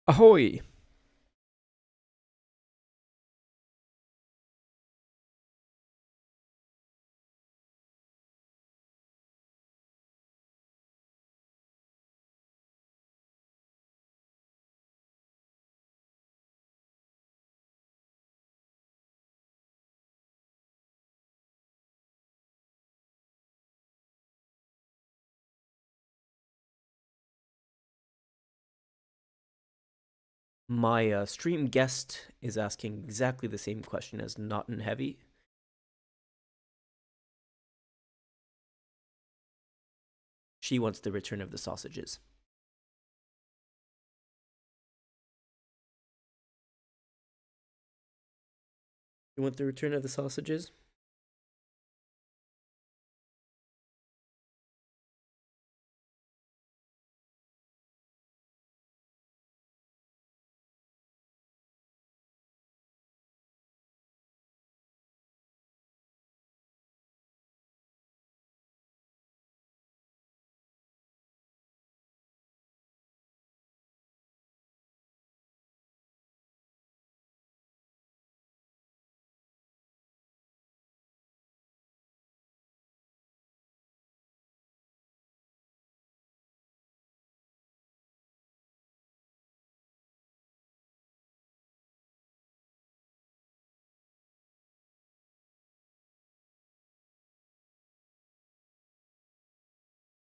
Ahoy! My stream guest is asking exactly the same question as Not in Heavy. She wants the return of the sausages. You want the return of the sausages?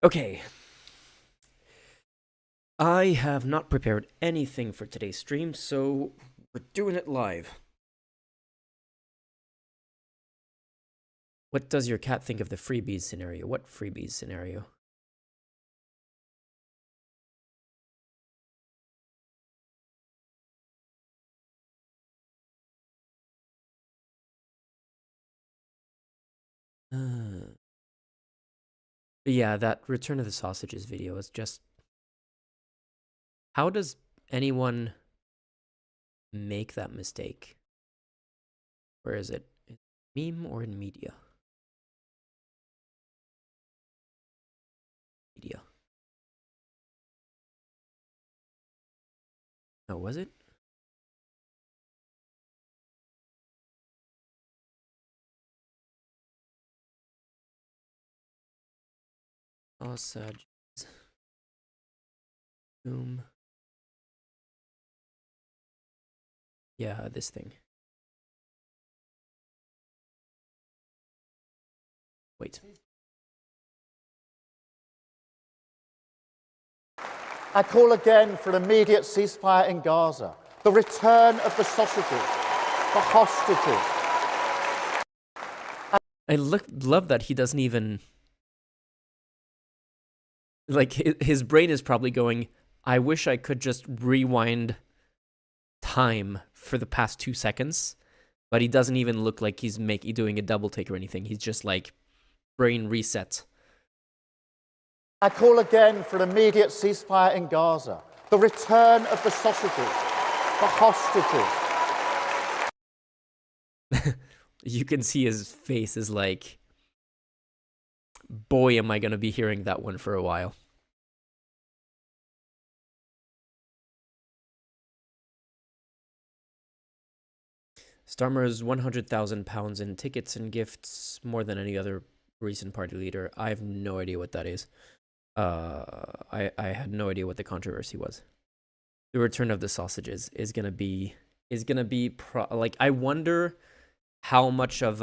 Okay. I have not prepared anything for today's stream, so we're doing it live. What does your cat think of the freebies scenario? What freebies scenario? Yeah, that Return of the Sausages video is just... How does anyone make that mistake? Where is it? Meme or in media? Media. No, was it? Sausage. Boom. Yeah, this thing. Wait. I call again for an immediate ceasefire in Gaza, the return of the sausages, the hostages. I love that he doesn't even... Like, his brain is probably going, I wish I could just rewind time for the past 2 seconds, but he doesn't even look like he's doing a double take or anything. He's just like, brain reset. I call again for an immediate ceasefire in Gaza, the return of the sausages, the hostages. You can see his face is like, boy, am I going to be hearing that one for a while. Starmer's 100,000 pounds in tickets and gifts, more than any other recent party leader. I have no idea what that is. I had no idea what the controversy was. The return of the sausages is gonna be like, I wonder how much of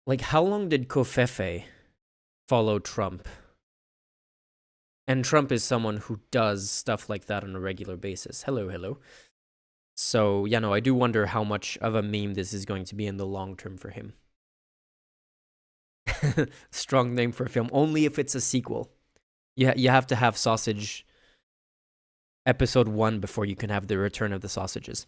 like, how long did Kofefe follow Trump? And Trump is someone who does stuff like that on a regular basis. Hello. So, yeah, no, I do wonder how much of a meme this is going to be in the long term for him. Strong name for a film. Only if it's a sequel. You have to have Sausage Episode 1 before you can have the Return of the Sausages.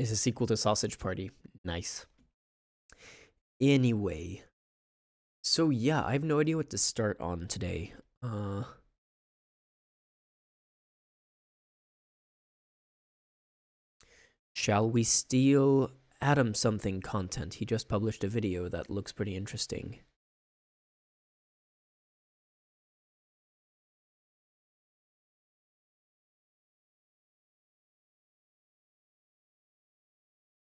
Is a sequel to Sausage Party. Nice. Anyway, so yeah, I have no idea what to start on today. Shall we steal Adam something content? He just published a video that looks pretty interesting.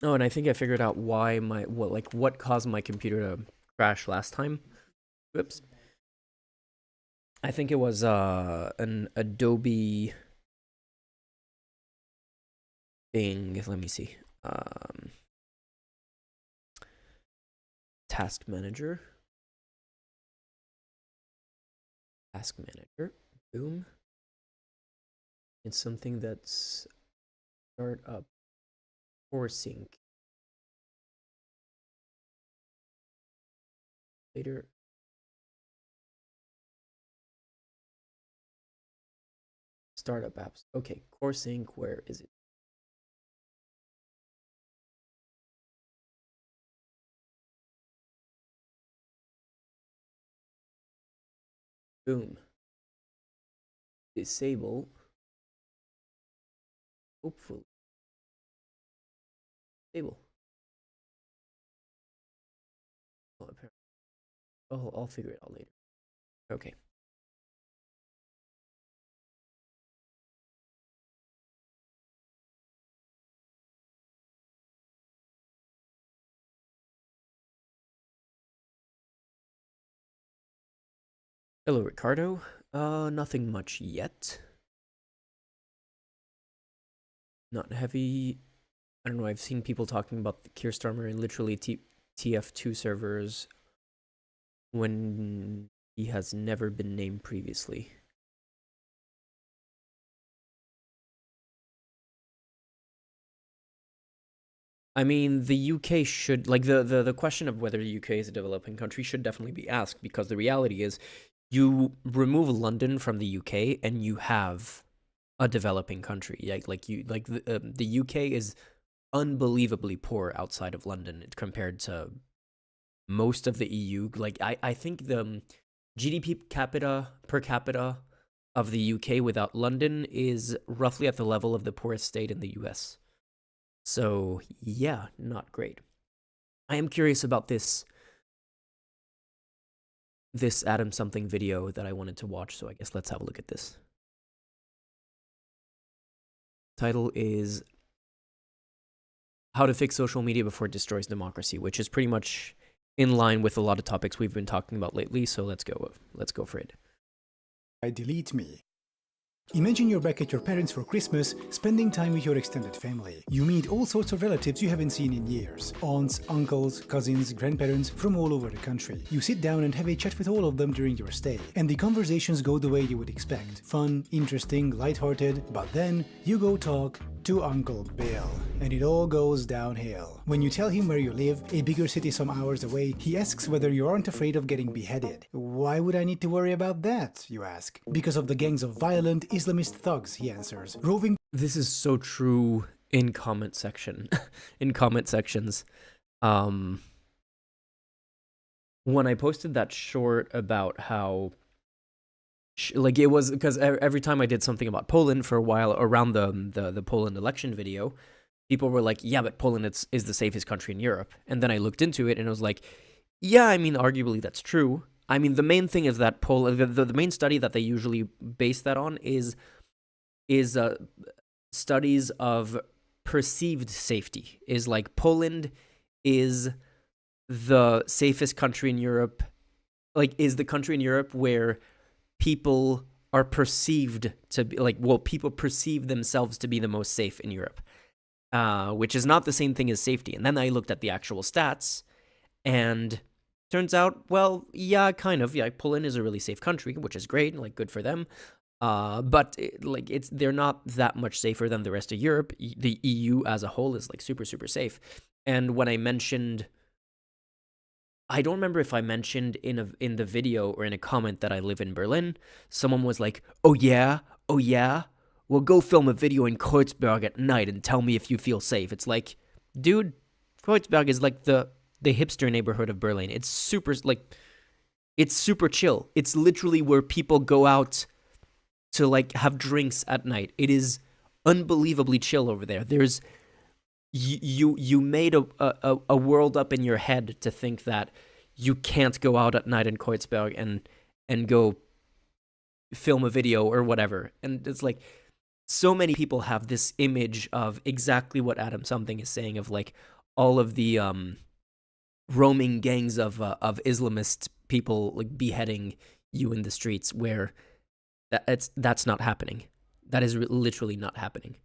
Oh, and I think I figured out why what caused my computer to crash last time. Whoops. I think it was an Adobe thing. Let me see. Task Manager. Task Manager. Boom. It's something that's start up or sync. Later. Startup apps. Okay, Core Sync, where is it? Boom. Disable. Hopefully. Disable. Oh, apparently. Oh, I'll figure it out later. Okay. Hello, Ricardo. Nothing much yet. Not heavy. I don't know, I've seen people talking about the Kearstarmer and literally TF2 servers when he has never been named previously. I mean, the UK should, like, the question of whether the UK is a developing country should definitely be asked, because the reality is you remove London from the UK and you have a developing country. The UK is unbelievably poor outside of London compared to most of the EU. Like, I think the GDP per capita of the UK without London is roughly at the level of the poorest state in the US. So yeah, not great. I am curious about this Adam something video that I wanted to watch, so I guess let's have a look at this. Title is How to Fix Social Media Before It Destroys Democracy, which is pretty much in line with a lot of topics we've been talking about lately, so let's go for it. Delete me. Imagine you're back at your parents for Christmas, spending time with your extended family. You meet all sorts of relatives you haven't seen in years. Aunts, uncles, cousins, grandparents from all over the country. You sit down and have a chat with all of them during your stay. And the conversations go the way you would expect. Fun, interesting, lighthearted. But then you go talk to Uncle Bill. And it all goes downhill. When you tell him where you live, a bigger city some hours away, he asks whether you aren't afraid of getting beheaded. Why would I need to worry about that, you ask? Because of the gangs of violent Islamist thugs, he answers, roving. This is so true in comment section. In comment sections. When I posted that short about how like it was because every time I did something about Poland for a while around the Poland election video, people were like, yeah, but Poland is the safest country in Europe. And then I looked into it and it was like, yeah, I mean, arguably that's true. I mean, the main thing is that Poland, the main study that they usually base that on is studies of perceived safety. Is like Poland is the safest country in Europe, like is the country in Europe where people are perceived to be like, well, people perceive themselves to be the most safe in Europe, which is not the same thing as safety. And then I looked at the actual stats and turns out, well, yeah, kind of. Yeah, Poland is a really safe country, which is great, like good for them. But they're not that much safer than the rest of Europe. The EU as a whole is like super, super safe. And when I mentioned, I don't remember if I mentioned in the video or in a comment that I live in Berlin, someone was like, oh yeah, well, go film a video in Kreuzberg at night and tell me if you feel safe. It's like, dude, Kreuzberg is like the hipster neighborhood of Berlin. It's super chill. It's literally where people go out to like have drinks at night. It is unbelievably chill over there. There's you made a world up in your head to think that you can't go out at night in Kreuzberg and go film a video or whatever. And it's like so many people have this image of exactly what Adam Something is saying, of like all of the roaming gangs of Islamist people like beheading you in the streets, where that's not happening. That is literally not happening.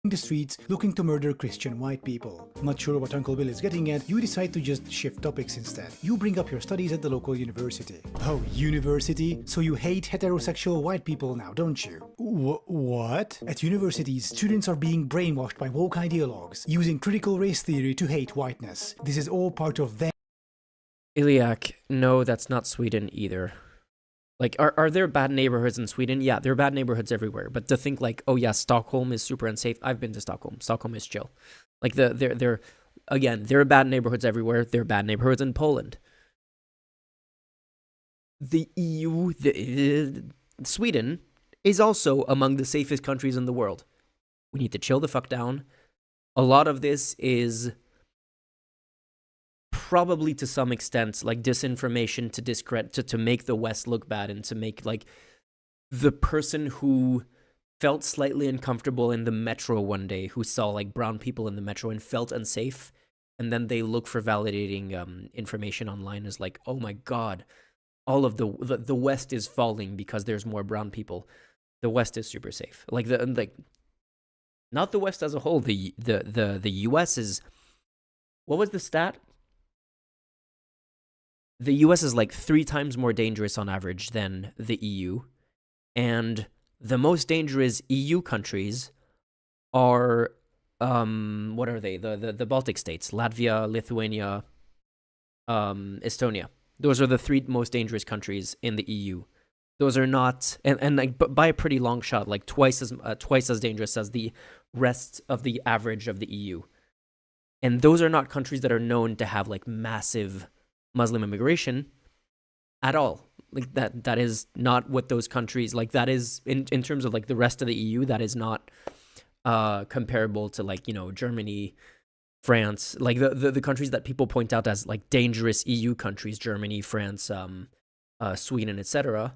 The streets looking to murder Christian white people. Not sure what Uncle Bill is getting at, you decide to just shift topics instead. You bring up your studies at the local university. Oh, university? So you hate heterosexual white people now, don't you? What? At universities, students are being brainwashed by woke ideologues, using critical race theory to hate whiteness. This is all part of their... Iliak, no, that's not Sweden either. Like, are there bad neighborhoods in Sweden? Yeah, there are bad neighborhoods everywhere. But to think like, oh yeah, Stockholm is super unsafe. I've been to Stockholm. Stockholm is chill. Like there are bad neighborhoods everywhere. There are bad neighborhoods in Poland. The EU, Sweden is also among the safest countries in the world. We need to chill the fuck down. A lot of this is probably to some extent like disinformation to discredit, to make the West look bad, and to make like the person who felt slightly uncomfortable in the metro one day, who saw like brown people in the metro and felt unsafe, and then they look for validating information online, is like, oh my god, all of the West is falling because there's more brown people. The West is super safe. Like not the West as a whole. The US is, what was the stat? The US is like 3 times more dangerous on average than the EU. And the most dangerous EU countries are, what are they? The Baltic states, Latvia, Lithuania, Estonia. Those are the 3 most dangerous countries in the EU. Those are not, and like by a pretty long shot, like twice as dangerous as the rest of the average of the EU. And those are not countries that are known to have like massive Muslim immigration at all. Like that is not what those countries, like that is in terms of like the rest of the EU, that is not comparable to like, you know, Germany, France, like the countries that people point out as like dangerous EU countries, Germany, France, Sweden, etc.,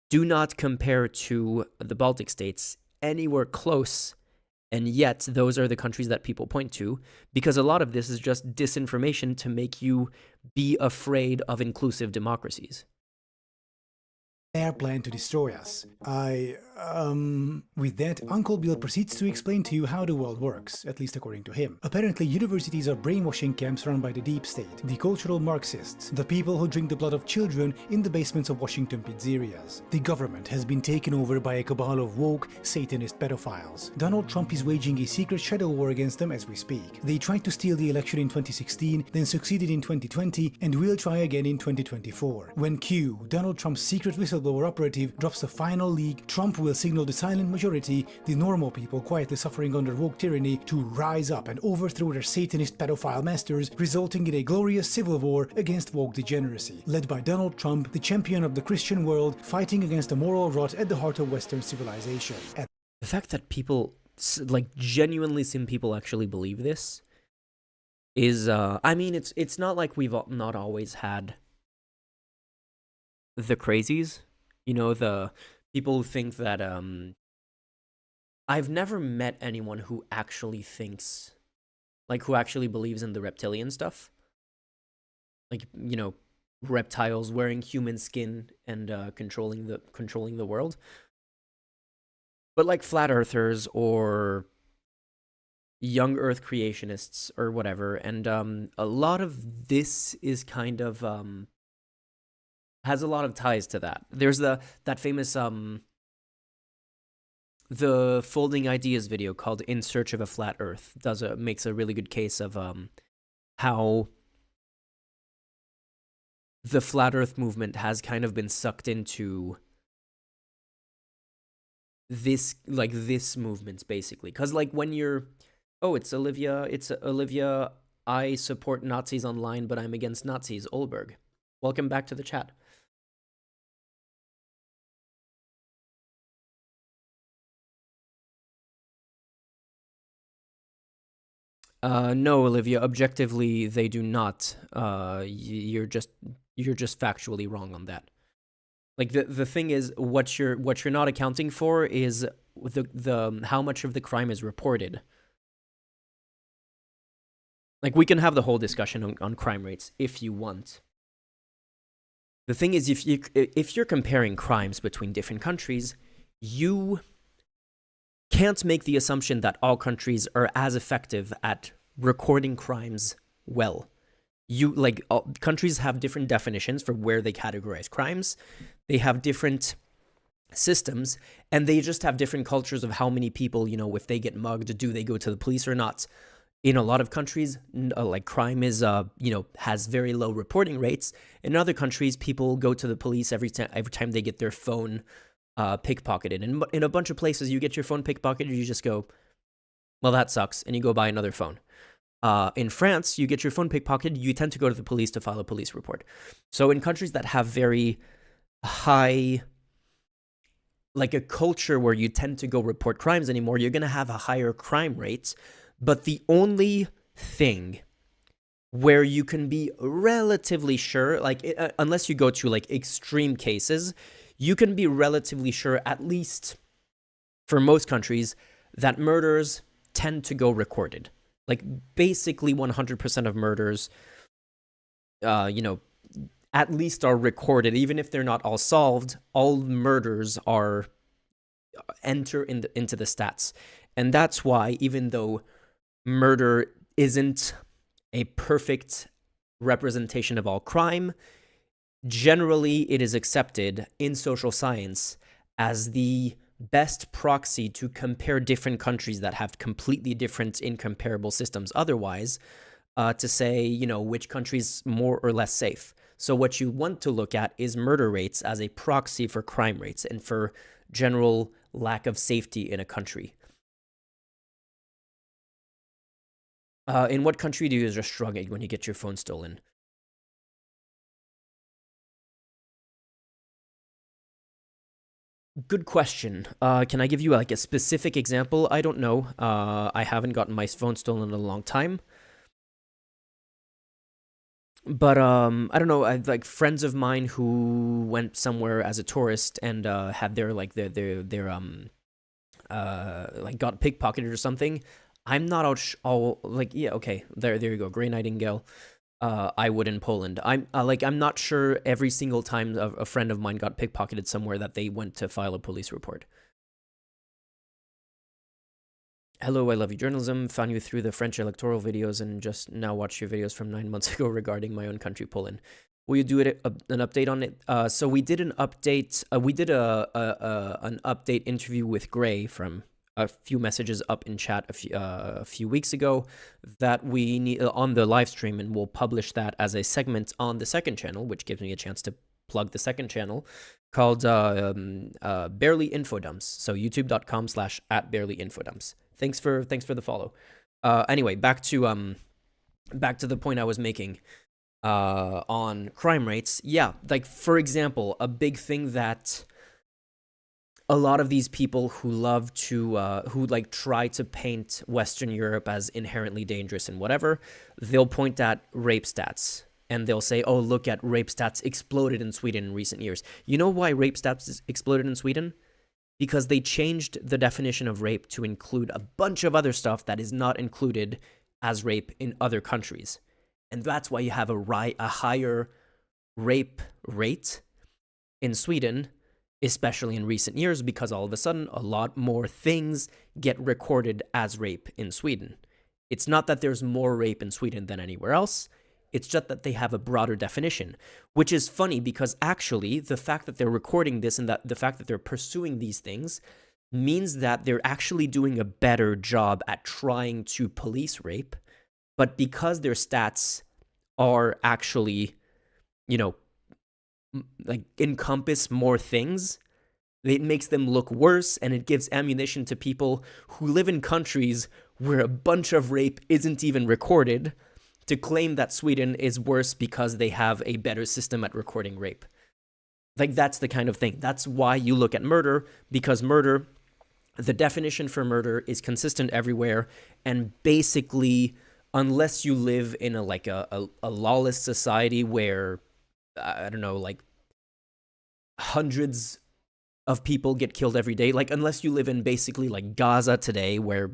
do not compare to the Baltic states anywhere close. And yet, those are the countries that people point to, because a lot of this is just disinformation to make you be afraid of inclusive democracies. Their plan to destroy us. With that, Uncle Bill proceeds to explain to you how the world works, at least according to him. Apparently, universities are brainwashing camps run by the deep state, the cultural Marxists, the people who drink the blood of children in the basements of Washington pizzerias. The government has been taken over by a cabal of woke, Satanist pedophiles. Donald Trump is waging a secret shadow war against them as we speak. They tried to steal the election in 2016, then succeeded in 2020, and will try again in 2024. When Q, Donald Trump's secret whistleblower operative, drops the final leak, Trump will signal the silent majority, the normal people quietly suffering under woke tyranny, to rise up and overthrow their Satanist pedophile masters, resulting in a glorious civil war against woke degeneracy, led by Donald Trump, the champion of the Christian world, fighting against the moral rot at the heart of Western civilization. The fact that people, like genuinely some people actually believe this is, I mean, it's not like we've not always had the crazies, you know, the people who think that, I've never met anyone who actually thinks, like, who actually believes in the reptilian stuff. Like, you know, reptiles wearing human skin and controlling the world. But like flat earthers or young earth creationists or whatever, and a lot of this is kind of has a lot of ties to that. There's that famous the Folding Ideas video called "In Search of a Flat Earth" makes a really good case of how the flat Earth movement has kind of been sucked into this movement, basically. Because like when you're Oh, it's Olivia. It's Olivia. I support Nazis online, but I'm against Nazis. Olberg. Welcome back to the chat. No, Olivia. Objectively, they do not. You're just factually wrong on that. Like the thing is, what you're not accounting for is the how much of the crime is reported. Like, we can have the whole discussion on crime rates if you want. The thing is, if you're comparing crimes between different countries, you can't make the assumption that all countries are as effective at recording crimes well. Countries have different definitions for where they categorize crimes. They have different systems, and they just have different cultures of how many people, if they get mugged, do they go to the police or not? In a lot of countries, crime is, has very low reporting rates. In other countries, people go to the police every time they get their phone pickpocketed. And in a bunch of places, you get your phone pickpocketed, you just go, well, that sucks, and you go buy another phone. In France, you get your phone pickpocketed, you tend to go to the police to file a police report. So in countries that have very high, like a culture where you tend to go report crimes anymore, you're going to have a higher crime rate. But the only thing where you can be relatively sure, unless you go to extreme cases, you can be relatively sure, at least for most countries, that murders tend to go recorded. Like, basically 100% of murders, at least are recorded. Even if they're not all solved, all murders are enter into the stats. And that's why, even though murder isn't a perfect representation of all crime, generally it is accepted in social science as the best proxy to compare different countries that have completely different incomparable systems otherwise, to say, which country's more or less safe. So what you want to look at is murder rates as a proxy for crime rates and for general lack of safety in a country. In what country do you just shrug it when you get your phone stolen? Good question. Can I give you a specific example? I don't know. I haven't gotten my phone stolen in a long time. But I don't know. I friends of mine who went somewhere as a tourist and had their got pickpocketed or something. I'm not all yeah, okay. There you go. Grey Nightingale. I would in Poland. I'm not sure every single time a friend of mine got pickpocketed somewhere that they went to file a police report. Hello, I love you journalism. Found you through the French electoral videos and just now watched your videos from 9 months ago regarding my own country, Poland. Will you do an update on it? So we did an update. We did an update interview with Gray from a few messages up in chat a few weeks ago that we need on the live stream, and we'll publish that as a segment on the second channel, which gives me a chance to plug the second channel called Barely Infodumps. So youtube.com/@barelyinfodumps. Thanks for the follow. Anyway, back to the point I was making on crime rates. Yeah, for example, a big thing that a lot of these people who love to try to paint Western Europe as inherently dangerous and whatever, they'll point at rape stats and they'll say, "Oh, look at rape stats exploded in Sweden in recent years." You know why rape stats exploded in Sweden? Because they changed the definition of rape to include a bunch of other stuff that is not included as rape in other countries. And that's why you have a higher rape rate in Sweden, especially in recent years, because all of a sudden a lot more things get recorded as rape in Sweden. It's not that there's more rape in Sweden than anywhere else. It's just that they have a broader definition, which is funny because actually the fact that they're recording this and that the fact that they're pursuing these things means that they're actually doing a better job at trying to police rape. But because their stats are actually, encompass more things, it makes them look worse, and it gives ammunition to people who live in countries where a bunch of rape isn't even recorded, to claim that Sweden is worse because they have a better system at recording rape. Like, that's the kind of thing. That's why you look at murder, because murder, the definition for murder is consistent everywhere, and basically, unless you live in a lawless society where, I don't know, like hundreds of people get killed every day, like unless you live in basically like Gaza today, where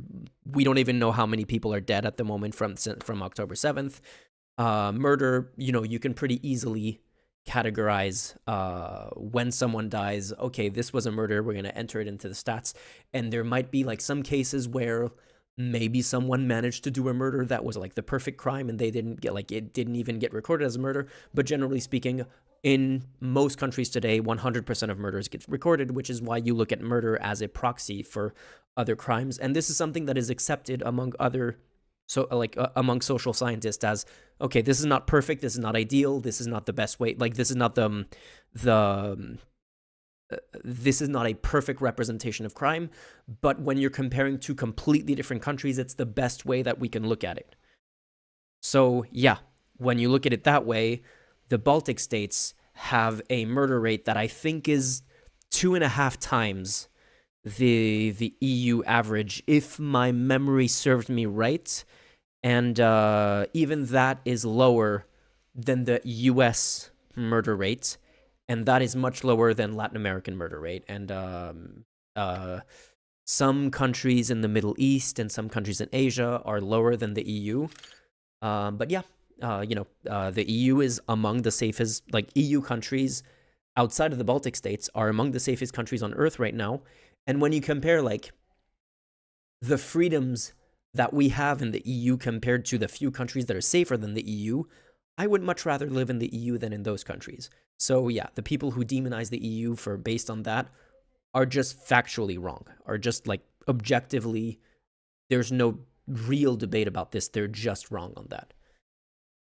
we don't even know how many people are dead at the moment from October 7th, murder, you can pretty easily categorize when someone dies. Okay, this was a murder, we're going to enter it into the stats. And there might be like some cases where maybe someone managed to do a murder that was like the perfect crime and they didn't get, like, it didn't even get recorded as a murder. But generally speaking, in most countries today, 100% of murders get recorded, which is why you look at murder as a proxy for other crimes. And this is something that is accepted among among social scientists as, okay, this is not perfect, this is not ideal, this is not the best way, like this is not this is not a perfect representation of crime, but when you're comparing two completely different countries, it's the best way that we can look at it. So yeah, when you look at it that way, the Baltic states have a murder rate that I think is 2.5 times the EU average, if my memory served me right. And even that is lower than the US murder rate, and that is much lower than Latin American murder rate. And some countries in the Middle East and some countries in Asia are lower than the EU. But yeah, the EU is among the safest, like EU countries outside of the Baltic states are among the safest countries on earth right now. And when you compare like the freedoms that we have in the EU compared to the few countries that are safer than the EU, I would much rather live in the EU than in those countries. So yeah, the people who demonize the EU for based on that are just factually wrong, are just like objectively, there's no real debate about this. They're just wrong on that.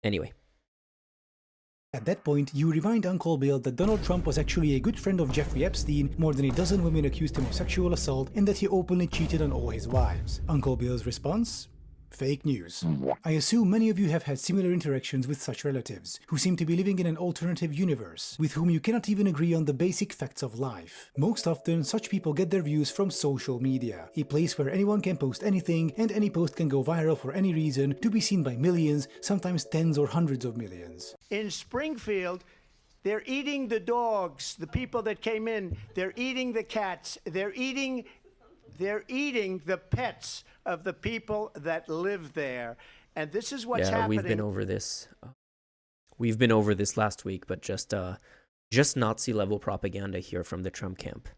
Anyway. At that point, you remind Uncle Bill that Donald Trump was actually a good friend of Jeffrey Epstein, more than a dozen women accused him of sexual assault, and that he openly cheated on all his wives. Uncle Bill's response? Fake news. I assume many of you have had similar interactions with such relatives, who seem to be living in an alternative universe, with whom you cannot even agree on the basic facts of life. Most often, such people get their views from social media, a place where anyone can post anything, and any post can go viral for any reason, to be seen by millions, sometimes tens or hundreds of millions. In Springfield, they're eating the dogs, the people that came in, they're eating the cats, they're eating the pets of the people that live there. And this is what's happening. We've been over this. We've been over this last week, but just Nazi level propaganda here from the Trump camp.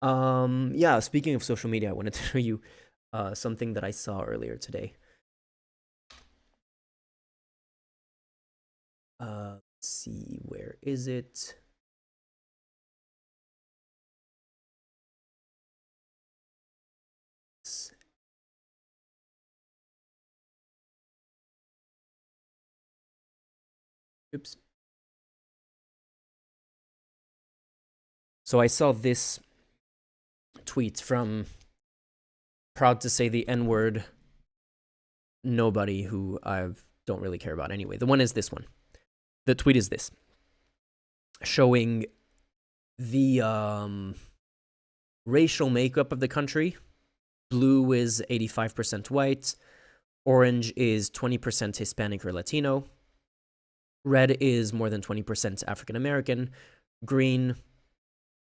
Yeah, speaking of social media, I wanted to show you something that I saw earlier today. Let's see, where is it? Oops. So I saw this tweet from proud to say the N-word nobody who I don't really care about anyway. The one is this one. The tweet is this, showing the racial makeup of the country. Blue is 85% white. Orange is 20% Hispanic or Latino. Red is more than 20% African American. Green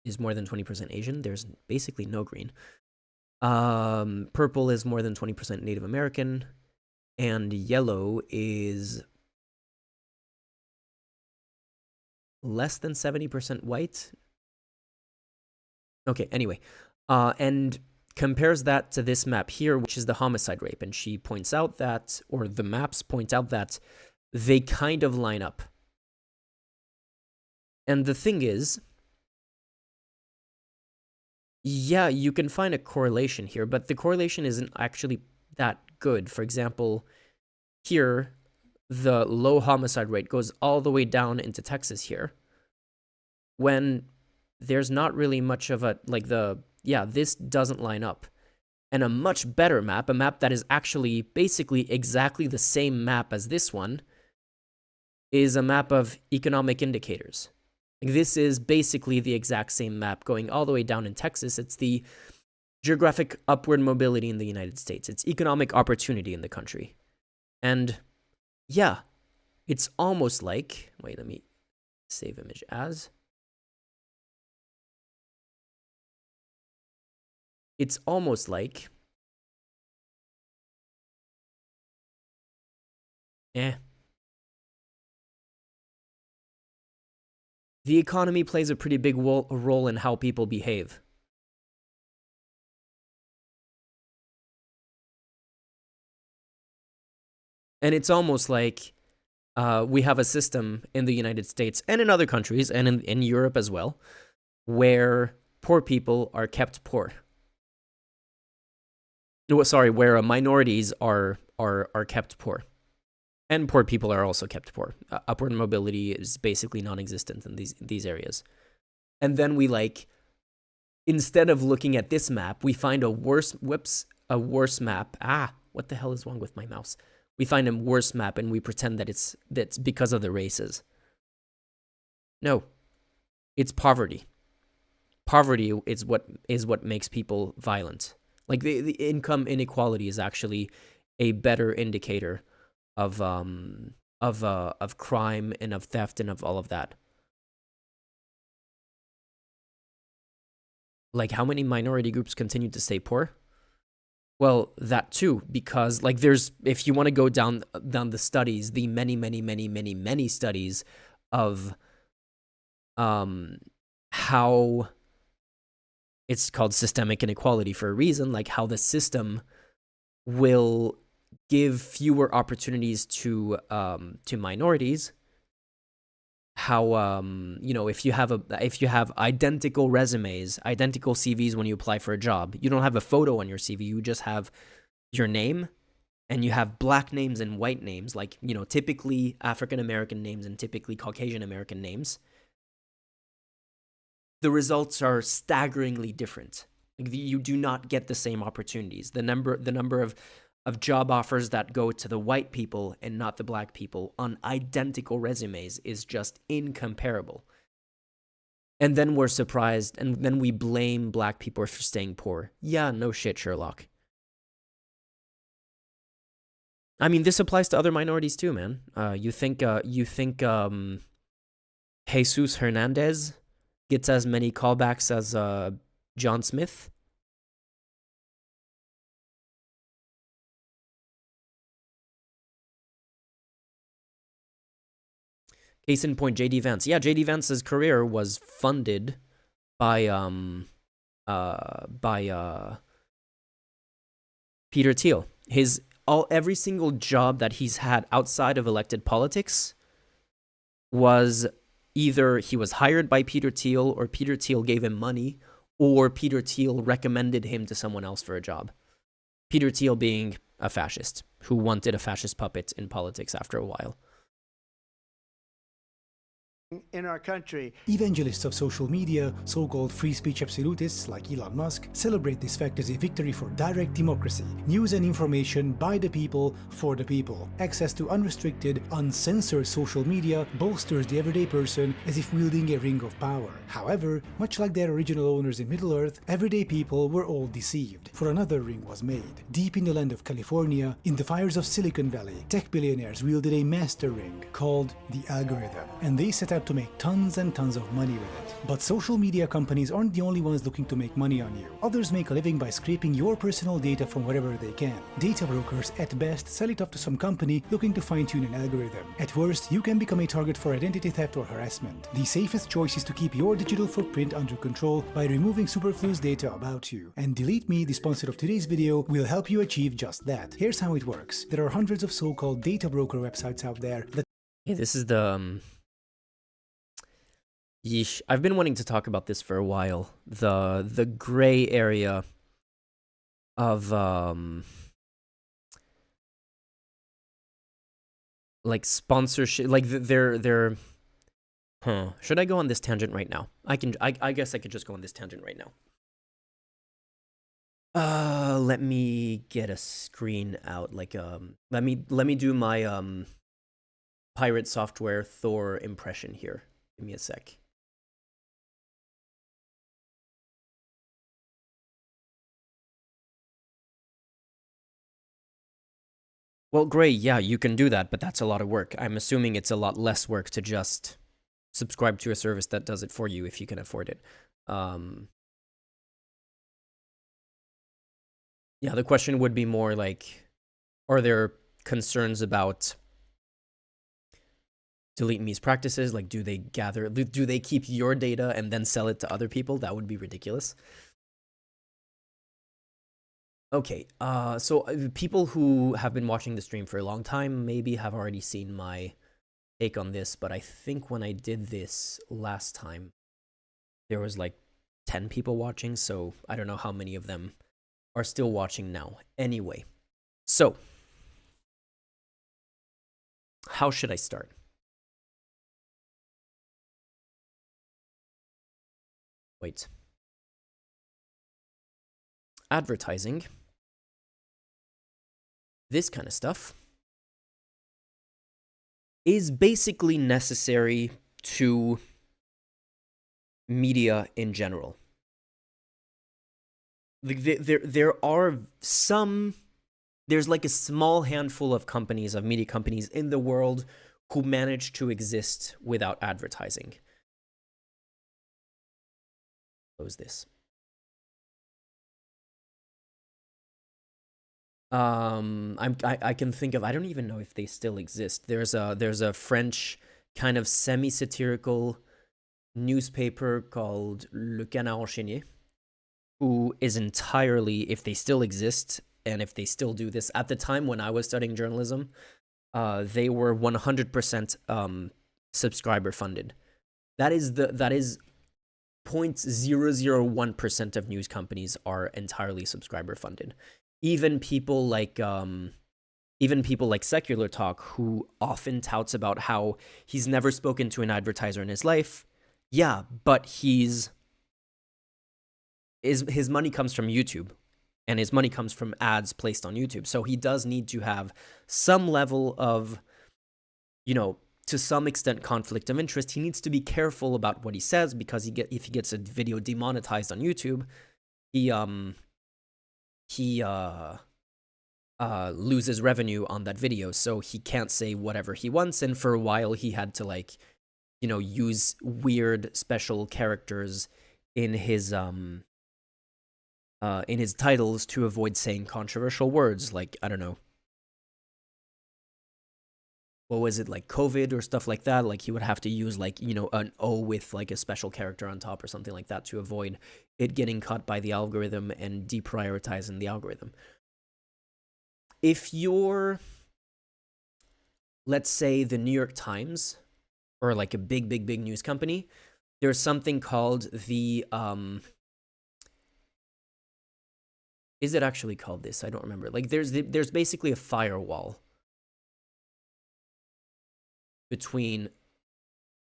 is more than 20% Asian. There's basically no green. Purple is more than 20% Native American. And yellow is less than 70% white. Okay, anyway. And compares that to this map here, which is the homicide rate. And she points out that, or the maps point out that, they kind of line up. And the thing is, yeah, you can find a correlation here, but the correlation isn't actually that good. For example, here, the low homicide rate goes all the way down into Texas here, when there's not really much of a, like this doesn't line up. And a much better map, a map that is actually basically exactly the same map as this one, is a map of economic indicators. This is basically the exact same map going all the way down in Texas. It's the geographic upward mobility in the United States. It's economic opportunity in the country. And yeah, it's almost like, wait, let me save image as. It's almost like, the economy plays a pretty big role in how people behave. And it's almost like we have a system in the United States and in other countries and in Europe as well, where poor people are kept poor. No, sorry, where minorities are kept poor. And poor people are also kept poor. Upward mobility is basically non-existent in these areas. And then we instead of looking at this map, we find a worse map. What the hell is wrong with my mouse? We find a worse map and we pretend that that's because of the races. No, it's poverty. Poverty is what makes people violent. Like the income inequality is actually a better indicator of crime and of theft and of all of that. Like, how many minority groups continue to stay poor? Well, that too, because if you want to go down the studies, the many studies of how it's called systemic inequality for a reason, like how the system will give fewer opportunities to minorities. How if you have identical resumes, identical CVs when you apply for a job, you don't have a photo on your CV, you just have your name, and you have black names and white names, typically African American names and typically Caucasian American names. The results are staggeringly different. You do not get the same opportunities. The number of job offers that go to the white people and not the black people on identical resumes is just incomparable. And then we're surprised, and then we blame black people for staying poor. Yeah, no shit, Sherlock. I mean, this applies to other minorities too, man. You think Jesus Hernandez gets as many callbacks as John Smith? Case in point, J.D. Vance. Yeah, J.D. Vance's career was funded by Peter Thiel. Every single job that he's had outside of elected politics was either he was hired by Peter Thiel, or Peter Thiel gave him money, or Peter Thiel recommended him to someone else for a job. Peter Thiel being a fascist who wanted a fascist puppet in politics after a while. In our country. Evangelists of social media, so-called free speech absolutists like Elon Musk, celebrate this fact as a victory for direct democracy, news and information by the people, for the people. Access to unrestricted, uncensored social media bolsters the everyday person as if wielding a ring of power. However, much like their original owners in Middle-earth, everyday people were all deceived, for another ring was made. Deep in the land of California, in the fires of Silicon Valley, tech billionaires wielded a master ring called the algorithm, and they set out to make tons and tons of money with it. But social media companies aren't the only ones looking to make money on you. Others make a living by scraping your personal data from wherever they can. Data brokers at best sell it off to some company looking to fine-tune an algorithm. At worst, you can become a target for identity theft or harassment. The safest choice is to keep your digital footprint under control by removing superfluous data about you. And Delete Me, the sponsor of today's video, will help you achieve just that. Here's how it works. There are hundreds of so-called data broker websites out there that... Hey, this is the Yeesh. I've been wanting to talk about this for a while. The gray area of sponsorship, should I go on this tangent right now? I guess I could just go on this tangent right now. Let me get a screen out. Like let me do my pirate software Thor impression here. Give me a sec. Well, great. Yeah, you can do that, but that's a lot of work. I'm assuming it's a lot less work to just subscribe to a service that does it for you if you can afford it. Yeah, the question would be more like, are there concerns about delete me's practices? Like, do they keep your data and then sell it to other people? That would be ridiculous. Okay, so people who have been watching the stream for a long time maybe have already seen my take on this, but I think when I did this last time, there was like 10 people watching, so I don't know how many of them are still watching now. Anyway, so how should I start? Wait. Advertising. This kind of stuff is basically necessary to media in general. There are some, there's like a small handful of companies, of media companies in the world who manage to exist without advertising. Close this. I can think of, I don't even know if they still exist. There's a French kind of semi-satirical newspaper called Le Canard Enchaîné, who is entirely, if they still exist and if they still do this, at the time when I was studying journalism, they were 100% subscriber funded. That is 0.001% of news companies are entirely subscriber funded. Even people like Secular Talk, who often touts about how he's never spoken to an advertiser in his life. Yeah, but his money comes from YouTube, and his money comes from ads placed on YouTube. So he does need to have some level of, to some extent, conflict of interest. He needs to be careful about what he says, because if he gets a video demonetized on YouTube, he loses revenue on that video, so he can't say whatever he wants. And for a while, he had to use weird special characters in his titles to avoid saying controversial words, like, I don't know, what was it, like COVID or stuff like that. Like, he would have to use an O with like a special character on top or something like that to avoid it getting caught by the algorithm and deprioritizing the algorithm. If you're, let's say, the New York Times or like a big news company, there's something called the is it actually called this? I don't remember. Like, there's basically a firewall between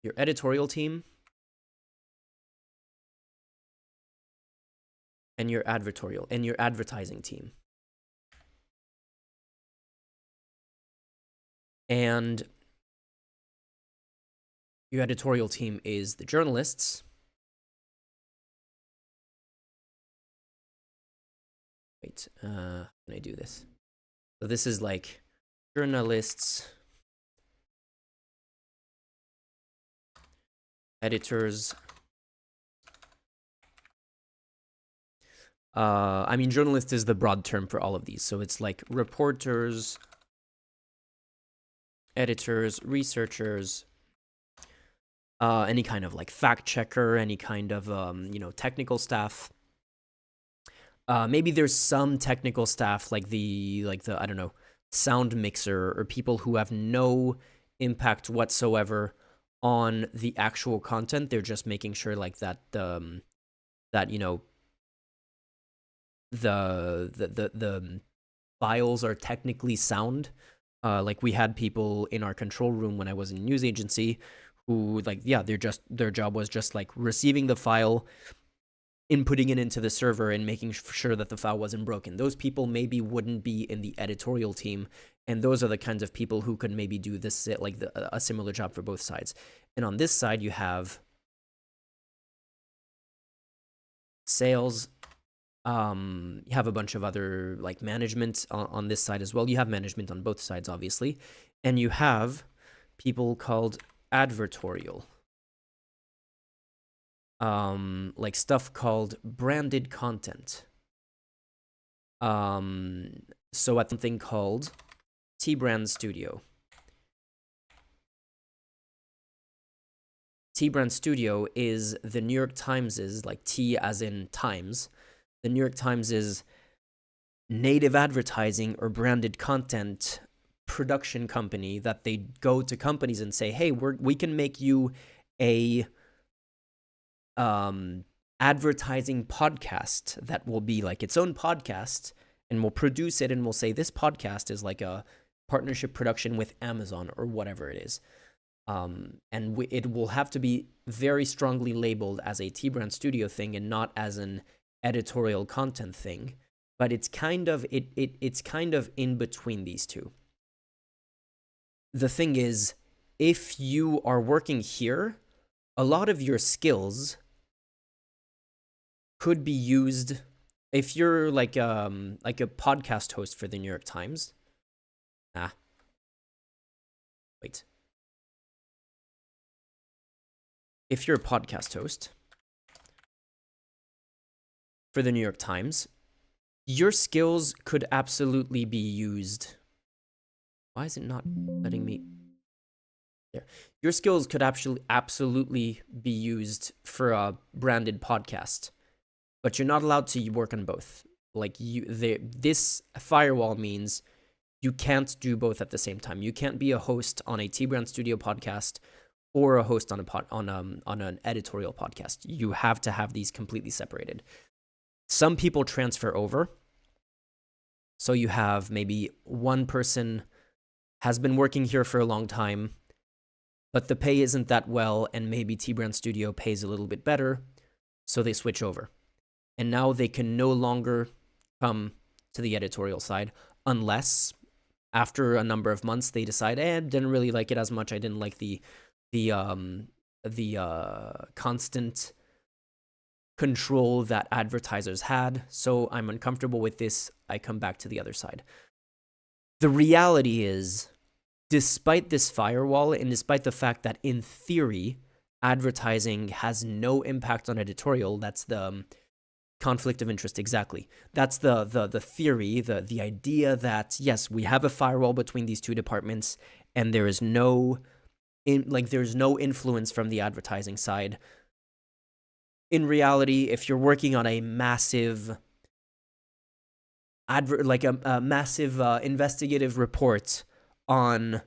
your editorial team and your advertising team. And your editorial team is the journalists. Wait, can I do this? So this is like journalists, editors. I mean, journalist is the broad term for all of these. So it's like reporters, editors, researchers, any kind of like fact checker, any kind of technical staff. Maybe there's some technical staff like the I don't know, sound mixer, or people who have no impact whatsoever on the actual content. They're just making sure like that the files are technically sound. Like, we had people in our control room when I was in a news agency who, like, yeah, their job was just like receiving the file, inputting it into the server and making sure that the file wasn't broken. Those people maybe wouldn't be in the editorial team, and those are the kinds of people who could maybe do this, like a similar job for both sides. And on this side, you have sales. You have a bunch of other like management on this side as well. You have management on both sides, obviously, and you have people called advertorial. Like stuff called branded content. So at something called T-Brand Studio. T-Brand Studio is the New York Times's, like T as in Times, the New York Times's native advertising or branded content production company that they go to companies and say, hey, we can make you a advertising podcast that will be like its own podcast, and we'll produce it and we'll say this podcast is like a partnership production with Amazon or whatever it is. And it will have to be very strongly labeled as a T-Brand Studio thing and not as an editorial content thing. But it's kind of it's kind of in between these two. The thing is, if you are working here, a lot of your skills could be used if you're like a podcast host for the New York Times. Wait. If you're a podcast host for the New York Times, your skills could absolutely be used. Why is it not letting me? There. Your skills could absolutely be used for a branded podcast, but you're not allowed to work on both. Like this firewall means you can't do both at the same time. You can't be a host on a T-Brand Studio podcast or a host on an editorial podcast. You have to have these completely separated. Some people transfer over. So you have maybe one person has been working here for a long time, but the pay isn't that well, and maybe T-Brand Studio pays a little bit better, so they switch over. And now they can no longer come to the editorial side unless after a number of months they decide, didn't really like it as much. I didn't like the constant control that advertisers had, so I'm uncomfortable with this. I come back to the other side. The reality is, despite this firewall and despite the fact that in theory advertising has no impact on editorial, that's the conflict of interest. Exactly. That's the theory, the idea that yes, we have a firewall between these two departments and there is there's no influence from the advertising side. In reality, if you're working on a massive investigative report on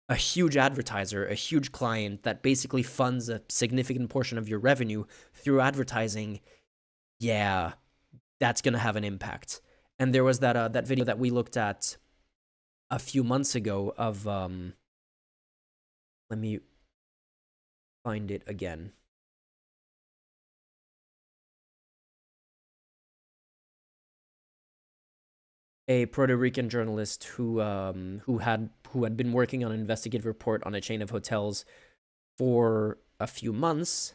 a huge advertiser, a huge client that basically funds a significant portion of your revenue through advertising, yeah, that's going to have an impact. And there was that video that we looked at a few months ago of let me find it again. A Puerto Rican journalist who had been working on an investigative report on a chain of hotels for a few months,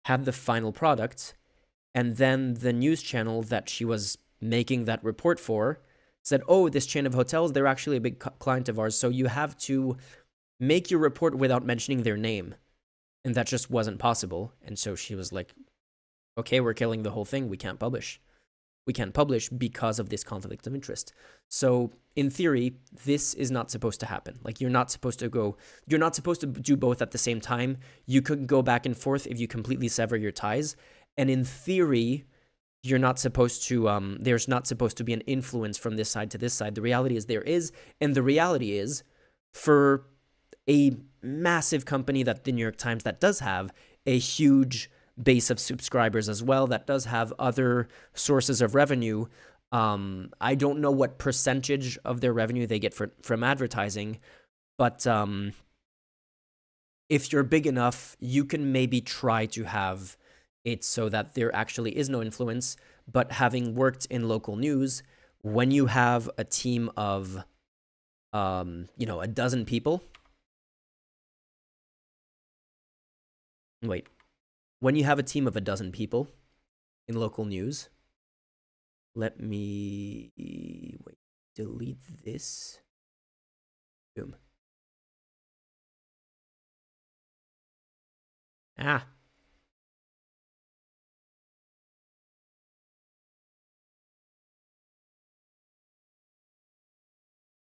had the final product, and then the news channel that she was making that report for said, oh, this chain of hotels, they're actually a big client of ours, so you have to make your report without mentioning their name. And that just wasn't possible. And so she was like, okay, we're killing the whole thing. We can't publish. We can't publish because of this conflict of interest. So in theory, this is not supposed to happen. Like you're not supposed to do both at the same time. You could go back and forth if you completely sever your ties. And in theory, you're not supposed to, there's not supposed to be an influence from this side to this side. The reality is there is. And the reality is for a massive company that the New York Times that does have a huge base of subscribers as well, that does have other sources of revenue. I don't know what percentage of their revenue they get from advertising, but if you're big enough, you can maybe try to have It's so that there actually is no influence. But having worked in local news, when you have a team of, a dozen people. Wait. When you have a team of a dozen people in local news, let me delete this. Boom. Ah.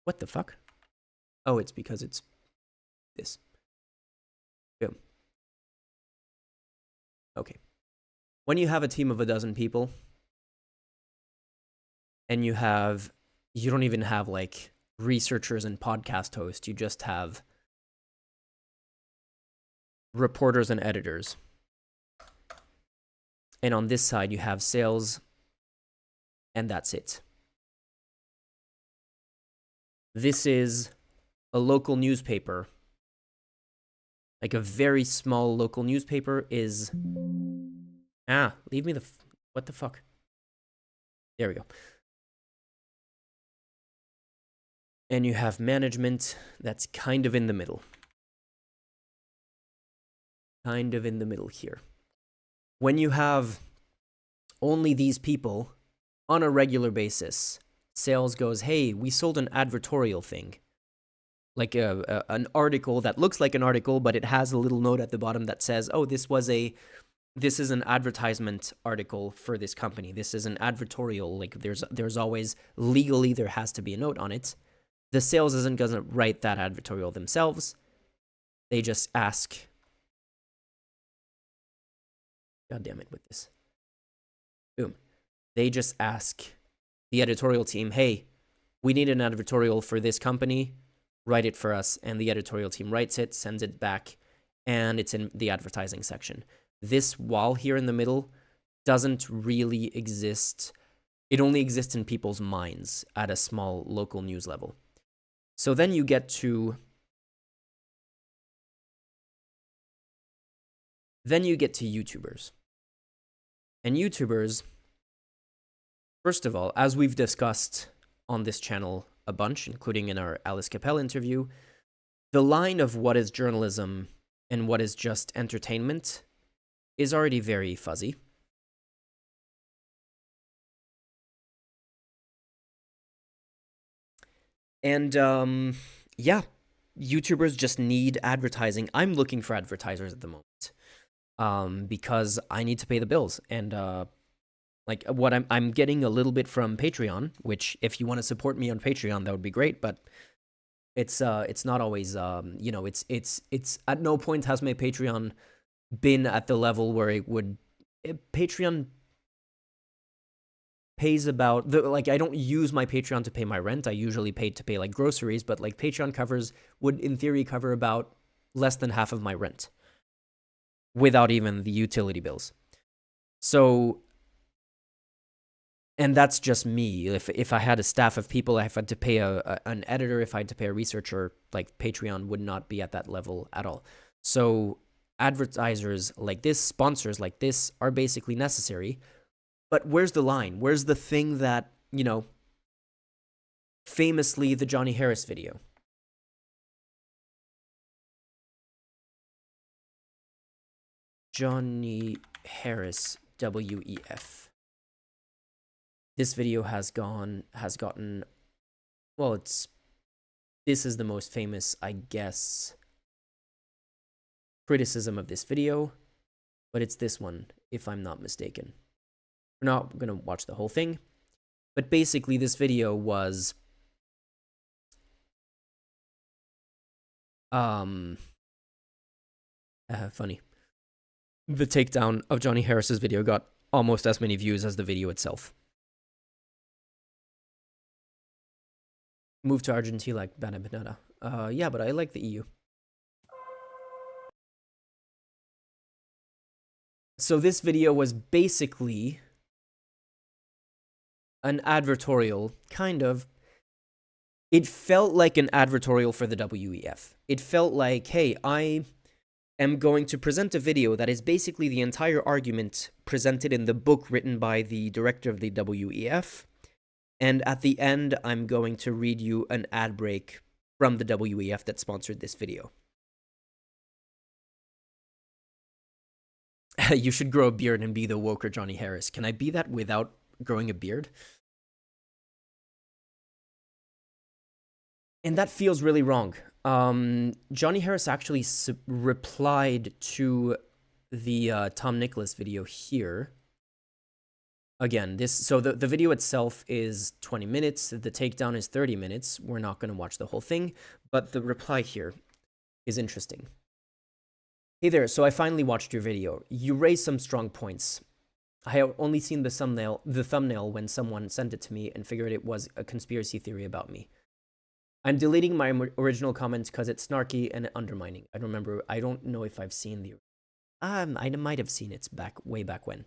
What the fuck? Oh, it's because it's this. Boom. Okay. When you have a team of a dozen people, and you don't even have like researchers and podcast hosts, you just have reporters and editors. And on this side, you have sales, and that's it. This is a local newspaper. Like a very small local newspaper is... leave me the... What the fuck? There we go. And you have management that's kind of in the middle. Kind of in the middle here. When you have only these people on a regular basis, sales goes, hey, we sold an advertorial thing. Like an article that looks like an article, but it has a little note at the bottom that says, oh, this is an advertisement article for this company. This is an advertorial. Like there's always, legally, there has to be a note on it. The sales isn't going to write that advertorial themselves. They just ask. God damn it with this. Boom. They just ask the editorial team, hey, we need an advertorial for this company. Write it for us. And the editorial team writes it, sends it back, and it's in the advertising section. This wall here in the middle doesn't really exist. It only exists in people's minds at a small local news level. So then you get to YouTubers. And YouTubers, first of all, as we've discussed on this channel a bunch, including in our Alice Capel interview, the line of what is journalism and what is just entertainment is already very fuzzy. And yeah, YouTubers just need advertising. I'm looking for advertisers at the moment because I need to pay the bills. And like what I'm getting a little bit from Patreon, which if you want to support me on Patreon, that would be great. But it's not always it's at no point has my Patreon been at the level where Patreon pays about I don't use my Patreon to pay my rent. I usually pay to pay like groceries, but like Patreon would in theory cover about less than half of my rent without even the utility bills. So, and that's just me. If I had a staff of people, if I had to pay an editor, if I had to pay a researcher, like Patreon would not be at that level at all. So advertisers like this, sponsors like this are basically necessary. But where's the line? Where's the thing that, famously the Johnny Harris video? Johnny Harris, WEF. This video has gotten, well, this is the most famous, I guess, criticism of this video, but it's this one, if I'm not mistaken. We're not going to watch the whole thing, but basically this video was funny. The takedown of Johnny Harris's video got almost as many views as the video itself. Move to Argentina like Bana Banana. Yeah, but I like the EU. So this video was basically an advertorial, kind of. It felt like an advertorial for the WEF. It felt like, hey, am going to present a video that is basically the entire argument presented in the book written by the director of the WEF. And at the end, I'm going to read you an ad break from the WEF that sponsored this video. You should grow a beard and be the woker Johnny Harris. Can I be that without growing a beard? And that feels really wrong. Johnny Harris actually replied to the Tom Nicholas video here. Again, the video itself is 20 minutes. The takedown is 30 minutes. We're not going to watch the whole thing, but the reply here is interesting. Hey there, so I finally watched your video. You raised some strong points. I have only seen the thumbnail when someone sent it to me and figured it was a conspiracy theory about me. I'm deleting my original comments because it's snarky and undermining. I don't know if I've seen the... I might have seen it way back when.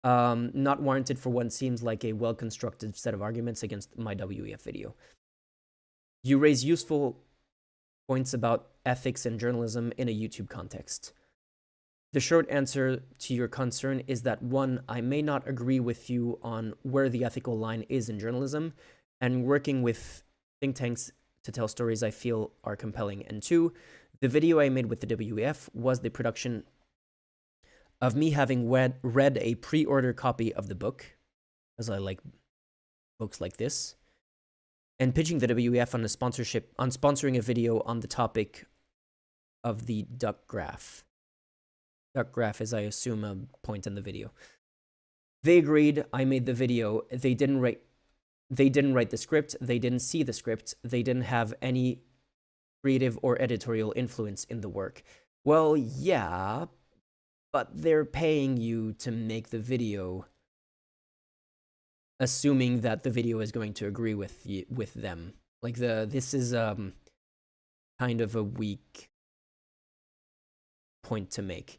Not warranted for what seems like a well-constructed set of arguments against my WEF video. You raise useful points about ethics and journalism in a YouTube context. The short answer to your concern is that 1, I may not agree with you on where the ethical line is in journalism, and working with think tanks to tell stories I feel are compelling. And 2, the video I made with the WEF was the production of me having read a pre-order copy of the book, as I like books like this, and pitching the WEF on sponsoring a video on the topic of the duck graph. Duck graph is, I assume, a point in the video. They agreed. I made the video. They didn't write the script. They didn't see the script. They didn't have any creative or editorial influence in the work. Well, yeah, but they're paying you to make the video, assuming that the video is going to agree with them. Like this is kind of a weak point to make.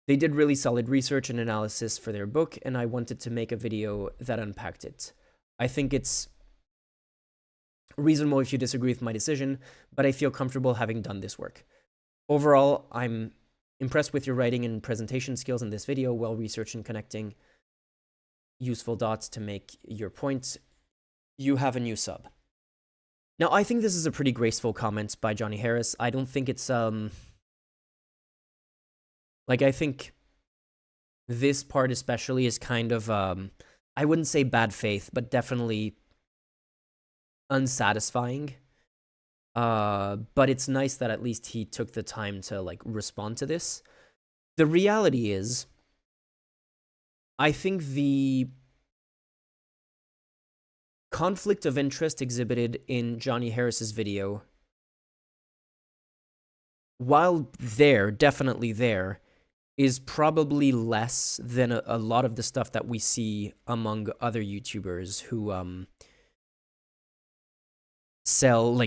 They did really solid research and analysis for their book, and I wanted to make a video that unpacked it. I think it's reasonable if you disagree with my decision, but I feel comfortable having done this work. Overall, I'm impressed with your writing and presentation skills in this video, well-researched and connecting useful dots to make your points. You have a new sub. Now, I think this is a pretty graceful comment by Johnny Harris. I don't think it's, I think this part especially is kind of, I wouldn't say bad faith, but definitely unsatisfying. But it's nice that at least he took the time to, respond to this. The reality is, I think the conflict of interest exhibited in Johnny Harris's video, while definitely there, is probably less than a lot of the stuff that we see among other YouTubers who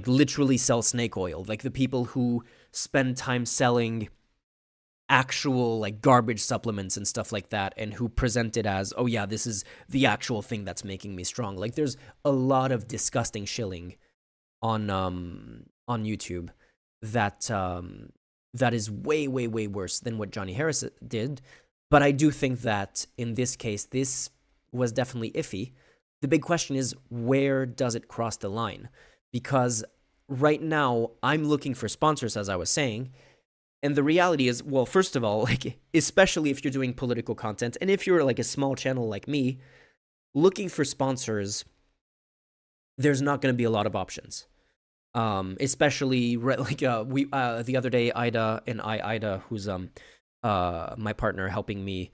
literally sell snake oil. Like the people who spend time selling actual garbage supplements and stuff like that, and who present it as, oh yeah, this is the actual thing that's making me strong. Like there's a lot of disgusting shilling on YouTube that is way, way, way worse than what Johnny Harris did. But I do think that in this case, this was definitely iffy. The big question is, where does it cross the line? Because right now, I'm looking for sponsors, as I was saying. And the reality is, well, first of all, especially if you're doing political content, and if you're a small channel like me, looking for sponsors, there's not going to be a lot of options. Especially the other day, Ida, who's my partner, helping me,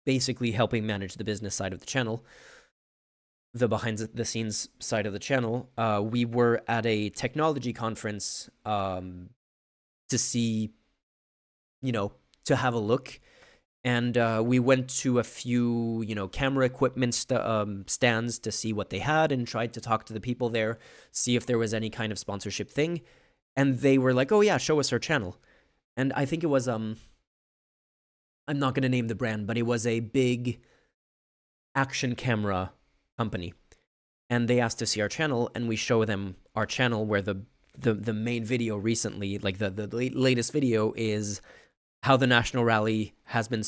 basically helping manage the business side of the channel, the behind the scenes side of the channel. We were at a technology conference to see, to have a look. And we went to a few, camera equipment stands to see what they had, and tried to talk to the people there, see if there was any kind of sponsorship thing. And they were like, oh yeah, show us our channel. And I think it was, I'm not going to name the brand, but it was a big action camera company. And they asked to see our channel, and we show them our channel where the the main video recently, like the latest video, is how the national rally has been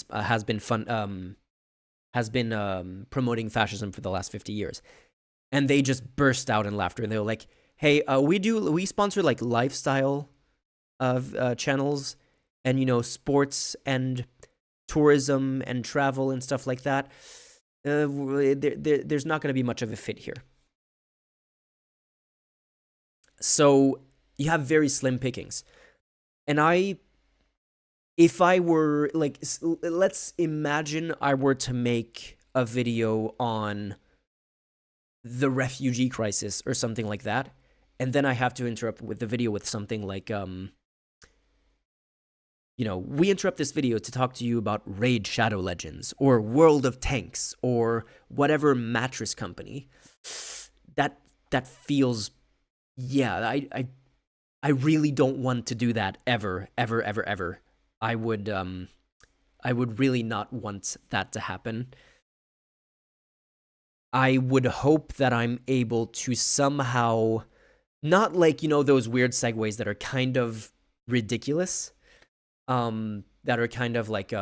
promoting fascism for the last 50 years. And they just burst out in laughter. And they were like, hey, we sponsor like lifestyle of channels and, you know, sports and tourism and travel and stuff like that. There's not going to be much of a fit here. So you have very slim pickings. And if I were, like, let's imagine I were to make a video on the refugee crisis or something like that, and then I have to interrupt with the video with something like, you know, we interrupt this video to talk to you about Raid Shadow Legends or World of Tanks or whatever mattress company. That feels, yeah, I really don't want to do that ever. I would really not want that to happen. I would hope that I'm able to somehow, not like, you know, those weird segues that are kind of ridiculous, that are kind of like,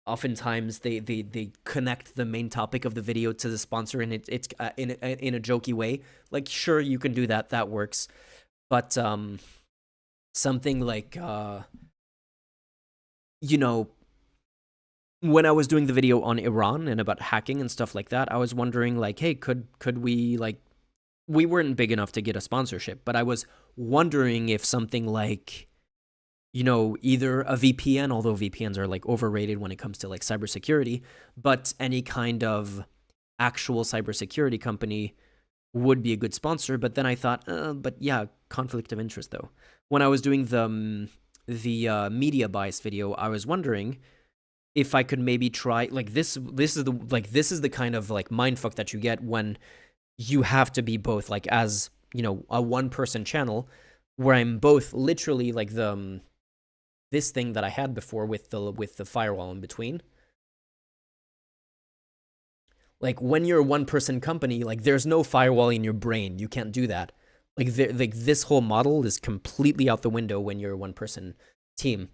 oftentimes they connect the main topic of the video to the sponsor, and it's in a jokey way. Like, sure, you can do that, that works, but something like, you know, when I was doing the video on Iran and about hacking and stuff like that, I was wondering, like, hey, could we, like, we weren't big enough to get a sponsorship, but I was wondering if something like, you know, either a VPN, although VPNs are, like, overrated when it comes to, like, cybersecurity, but any kind of actual cybersecurity company would be a good sponsor. But then I thought, but yeah, conflict of interest, though. When I was doing the media bias video, I was wondering if I could maybe try, like, this is the kind of, like, mindfuck that you get when you have to be both, like, as, you know, a one-person channel, where I'm both literally, like, this thing that I had before with the firewall in between. Like, when you're a one-person company, like, there's no firewall in your brain. You can't do that. Like, this whole model is completely out the window when you're a one-person team.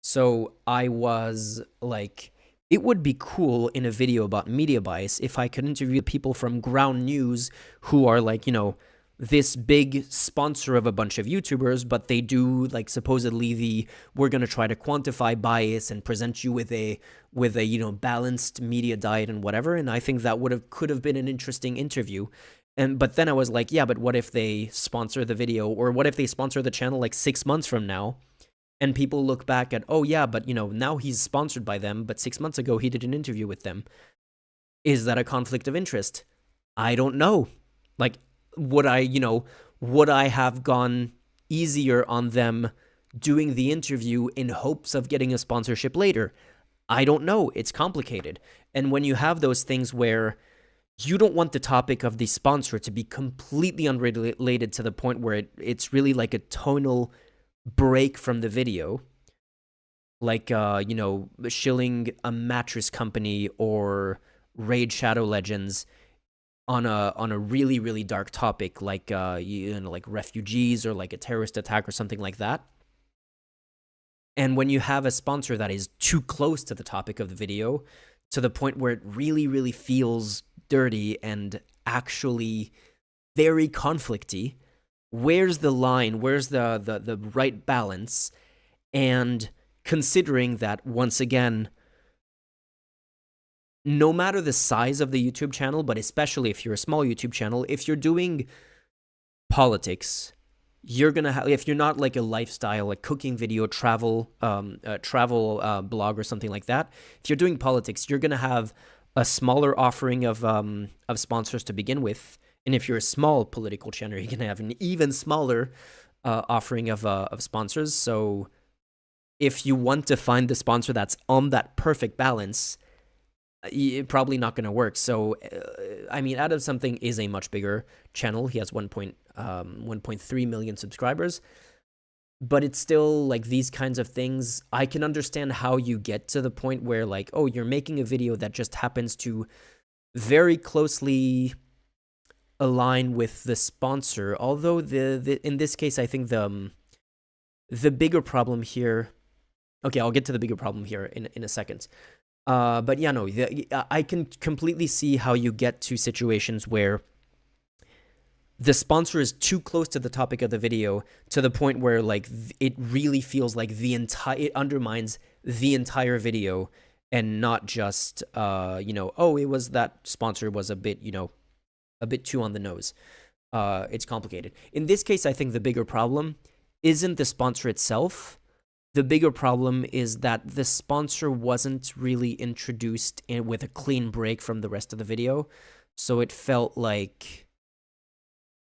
So I was like, it would be cool in a video about media bias if I could interview people from Ground News who are, like, you know, this big sponsor of a bunch of YouTubers, but they do, like, supposedly we're going to try to quantify bias and present you with a, you know, balanced media diet and whatever. And I think that could have been an interesting interview. But then I was like, yeah, but what if they sponsor the video, or what if they sponsor the channel like 6 months from now? And people look back at, oh yeah, but, you know, now he's sponsored by them, but 6 months ago he did an interview with them. Is that a conflict of interest? I don't know. Like, would I have gone easier on them doing the interview in hopes of getting a sponsorship later? I don't know. It's complicated. And when you have those things where you don't want the topic of the sponsor to be completely unrelated to the point where it's really like a tonal break from the video, like, you know, shilling a mattress company or Raid Shadow Legends on a really, really dark topic, like, you know, like refugees or like a terrorist attack or something like that. And when you have a sponsor that is too close to the topic of the video, to the point where it really, really feels dirty and actually very conflicty, where's the line? Where's the right balance? And considering that, once again, no matter the size of the YouTube channel, but especially if you're a small YouTube channel, if you're doing politics, you're gonna have, if you're not like a lifestyle, like cooking video, travel blog or something like that, if you're doing politics, you're gonna have a smaller offering of sponsors to begin with. And if you're a small political channel, you're gonna have an even smaller offering of sponsors. So if you want to find the sponsor that's on that perfect balance, it's probably not going to work. So, I mean, Adam Something is a much bigger channel. He has 1.3 million subscribers. But it's still, like, these kinds of things, I can understand how you get to the point where, like, oh, you're making a video that just happens to very closely align with the sponsor. Although in this case, I think the bigger problem here. Okay, I'll get to the bigger problem here in a second. But yeah, no, I can completely see how you get to situations where the sponsor is too close to the topic of the video to the point where like it really feels like it undermines the entire video, and not just oh, it was that sponsor was a bit too on the nose. It's complicated. In this case, I think the bigger problem isn't the sponsor itself. The bigger problem is that the sponsor wasn't really introduced with a clean break from the rest of the video, so it felt like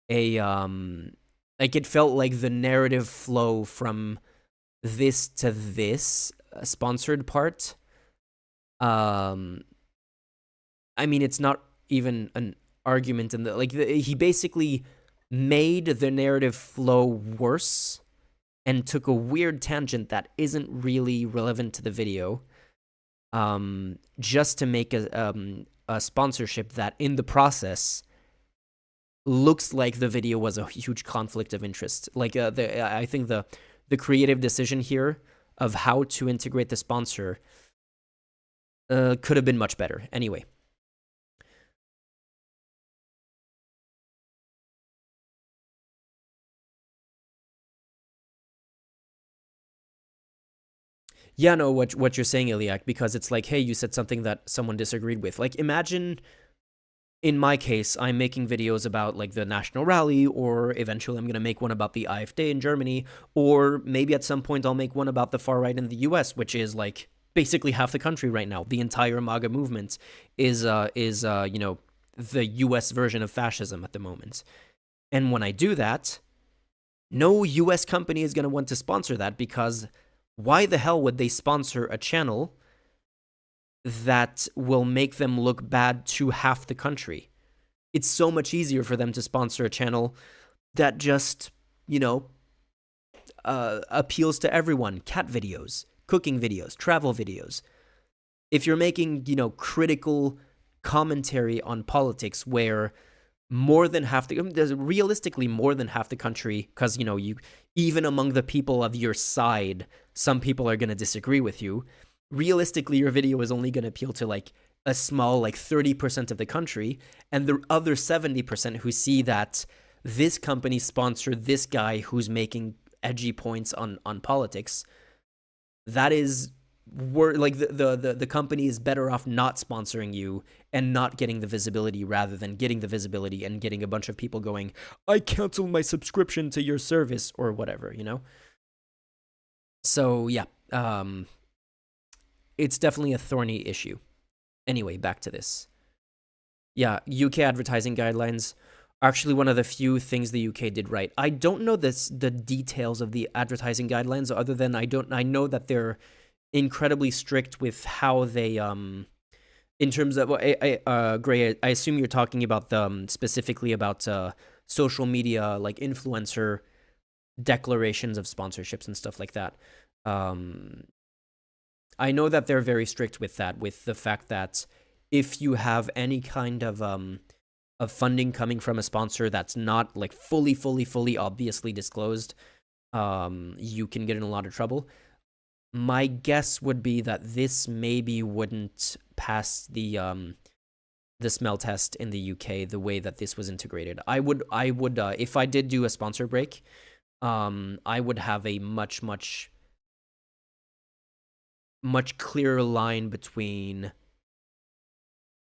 it felt like the narrative flow from this to this sponsored part. I mean, it's not even an argument in he basically made the narrative flow worse and took a weird tangent that isn't really relevant to the video, just to make a sponsorship that in the process looks like the video was a huge conflict of interest. I think the creative decision here of how to integrate the sponsor could have been much better. Anyway. Yeah, no, what you're saying, Iliak, because it's like, hey, you said something that someone disagreed with. Like, imagine, in my case, I'm making videos about, like, the national rally, or eventually I'm going to make one about the AfD in Germany, or maybe at some point I'll make one about the far right in the US, which is, like, basically half the country right now. The entire MAGA movement is the US version of fascism at the moment. And when I do that, no US company is going to want to sponsor that, because why the hell would they sponsor a channel that will make them look bad to half the country? It's so much easier for them to sponsor a channel that just, appeals to everyone. Cat videos, cooking videos, travel videos. If you're making, critical commentary on politics where realistically more than half the country, because, you even among the people of your side, some people are going to disagree with you. Realistically, your video is only going to appeal to like a small, like 30% of the country, and the other 70% who see that this company sponsored this guy who's making edgy points on politics. That is, the company is better off not sponsoring you and not getting the visibility, rather than getting the visibility and getting a bunch of people going, I cancel my subscription to your service, or whatever, So yeah, it's definitely a thorny issue. Anyway, back to this. Yeah, UK advertising guidelines are actually one of the few things the UK did right. I don't know the details of the advertising guidelines, other than I know that they're incredibly strict with how they in terms of Gray, I assume you're talking about specifically about social media, like influencer declarations of sponsorships and stuff like that. I know that they're very strict with that, with the fact that if you have any kind of funding coming from a sponsor that's not like fully obviously disclosed, you can get in a lot of trouble. My guess would be that this maybe wouldn't pass the smell test in the UK the way that this was integrated. I would if I did do a sponsor break, I would have a much clearer line between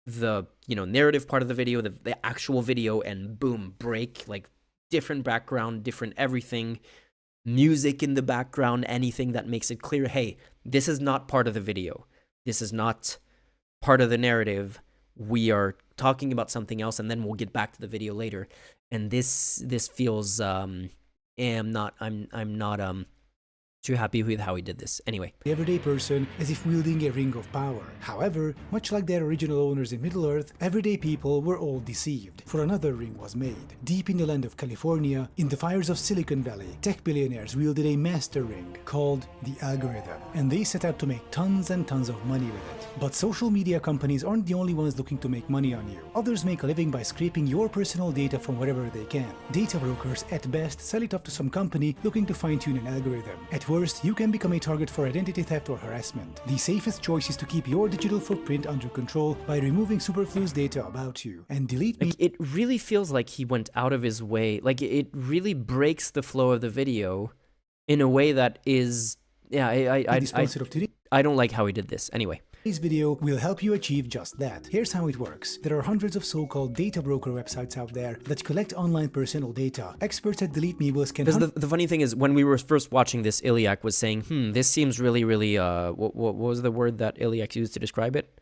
the narrative part of the video, the actual video, and boom, break, like different background, different everything, music in the background, anything that makes it clear, hey, this is not part of the video, this is not part of the narrative, we are talking about something else, and then we'll get back to the video later. And this feels I'm not too happy with how he did this. Anyway, the everyday person as if wielding a ring of power. However, much like their original owners in Middle-earth, everyday people were all deceived, for another ring was made. Deep in the land of California, in the fires of Silicon Valley, tech billionaires wielded a master ring called the algorithm, and they set out to make tons and tons of money with it. But social media companies aren't the only ones looking to make money on you. Others make a living by scraping your personal data from wherever they can. Data brokers, at best, sell it off to some company looking to fine-tune an algorithm. At worst, you can become a target for identity theft or harassment. The safest choice is to keep your digital footprint under control by removing superfluous data about you. And delete me. like, it really feels like he went out of his way. Like, it really breaks the flow of the video in a way that is, yeah, I don't like how he did this. Anyway. This video will help you achieve just that. Here's how it works. There are hundreds of so-called data broker websites out there that collect online personal data. Experts at Delete Me will scan... Because the funny thing is, when we were first watching this, Ilyak was saying, this seems really, really, what was the word that Ilyak used to describe it?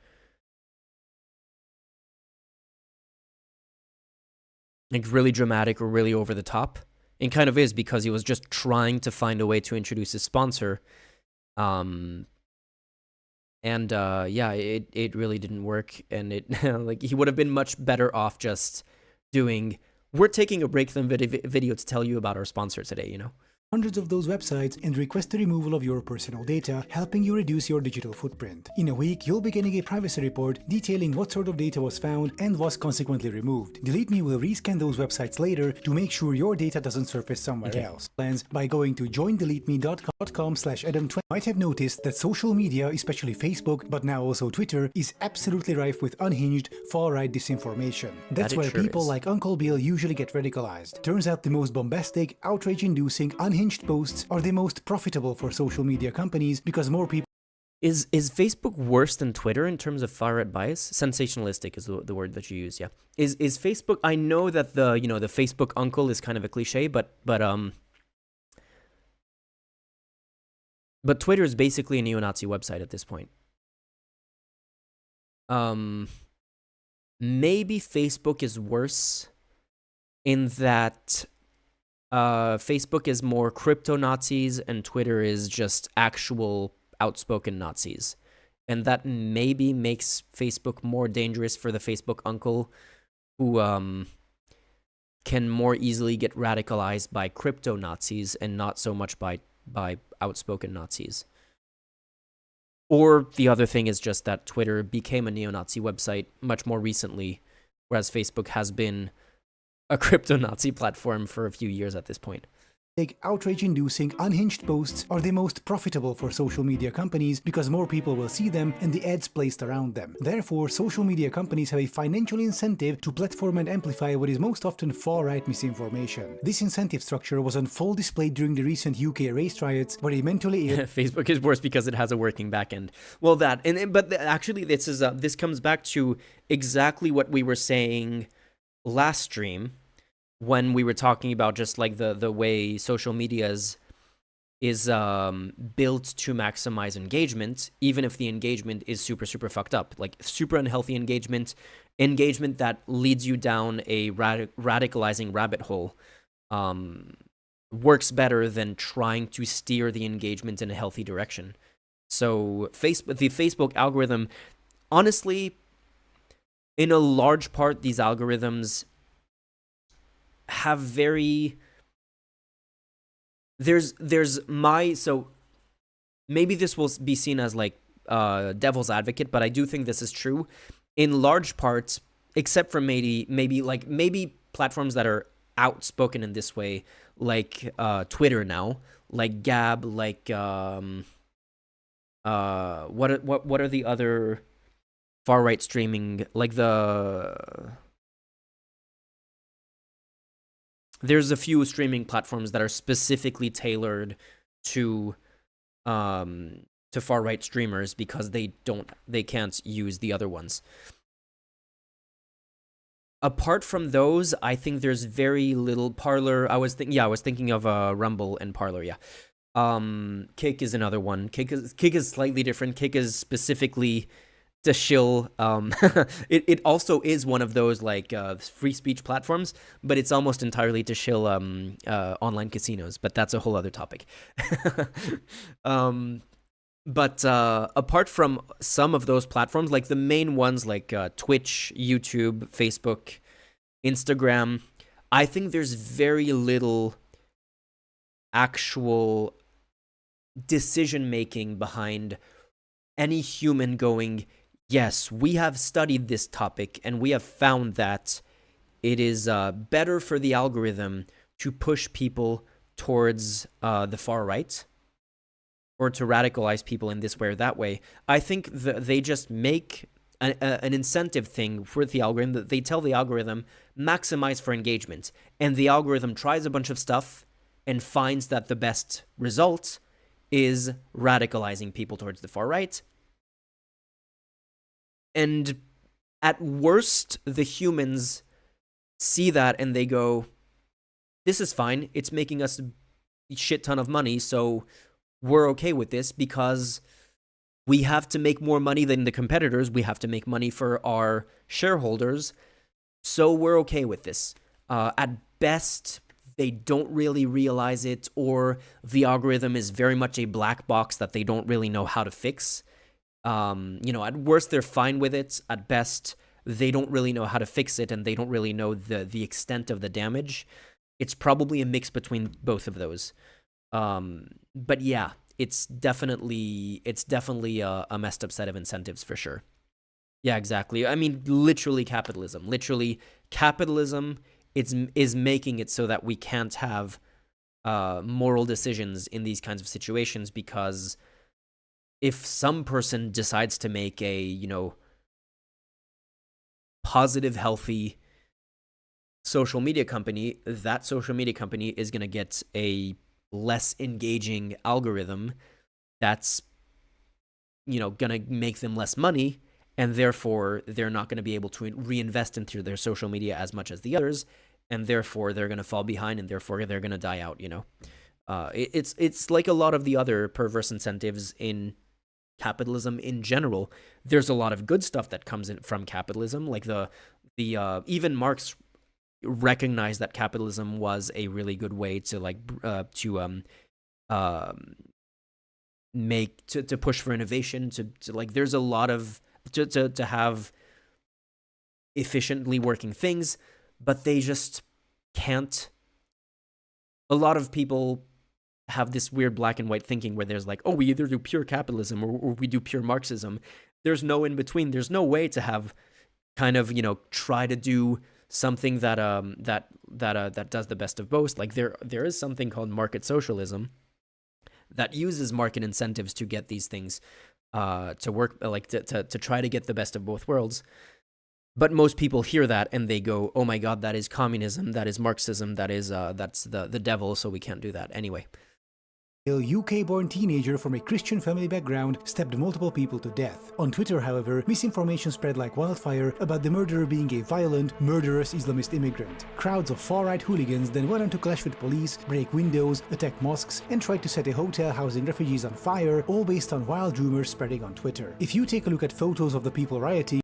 Like really dramatic or really over the top. It kind of is, because he was just trying to find a way to introduce his sponsor. Yeah, it really didn't work, and it like he would have been much better off just doing, we're taking a break from video to tell you about our sponsor today, you know? Hundreds of those websites and request the removal of your personal data, helping you reduce your digital footprint. In a week, you'll be getting a privacy report detailing what sort of data was found and was consequently removed. Delete Me will rescan those websites later to make sure your data doesn't surface somewhere else. Plans by going to joindeleteme.com/Adam20. Might have noticed that social media, especially Facebook, but now also Twitter, is absolutely rife with unhinged, far-right disinformation. That's where people like Uncle Bill usually get radicalized. Turns out the most bombastic, outrage-inducing, unhinged posts are the most profitable for social media companies because more people... Is Facebook worse than Twitter in terms of far-right bias? Sensationalistic is the word that you use, yeah. Is Facebook... I know that the Facebook uncle is kind of a cliche, but Twitter is basically a neo-Nazi website at this point. Maybe Facebook is worse in that Facebook is more crypto-Nazis and Twitter is just actual outspoken Nazis. And that maybe makes Facebook more dangerous for the Facebook uncle who can more easily get radicalized by crypto-Nazis and not so much by outspoken Nazis. Or the other thing is just that Twitter became a neo-Nazi website much more recently, whereas Facebook has been a crypto-Nazi platform for a few years at this point. Outrage-inducing, unhinged posts are the most profitable for social media companies because more people will see them and the ads placed around them. Therefore, social media companies have a financial incentive to platform and amplify what is most often far-right misinformation. This incentive structure was on full display during the recent UK race riots, where a mentally ill... Facebook is worse because it has a working backend. Well, actually, this comes back to exactly what we were saying last stream, when we were talking about just like the way social media is built to maximize engagement, even if the engagement is super fucked up, like super unhealthy engagement that leads you down a radicalizing rabbit hole, works better than trying to steer the engagement in a healthy direction. So the Facebook algorithm, honestly, in a large part, these algorithms have very... So maybe this will be seen as like devil's advocate, but I do think this is true. In large parts, except for maybe platforms that are outspoken in this way, like Twitter now, like Gab, like what are the other far right streaming, like there's a few streaming platforms that are specifically tailored to far right streamers because they can't use the other ones. Apart from those, I think there's very little. Parler, I was thinking of Rumble and Parler, yeah. Kick is another one. Kick is slightly different. Kick is specifically to shill. It also is one of those like free speech platforms, but it's almost entirely to shill online casinos. But that's a whole other topic. um, but apart from some of those platforms, like the main ones like Twitch, YouTube, Facebook, Instagram, I think there's very little actual decision making behind any human going, yes, we have studied this topic and we have found that it is better for the algorithm to push people towards the far right or to radicalize people in this way or that way. I think they just make an incentive thing for the algorithm that they tell the algorithm maximize for engagement, and the algorithm tries a bunch of stuff and finds that the best result is radicalizing people towards the far right. And at worst, the humans see that and they go, this is fine. It's making us a shit ton of money, so we're okay with this because we have to make more money than the competitors. We have to make money for our shareholders, so we're okay with this. At best, they don't really realize it, or the algorithm is very much a black box that they don't really know how to fix. At worst, they're fine with it. At best, they don't really know how to fix it, and they don't really know the extent of the damage. It's probably a mix between both of those. But yeah, it's definitely a messed up set of incentives for sure. Yeah, exactly. I mean, literally capitalism. Literally capitalism is making it so that we can't have moral decisions in these kinds of situations, because if some person decides to make a, positive, healthy social media company, that social media company is going to get a less engaging algorithm that's, going to make them less money, and therefore they're not going to be able to reinvest into their social media as much as the others, and therefore they're going to fall behind, and therefore they're going to die out, It's like a lot of the other perverse incentives in capitalism in general. There's a lot of good stuff that comes in from capitalism, like the even Marx recognized that capitalism was a really good way to to push for innovation, to like there's a lot of to have efficiently working things, but they just can't. A lot of people have this weird black and white thinking where there's like, oh, we either do pure capitalism or we do pure Marxism. There's no in between. There's no way to have kind of, try to do something that that does the best of both. Like there is something called market socialism that uses market incentives to get these things to work, like to try to get the best of both worlds. But most people hear that and they go, oh my God, that is communism, that is Marxism, that's the devil, so we can't do that. Anyway. A UK-born teenager from a Christian family background stabbed multiple people to death. On Twitter, however, misinformation spread like wildfire about the murderer being a violent, murderous Islamist immigrant. Crowds of far-right hooligans then went on to clash with police, break windows, attack mosques, and tried to set a hotel housing refugees on fire, all based on wild rumors spreading on Twitter. If you take a look at photos of the people rioting,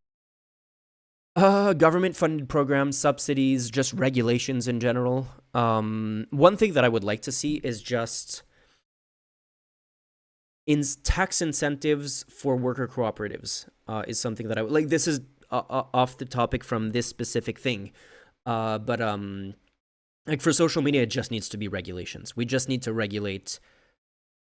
government-funded programs, subsidies, just regulations in general. One thing that I would like to see is just tax incentives for worker cooperatives is something that I would like. This is off the topic from this specific thing, but like for social media, it just needs to be regulations. We just need to regulate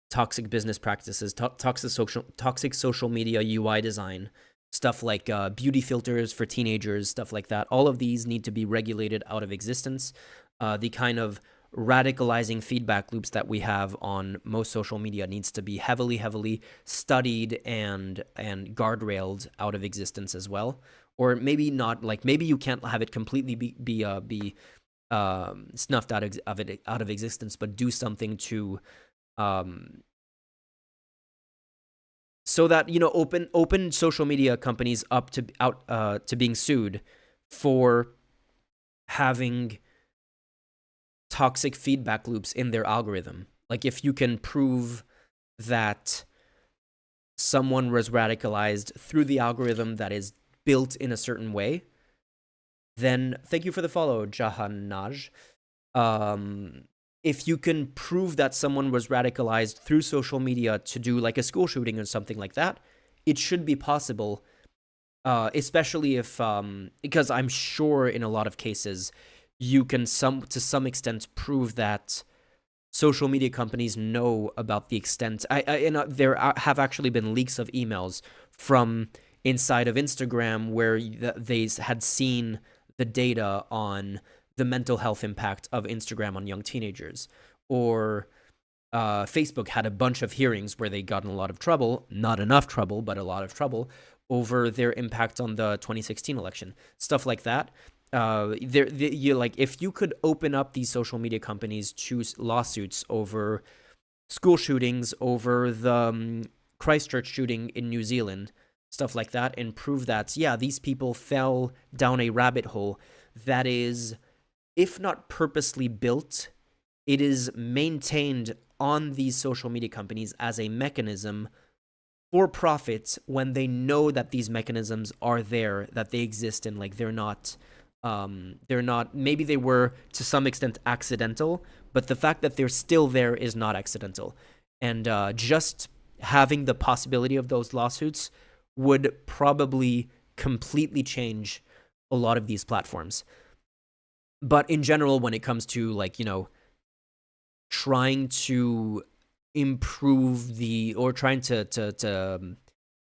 toxic business practices, toxic social media UI design, stuff like beauty filters for teenagers, stuff like that. All of these need to be regulated out of existence. The kind of radicalizing feedback loops that we have on most social media needs to be heavily studied and guardrailed out of existence as well. Or maybe not, like maybe you can't have it completely be snuffed out of existence, but do something to so that open social media companies up to being sued for having toxic feedback loops in their algorithm. Like if you can prove that someone was radicalized through the algorithm that is built in a certain way, then thank you for the follow, Jahanaj. If you can prove that someone was radicalized through social media to do like a school shooting or something like that, it should be possible, especially if, because I'm sure in a lot of cases, you can to some extent prove that social media companies know about the extent. There have actually been leaks of emails from inside of Instagram where they had seen the data on the mental health impact of Instagram on young teenagers. Or Facebook had a bunch of hearings where they got in a lot of trouble, not enough trouble, but a lot of trouble, over their impact on the 2016 election. Stuff like that. If you could open up these social media companies to lawsuits over school shootings, over the Christchurch shooting in New Zealand, stuff like that, and prove that, yeah, these people fell down a rabbit hole that is, if not purposely built, it is maintained on these social media companies as a mechanism for profit when they know that these mechanisms are there, that they exist, and like they're not, maybe they were to some extent accidental, but the fact that they're still there is not accidental. And just having the possibility of those lawsuits would probably completely change a lot of these platforms. But in general, when it comes to like, trying to improve or trying to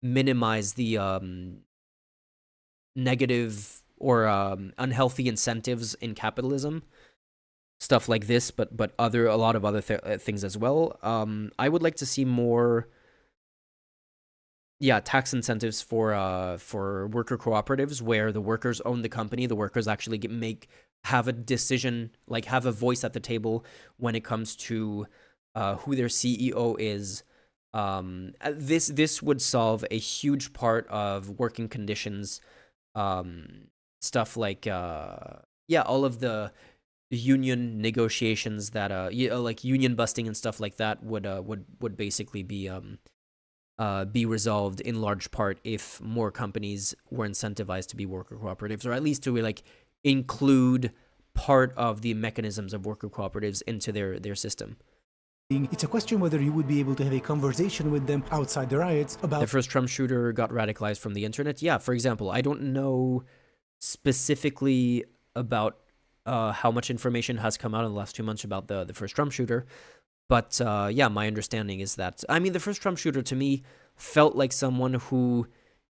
minimize the negative or unhealthy incentives in capitalism, stuff like this, but a lot of other things as well. I would like to see more, tax incentives for worker cooperatives where the workers own the company, the workers actually have a decision, like have a voice at the table when it comes to who their CEO is. This would solve a huge part of working conditions, stuff like all of the union negotiations that like union busting and stuff like that would basically be resolved in large part if more companies were incentivized to be worker cooperatives, or at least to like include part of the mechanisms of worker cooperatives into their system. It's a question whether you would be able to have a conversation with them outside the riots about... The first Trump shooter got radicalized from the internet. Yeah, for example, I don't know specifically about how much information has come out in the last 2 months about the first Trump shooter. But my understanding is that, the first Trump shooter to me felt like someone who,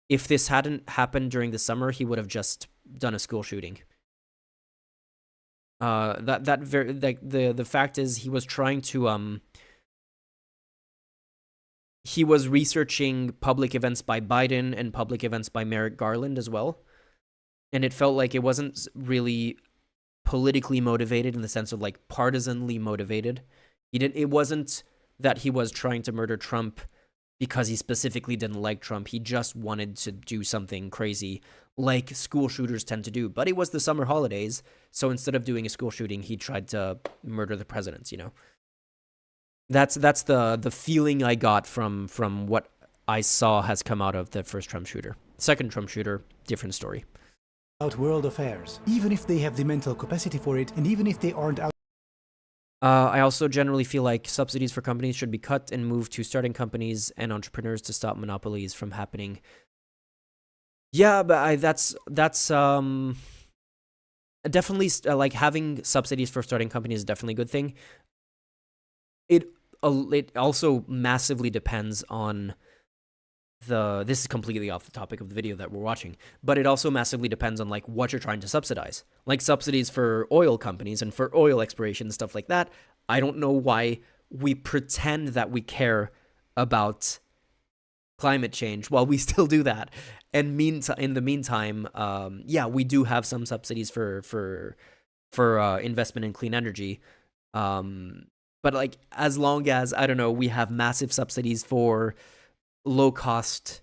if this hadn't happened during the summer, he would have just done a school shooting. The fact is he was trying to he was researching public events by Biden and public events by Merrick Garland as well, and it felt like it wasn't really politically motivated in the sense of like partisanly motivated. It wasn't that he was trying to murder Trump because he specifically didn't like Trump. He just wanted to do something crazy like school shooters tend to do. But it was the summer holidays, so instead of doing a school shooting, he tried to murder the presidents, That's the feeling I got from what I saw has come out of the first Trump shooter. Second Trump shooter, different story. About world affairs, even if they have the mental capacity for it, and even if they aren't out. I also generally feel like subsidies for companies should be cut and moved to starting companies and entrepreneurs to stop monopolies from happening. Yeah, but that's definitely like having subsidies for starting companies is definitely a good thing. It also massively depends on this is completely off the topic of the video that we're watching, but it also massively depends on like what you're trying to subsidize. Like subsidies for oil companies and for oil exploration and stuff like that. I don't know why we pretend that we care about climate change while we still do that. And in the meantime, we do have some subsidies for investment in clean energy. But like as long as, I don't know, we have massive subsidies for low-cost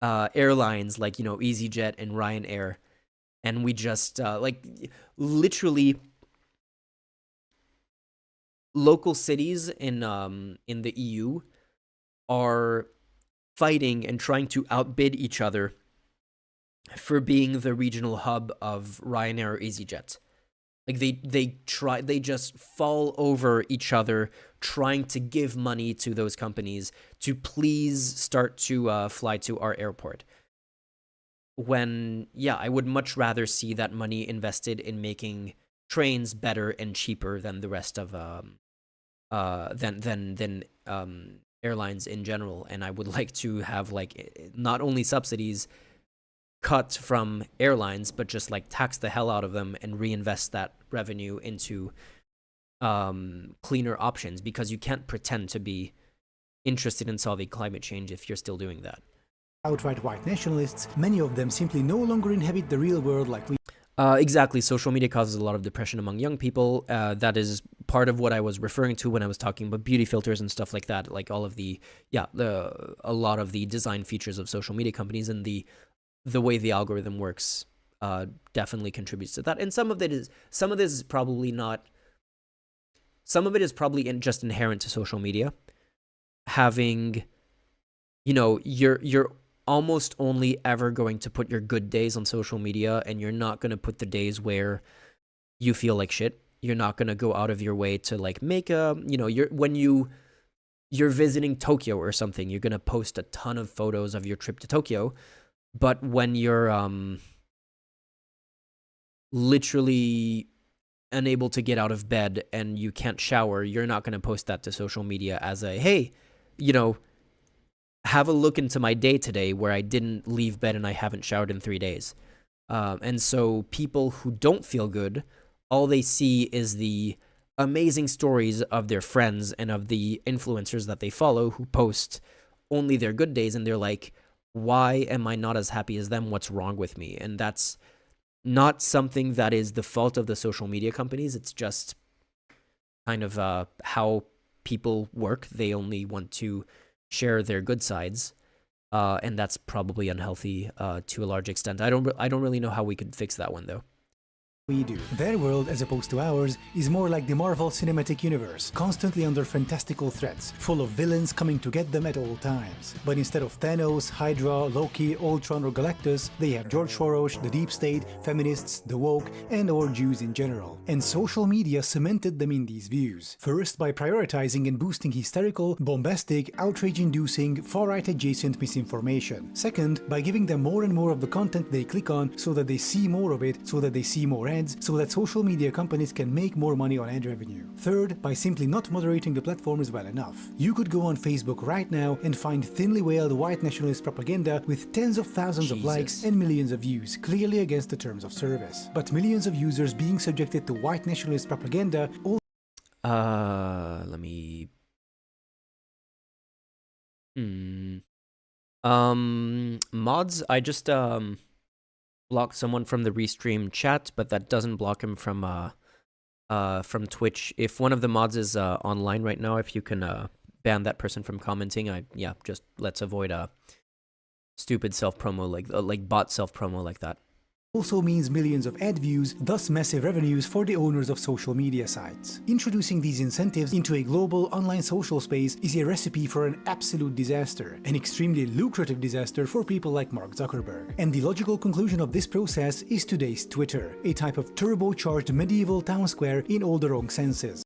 airlines like, EasyJet and Ryanair, and we just, literally local cities in the EU are fighting and trying to outbid each other for being the regional hub of Ryanair or EasyJet. Like they just fall over each other trying to give money to those companies to please start to fly to our airport. When, yeah, I would much rather see that money invested in making trains better and cheaper than the rest of airlines in general. And I would like to have like not only subsidies cut from airlines, but just like tax the hell out of them and reinvest that revenue into cleaner options, because you can't pretend to be interested in solving climate change if you're still doing that. Outright white nationalists, many of them simply no longer inhabit the real world like we. Exactly. Social media causes a lot of depression among young people. That is part of what I was referring to when I was talking about beauty filters and stuff like that. Like all of a lot of the design features of social media companies and the way the algorithm works definitely contributes to that. And some of this is probably not. Some of it is probably just inherent to social media. Having, you're almost only ever going to put your good days on social media, and you're not going to put the days where you feel like shit. You're not going to go out of your way to like make when you're visiting Tokyo or something, you're going to post a ton of photos of your trip to Tokyo. But when you're literally unable to get out of bed and you can't shower, you're not going to post that to social media as a, hey, have a look into my day today where I didn't leave bed and I haven't showered in 3 days. And so people who don't feel good, all they see is the amazing stories of their friends and of the influencers that they follow who post only their good days. And they're like, why am I not as happy as them? What's wrong with me? And that's not something that is the fault of the social media companies. It's just kind of how people work. They only want to share their good sides, and that's probably unhealthy to a large extent. I don't really know how we could fix that one though. We do. Their world, as opposed to ours, is more like the Marvel Cinematic Universe, constantly under fantastical threats, full of villains coming to get them at all times. But instead of Thanos, Hydra, Loki, Ultron or Galactus, they have George Soros, the Deep State, feminists, the woke, and/or Jews in general. And social media cemented them in these views. First, by prioritizing and boosting hysterical, bombastic, outrage-inducing, far-right adjacent misinformation. Second, by giving them more and more of the content they click on so that they see more of it, so that they see more ads, so that social media companies can make more money on ad revenue. Third, by simply not moderating the platforms well enough. You could go on Facebook right now and find thinly veiled white nationalist propaganda with tens of thousands of likes and millions of views, clearly against the terms of service. But millions of users being subjected to white nationalist propaganda all Let me... Mods, I just, block someone from the restream chat, but that doesn't block him from Twitch. If one of the mods is online right now, if you can ban that person from commenting, just let's avoid stupid self-promo like bot self-promo like that. Also means millions of ad views, thus massive revenues for the owners of social media sites. Introducing these incentives into a global online social space is a recipe for an absolute disaster, an extremely lucrative disaster for people like Mark Zuckerberg. And the logical conclusion of this process is today's Twitter, a type of turbocharged medieval town square in all the wrong senses.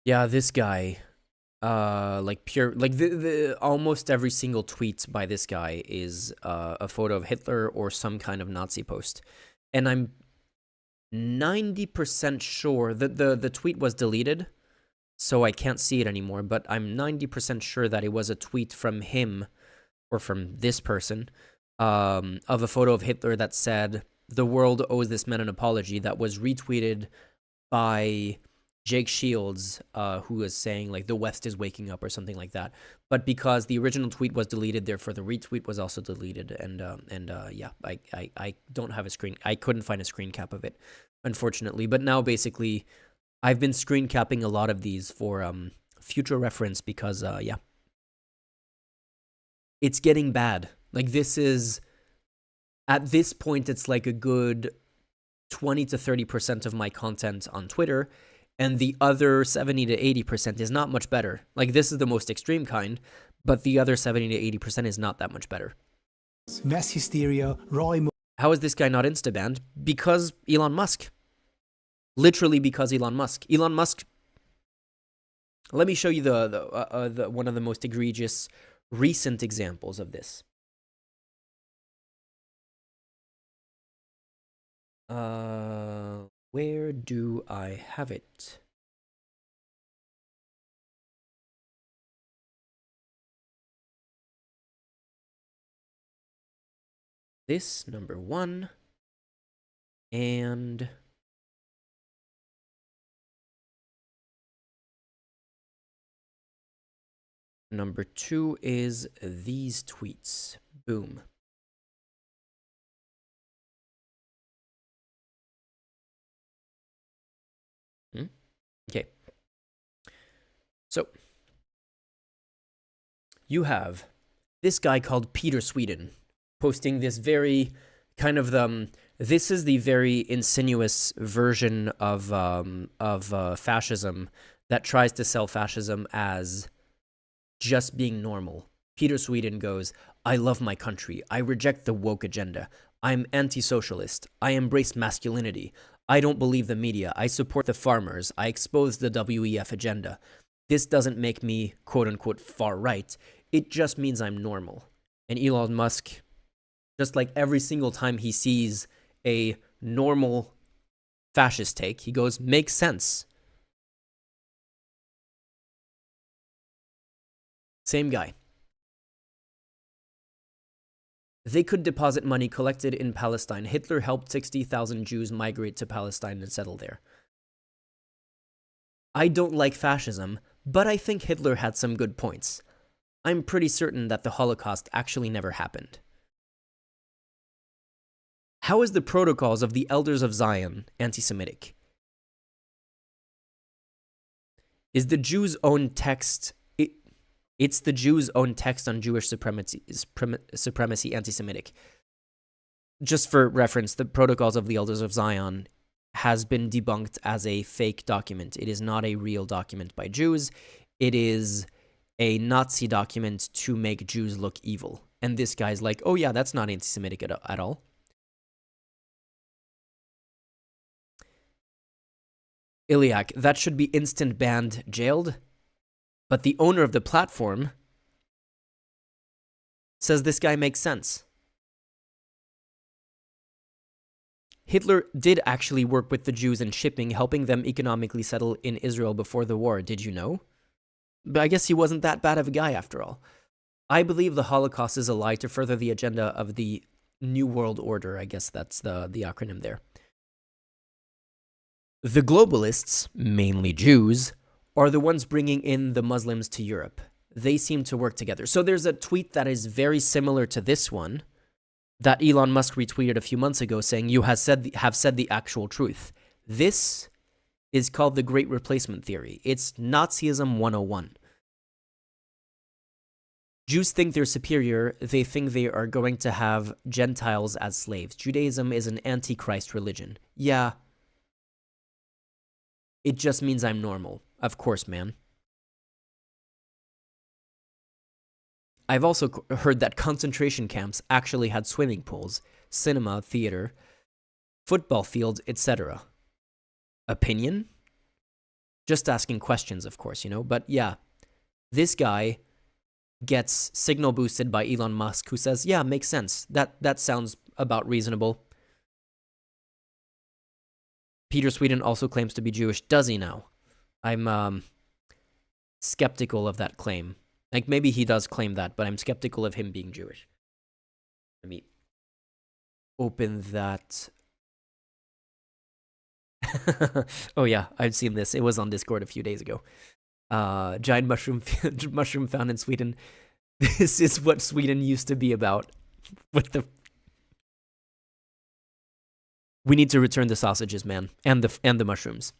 Yeah, this guy, the almost every single tweet by this guy is a photo of Hitler or some kind of Nazi post. And I'm 90% sure that the tweet was deleted, so I can't see it anymore, but I'm 90% sure that it was a tweet from him or from this person of a photo of Hitler that said, "The world owes this man an apology," that was retweeted by Jake Shields, who was saying like the West is waking up or something like that. But because the original tweet was deleted, therefore the retweet was also deleted. And I don't have a screen. I couldn't find a screen cap of it, unfortunately. But now basically, I've been screen capping a lot of these for future reference because it's getting bad. Like this is, at this point, it's like a good 20 to 30% of my content on Twitter. And the other 70 to 80% is not much better. Like, this is the most extreme kind, but the other 70 to 80% is not that much better. mass hysteria, raw How is this guy not insta-banned? Because Elon Musk. Literally because Elon Musk. Elon Musk. Let me show you the one of the most egregious recent examples of this. Where do I have it? This, number one, and number two is these tweets. Boom. Okay. So, you have this guy called Peter Sweden posting this very kind of this is the very insinuous version of fascism that tries to sell fascism as just being normal. Peter Sweden goes, "I love my country. I reject the woke agenda. I'm anti-socialist. I embrace masculinity. I don't believe the media. I support the farmers. I expose the WEF agenda. This doesn't make me quote-unquote far right. It just means I'm normal." And Elon Musk, just like every single time he sees a normal fascist take, he goes, "Makes sense." Same guy. They could deposit money collected in Palestine. Hitler helped 60,000 Jews migrate to Palestine and settle there. I don't like fascism, but I think Hitler had some good points. I'm pretty certain that the Holocaust actually never happened. How is the Protocols of the Elders of Zion anti-Semitic? Is the Jews' own text... It's the Jews' own text on Jewish supremacy anti-Semitic. Just for reference, the Protocols of the Elders of Zion has been debunked as a fake document. It is not a real document by Jews. It is a Nazi document to make Jews look evil. And this guy's like, oh yeah, that's not anti-Semitic at all. Iliak, that should be instant banned, jailed. But the owner of the platform says this guy makes sense. Hitler did actually work with the Jews in shipping, helping them economically settle in Israel before the war. Did you know? But I guess he wasn't that bad of a guy after all. I believe the Holocaust is a lie to further the agenda of the New World Order. I guess that's the acronym there. The globalists, mainly Jews, are the ones bringing in the Muslims to Europe. They seem to work together. So there's a tweet that is very similar to this one that Elon Musk retweeted a few months ago saying, "You have said the actual truth." This is called the Great Replacement Theory. It's Nazism 101. Jews think they're superior. They think they are going to have Gentiles as slaves. Judaism is an antichrist religion. Yeah. It just means I'm normal. Of course, man. I've also heard that concentration camps actually had swimming pools, cinema, theater, football fields, etc. Opinion? Just asking questions, of course, you know? But yeah, this guy gets signal boosted by Elon Musk, who says, yeah, makes sense. That sounds about reasonable. Peter Sweden also claims to be Jewish. Does he now? I'm skeptical of that claim. Like, maybe he does claim that, but I'm skeptical of him being Jewish. Let me open that. Oh yeah, I've seen this. It was on Discord a few days ago. Giant mushroom found in Sweden. This is what Sweden used to be about. What the... We need to return the sausages, man, and the mushrooms.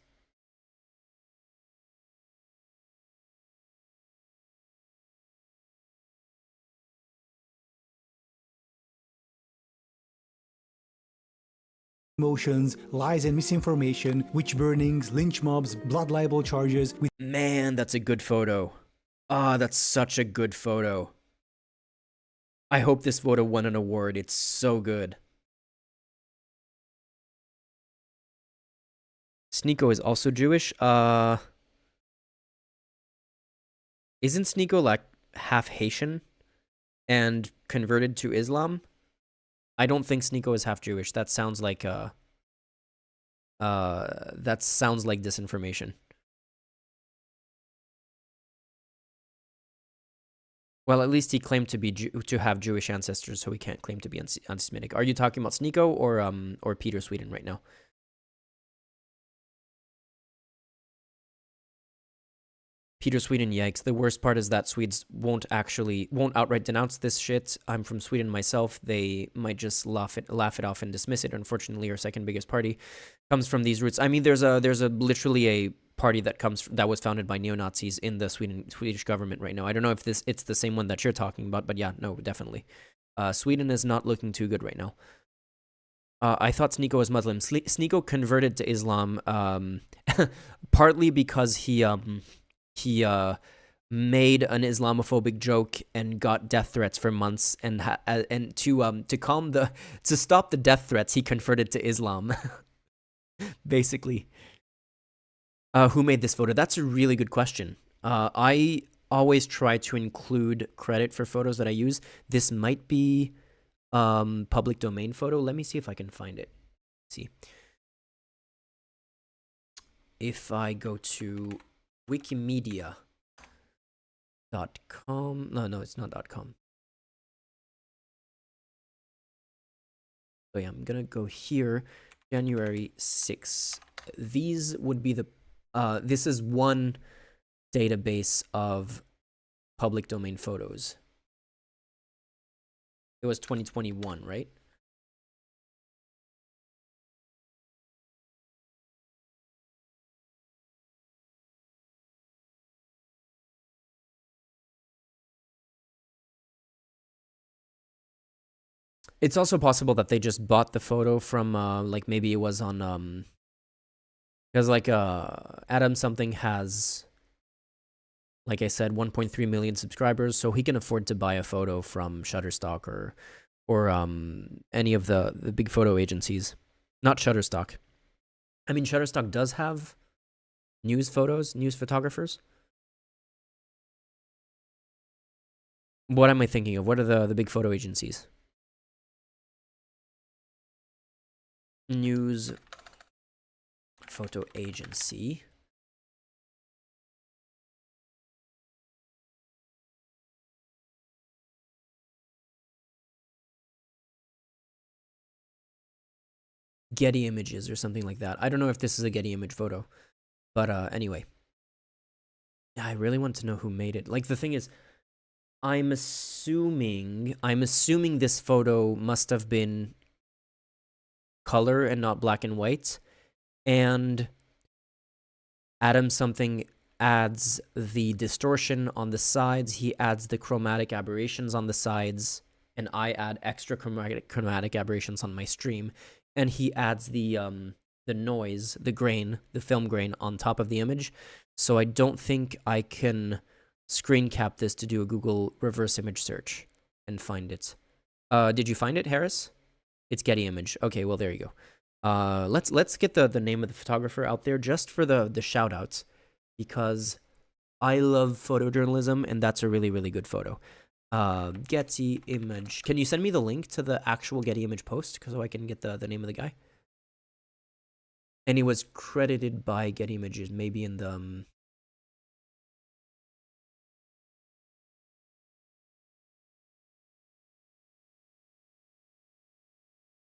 emotions, lies and misinformation, witch burnings, lynch mobs, blood libel charges with Man, that's a good photo. Ah, that's such a good photo. I hope this photo won an award. It's so good. Sneeko is also Jewish. Isn't Sneeko like half Haitian and converted to Islam? I don't think Sneeko is half Jewish. That sounds like disinformation. Well, at least he claimed to have Jewish ancestors, so he can't claim to be anti-Semitic. Are you talking about Sneeko or Peter Sweden right now? Peter Sweden, yikes. The worst part is that Swedes won't outright denounce this shit. I'm from Sweden myself. They might just laugh it off and dismiss it. Unfortunately, our second biggest party comes from these roots. I mean, there's literally a party that was founded by neo-Nazis in the Swedish government right now. I don't know if it's the same one that you're talking about, but yeah, no, definitely. Sweden is not looking too good right now. I thought Sneeko was Muslim. Sneeko converted to Islam partly because he made an Islamophobic joke and got death threats for months, and to stop the death threats, he converted to Islam. Basically, who made this photo? That's a really good question. I always try to include credit for photos that I use. This might be public domain photo. Let me see if I can find it. Let's see if I go to Wikimedia.com. No, it's not .com. So yeah, I'm gonna go here, January 6th. These would be the, this is one database of public domain photos. It was 2021, right? It's also possible that they just bought the photo from, like, maybe it was on, because, like, Adam something has, like I said, 1.3 million subscribers, so he can afford to buy a photo from Shutterstock or any of the big photo agencies. Not Shutterstock. I mean, Shutterstock does have news photographers. What am I thinking of? What are the big photo agencies? News photo agency. Getty Images or something like that. I don't know if this is a Getty image photo, but anyway. I really want to know who made it. Like, the thing is, I'm assuming this photo must have been color and not black and white, and Adam something adds the distortion on the sides, he adds the chromatic aberrations on the sides, and I add extra chromatic aberrations on my stream, and he adds the noise, the film grain on top of the image. So I don't think I can screen cap this to do a Google reverse image search and find it. Did you find it, Harris? It's Getty Image. Okay, well, there you go. Let's get the name of the photographer out there just for the shout outs, because I love photojournalism and that's a really, really good photo. Getty Image. Can you send me the link to the actual Getty Image post so I can get the name of the guy? And he was credited by Getty Images, maybe in the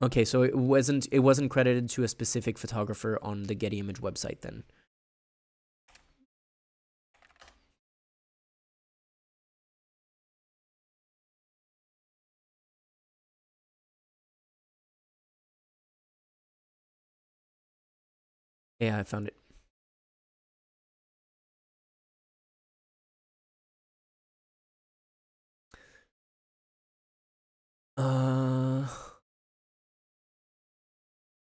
okay, so it wasn't credited to a specific photographer on the Getty Image website then. Yeah, I found it.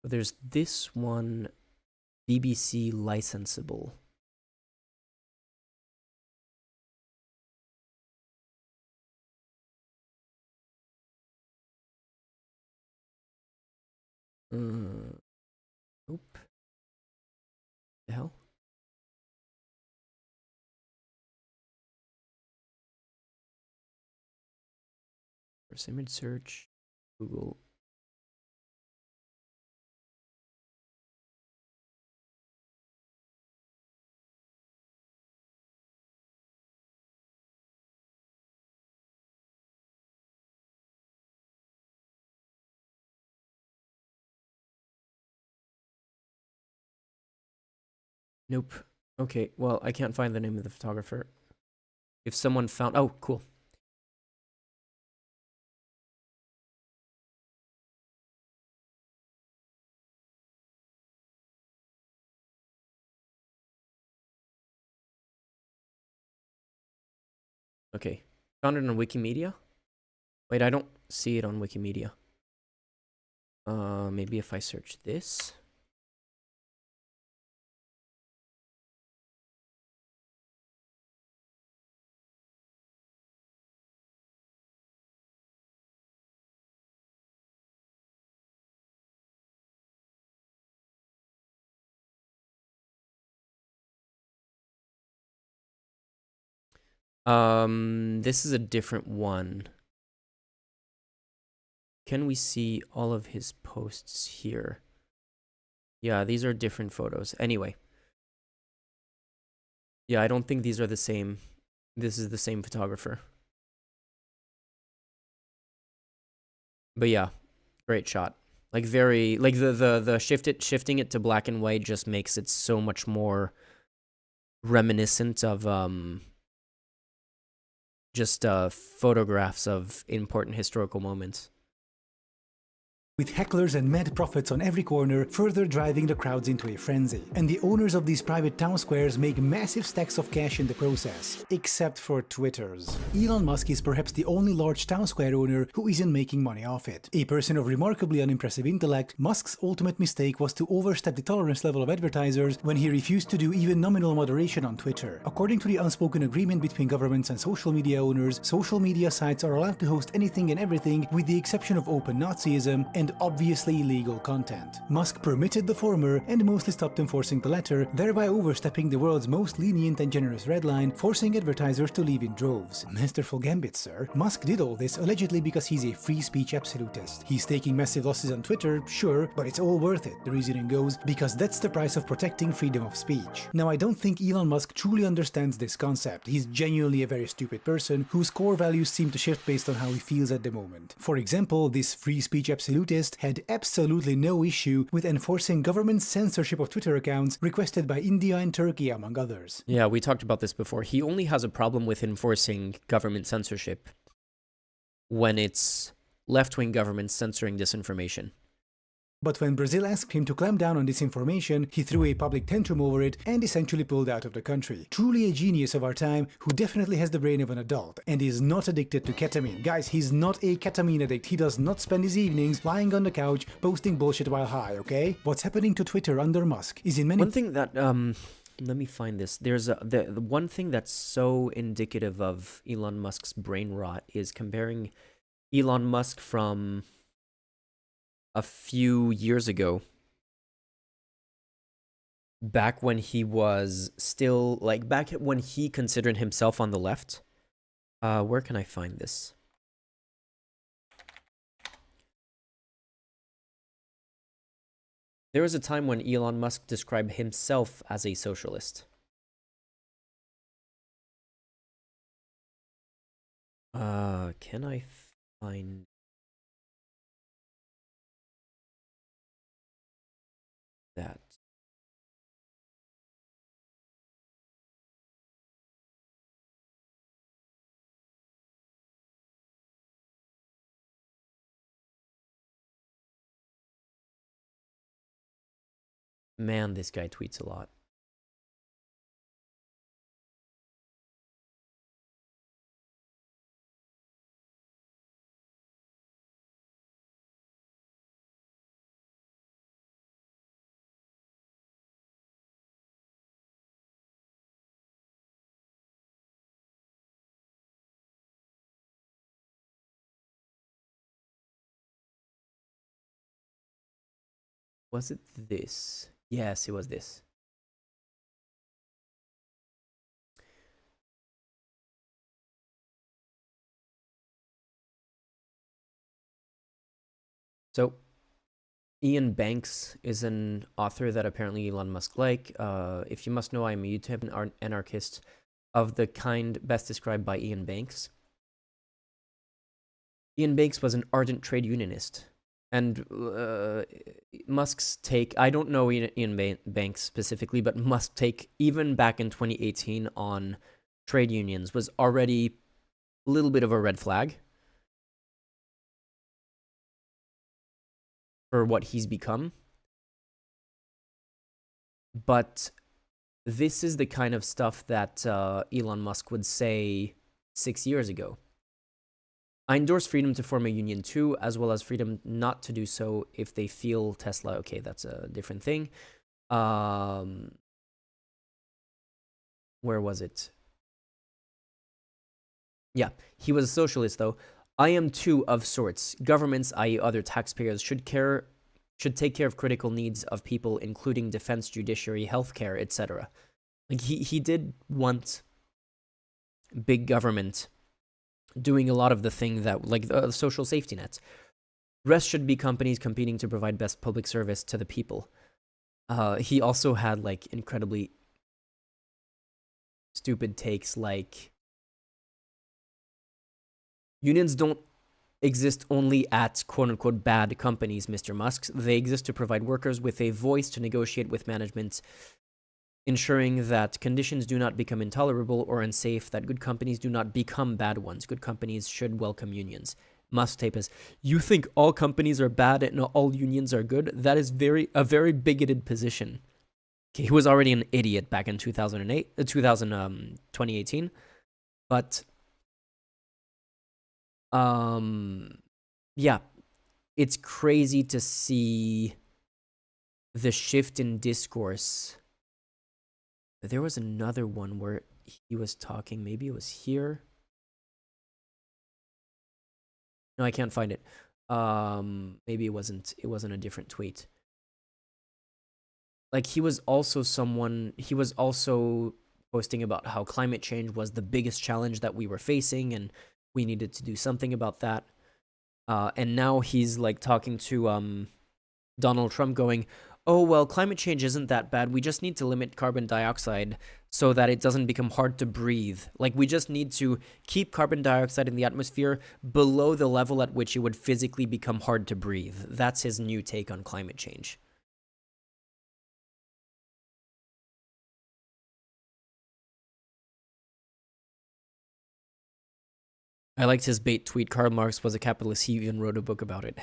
There's this one, BBC licensable. Nope. The hell? First image search, Google. Nope. Okay, well, I can't find the name of the photographer. If someone found... Oh, cool. Okay. Found it on Wikimedia? Wait, I don't see it on Wikimedia. Maybe if I search this? This is a different one. Can we see all of his posts here? Yeah, these are different photos. Anyway. Yeah, I don't think these are the same. This is the same photographer. But yeah, great shot. Like very like the shifting it to black and white just makes it so much more reminiscent of just photographs of important historical moments. With hecklers and mad prophets on every corner, further driving the crowds into a frenzy. And the owners of these private town squares make massive stacks of cash in the process. Except for Twitters. Elon Musk is perhaps the only large town square owner who isn't making money off it. A person of remarkably unimpressive intellect, Musk's ultimate mistake was to overstep the tolerance level of advertisers when he refused to do even nominal moderation on Twitter. According to the unspoken agreement between governments and social media owners, social media sites are allowed to host anything and everything with the exception of open Nazism and obviously illegal content. Musk permitted the former and mostly stopped enforcing the latter, thereby overstepping the world's most lenient and generous red line, forcing advertisers to leave in droves. Masterful gambit, sir. Musk did all this allegedly because he's a free speech absolutist. He's taking massive losses on Twitter, sure, but it's all worth it, the reasoning goes, because that's the price of protecting freedom of speech. Now, I don't think Elon Musk truly understands this concept. He's genuinely a very stupid person whose core values seem to shift based on how he feels at the moment. For example, this free speech absolutist had absolutely no issue with enforcing government censorship of Twitter accounts requested by India and Turkey, among others. Yeah, we talked about this before. He only has a problem with enforcing government censorship when it's left-wing governments censoring disinformation. But when Brazil asked him to clamp down on disinformation, he threw a public tantrum over it and essentially pulled out of the country. Truly a genius of our time who definitely has the brain of an adult and is not addicted to ketamine. Guys, he's not a ketamine addict. He does not spend his evenings lying on the couch posting bullshit while high, okay? What's happening to Twitter under Musk is in many... One thing that, let me find this. There's the one thing that's so indicative of Elon Musk's brain rot is comparing Elon Musk from a few years ago, back when he was still, like, back when he considered himself on the left. Where can I find this? There was a time when Elon Musk described himself as a socialist. Can I find... that? Man, this guy tweets a lot. Was it this? Yes, it was this. So, Ian Banks is an author that apparently Elon Musk like. If you must know, I'm a YouTube anarchist of the kind best described by Ian Banks. Ian Banks was an ardent trade unionist. And Musk's take, I don't know Ian Banks specifically, but Musk's take, even back in 2018 on trade unions, was already a little bit of a red flag for what he's become. But this is the kind of stuff that Elon Musk would say 6 years ago. I endorse freedom to form a union too, as well as freedom not to do so if they feel Tesla. Okay, that's a different thing. Where was it? Yeah, he was a socialist though. I am too of sorts. Governments, i.e. other taxpayers, should take care of critical needs of people, including defense, judiciary, healthcare, etc. Like he did want big government doing a lot of the thing that, like the social safety nets. Rest should be companies competing to provide best public service to the people. He also had like incredibly stupid takes like unions don't exist only at quote-unquote bad companies, Mr. Musk. They exist to provide workers with a voice to negotiate with management, ensuring that conditions do not become intolerable or unsafe, that good companies do not become bad ones. Good companies should welcome unions. Musk tape is, you think all companies are bad and all unions are good? That is a very bigoted position. Okay, he was already an idiot back in 2018. But yeah, it's crazy to see the shift in discourse. There was another one where he was talking, maybe it was here. No, I can't find it. Maybe it wasn't a different tweet. Like he was also posting about how climate change was the biggest challenge that we were facing and we needed to do something about that. And now he's like talking to Donald Trump going, oh, well, climate change isn't that bad. We just need to limit carbon dioxide so that it doesn't become hard to breathe. Like, we just need to keep carbon dioxide in the atmosphere below the level at which it would physically become hard to breathe. That's his new take on climate change. I liked his bait tweet. Karl Marx was a capitalist. He even wrote a book about it.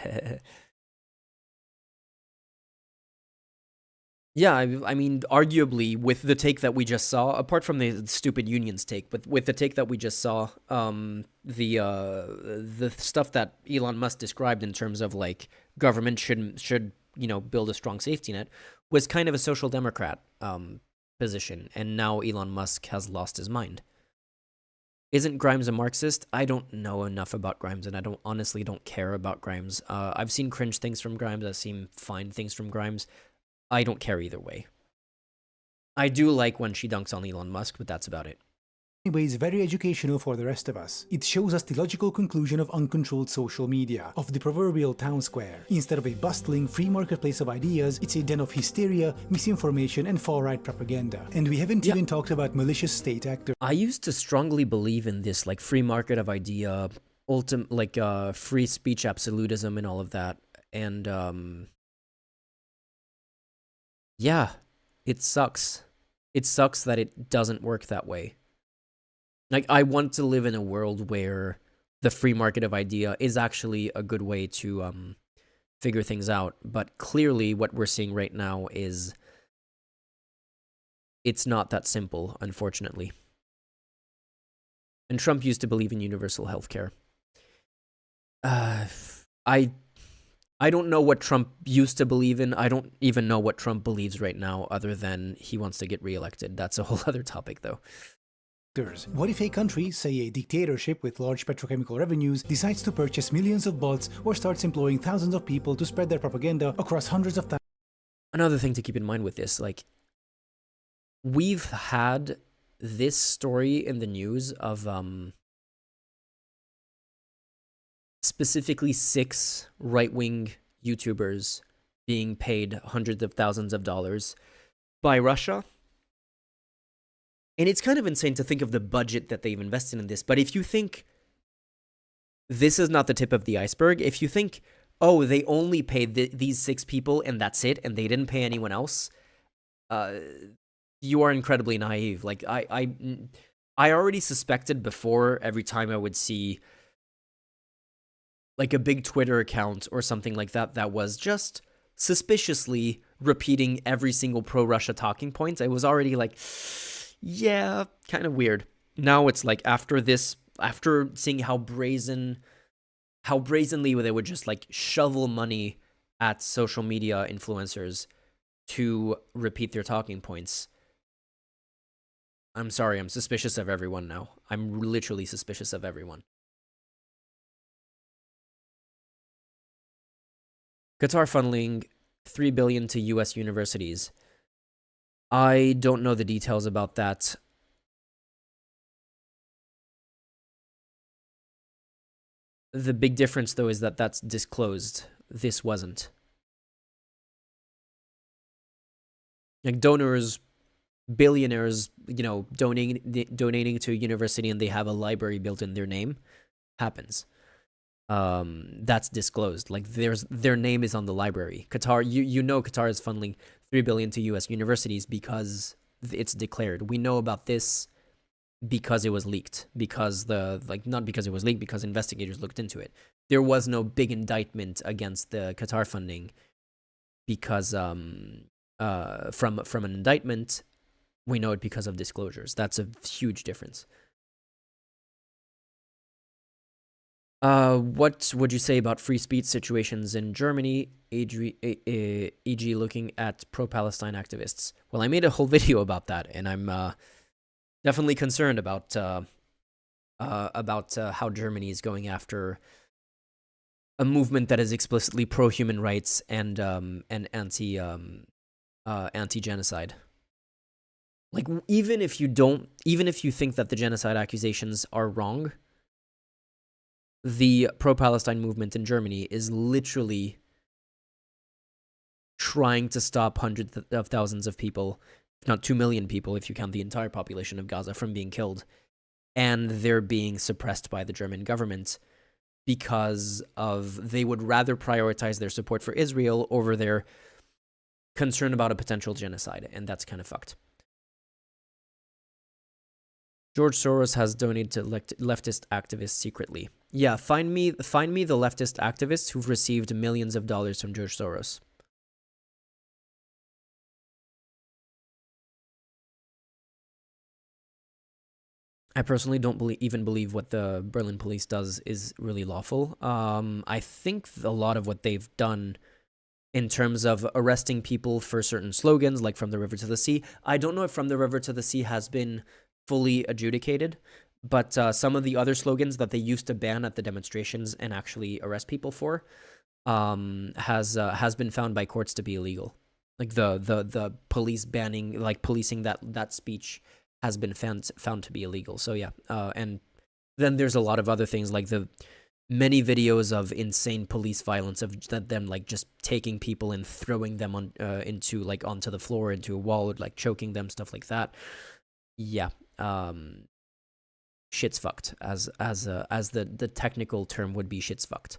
Yeah, I mean, arguably, with the take that we just saw, apart from the stupid unions take, but with the take that we just saw, the stuff that Elon Musk described in terms of like government should build a strong safety net was kind of a social democrat position, and now Elon Musk has lost his mind. Isn't Grimes a Marxist? I don't know enough about Grimes, and I honestly don't care about Grimes. I've seen cringe things from Grimes. I've seen fine things from Grimes. I don't care either way. I do like when she dunks on Elon Musk, but that's about it. In ways very educational for the rest of us. It shows us the logical conclusion of uncontrolled social media, of the proverbial town square. Instead of a bustling free marketplace of ideas, it's a den of hysteria, misinformation, and far-right propaganda. And we haven't even talked about malicious state actors. I used to strongly believe in this, like, free market of idea, free speech absolutism and all of that. And, yeah, it sucks. It sucks that it doesn't work that way. Like, I want to live in a world where the free market of idea is actually a good way to figure things out. But clearly what we're seeing right now is it's not that simple, unfortunately. And Trump used to believe in universal healthcare. I don't know what Trump used to believe in. I don't even know what Trump believes right now, other than he wants to get reelected. That's a whole other topic, though. What if a country, say a dictatorship with large petrochemical revenues, decides to purchase millions of bots or starts employing thousands of people to spread their propaganda across hundreds of thousands another thing to keep in mind with this, like, we've had this story in the news of specifically 6 right-wing YouTubers being paid hundreds of thousands of dollars by Russia. And it's kind of insane to think of the budget that they've invested in this. But if you think this is not the tip of the iceberg, if you think, oh, they only paid these 6 people and that's it, and they didn't pay anyone else, you are incredibly naive. Like, I already suspected before, every time I would see like a big Twitter account or something like that that was just suspiciously repeating every single pro-Russia talking point, I was already like, yeah, kind of weird. Now it's like, after seeing how brazenly they would just like shovel money at social media influencers to repeat their talking points, I'm sorry, I'm suspicious of everyone now. I'm literally suspicious of everyone. Qatar funneling $3 billion to U.S. universities. I don't know the details about that. The big difference, though, is that that's disclosed. This wasn't. Like, donors, billionaires, you know, donating to a university and they have a library built in their name, happens. That's disclosed. Like, their name is on the library. Qatar, you know, Qatar is funneling $3 billion to U.S. universities because it's declared. We know about this because it was leaked. Because not because it was leaked, because investigators looked into it. There was no big indictment against the Qatar funding because from an indictment, we know it because of disclosures. That's a huge difference. What would you say about free speech situations in Germany, e.g. looking at pro-Palestine activists? Well, I made a whole video about that, and I'm definitely concerned about how Germany is going after a movement that is explicitly pro-human rights and anti-genocide. Like, even if you think that the genocide accusations are wrong, the pro-Palestine movement in Germany is literally trying to stop hundreds of thousands of people, if not 2 million people, if you count the entire population of Gaza, from being killed. And they're being suppressed by the German government because they would rather prioritize their support for Israel over their concern about a potential genocide. And that's kind of fucked. George Soros has donated to leftist activists secretly. Yeah, find me the leftist activists who've received millions of dollars from George Soros. I personally don't even believe what the Berlin police does is really lawful. I think a lot of what they've done in terms of arresting people for certain slogans, like From the River to the Sea, I don't know if From the River to the Sea has been fully adjudicated, but some of the other slogans that they used to ban at the demonstrations and actually arrest people for has been found by courts to be illegal. Like the police banning, like policing that speech has been found to be illegal. So yeah, and then there's a lot of other things, like the many videos of insane police violence, of them like just taking people and throwing them on onto the floor, into a wall, like choking them, stuff like that. Yeah. Shit's fucked, as the technical term would be. Shit's fucked.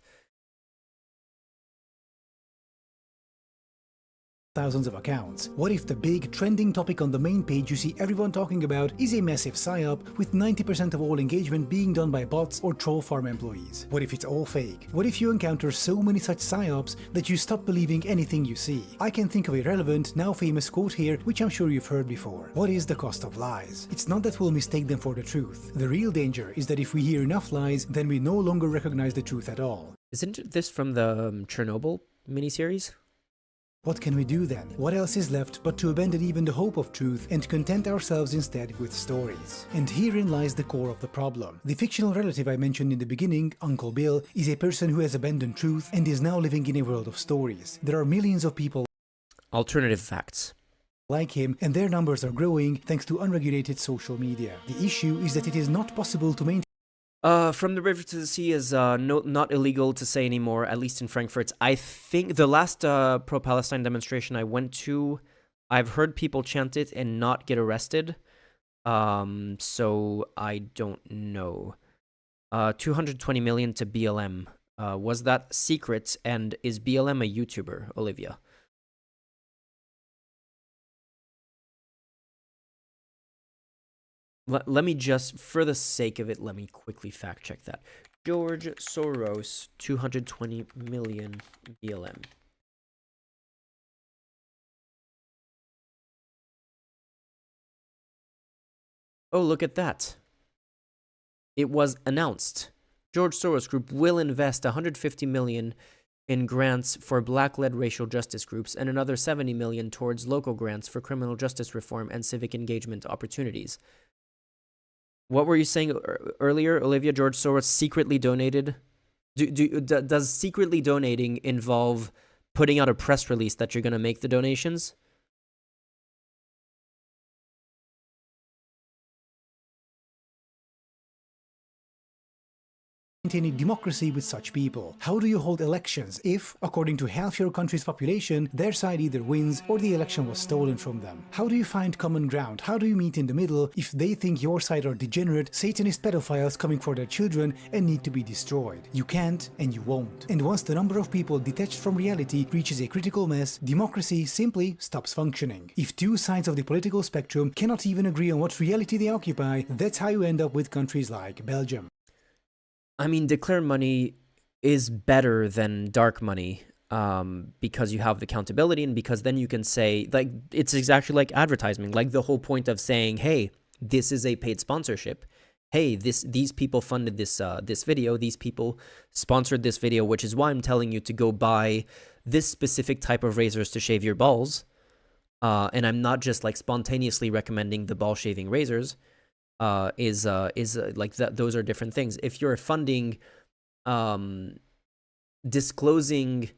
Thousands of accounts. What if the big trending topic on the main page you see everyone talking about is a massive psyop, with 90% of all engagement being done by bots or troll farm employees? What if it's all fake? What if you encounter so many such psyops that you stop believing anything you see? I can think of a relevant, now famous quote here, which I'm sure you've heard before. What is the cost of lies? It's not that we'll mistake them for the truth. The real danger is that if we hear enough lies, then we no longer recognize the truth at all. Isn't this from the Chernobyl miniseries? What can we do then? What else is left but to abandon even the hope of truth and content ourselves instead with stories? And herein lies the core of the problem. The fictional relative I mentioned in the beginning, Uncle Bill, is a person who has abandoned truth and is now living in a world of stories. There are millions of people Alternative facts. like him, and their numbers are growing thanks to unregulated social media. The issue is that it is not possible to maintain From the river to the sea is not illegal to say anymore, at least in Frankfurt. I think the last pro-Palestine demonstration I went to, I've heard people chant it and not get arrested. So I don't know. 220 million to BLM. Was that secret? And is BLM a YouTuber, Olivia? Let me just, for the sake of it, let me quickly fact check that. George Soros, 220 million BLM. Oh, look at that. It was announced. George Soros Group will invest 150 million in grants for black-led racial justice groups and another 70 million towards local grants for criminal justice reform and civic engagement opportunities. What were you saying earlier, Olivia? George Soros secretly donated? Does secretly donating involve putting out a press release that you're going to make the donations? maintaining democracy with such people? How do you hold elections if, according to half your country's population, their side either wins or the election was stolen from them? How do you find common ground? How do you meet in the middle if they think your side are degenerate, Satanist pedophiles coming for their children and need to be destroyed? You can't and you won't. And once the number of people detached from reality reaches a critical mass, democracy simply stops functioning. If two sides of the political spectrum cannot even agree on what reality they occupy, that's how you end up with countries like Belgium. I mean, declare money is better than dark money because you have the accountability and because then you can say, like, it's exactly like advertising, like the whole point of saying, hey, this is a paid sponsorship. Hey, these people funded this this video. These people sponsored this video, which is why I'm telling you to go buy this specific type of razors to shave your balls. And I'm not just like spontaneously recommending the ball shaving razors. Like that, those are different things. If you're funding, disclosing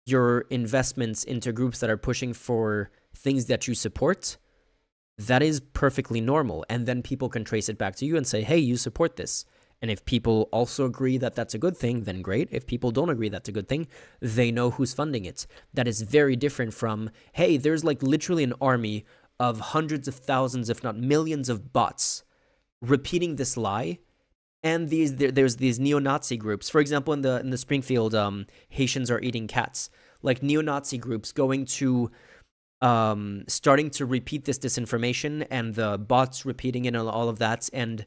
your investments into groups that are pushing for things that you support, that is perfectly normal. And then people can trace it back to you and say, hey, you support this. And if people also agree that that's a good thing, then great. If people don't agree that's a good thing, they know who's funding it. That is very different from, hey, there's like literally an army of hundreds of thousands, if not millions of bots repeating this lie, and there's these neo-Nazi groups. For example, in the Springfield, Haitians are eating cats. Like neo-Nazi groups going to starting to repeat this disinformation, and the bots repeating it and all of that, and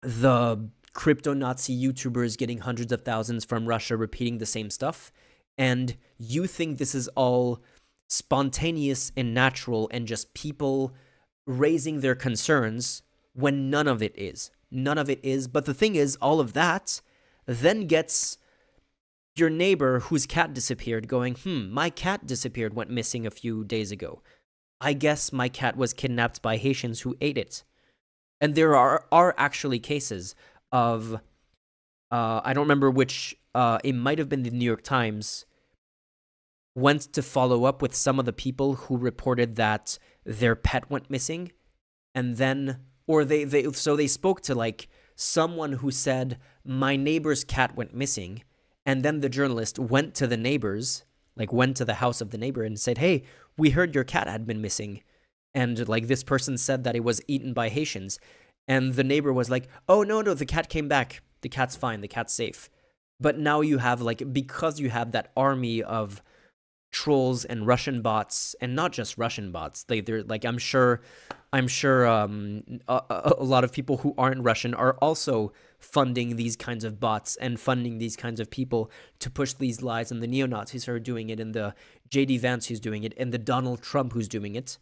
the crypto-Nazi YouTubers getting hundreds of thousands from Russia repeating the same stuff. And you think this is all spontaneous and natural and just people raising their concerns when none of it is. None of it is. But the thing is, all of that then gets your neighbor whose cat disappeared going, my cat disappeared, went missing a few days ago. I guess my cat was kidnapped by Haitians who ate it. And there are actually cases of, I don't remember which, it might have been the New York Times, went to follow up with some of the people who reported that their pet went missing, and then or they spoke to like someone who said my neighbor's cat went missing, and then the journalist went to the neighbors, like went to the house of the neighbor and said, hey, we heard your cat had been missing, and like this person said that it was eaten by Haitians, and the neighbor was like, oh no, the cat came back, the cat's fine, the cat's safe. But now you have like, because you have that army of trolls and Russian bots, and not just Russian bots, they're like, I'm sure a lot of people who aren't Russian are also funding these kinds of bots and funding these kinds of people to push these lies, and the neo-Nazis are doing it, and the J.D. Vance who's doing it, and the Donald Trump who's doing it.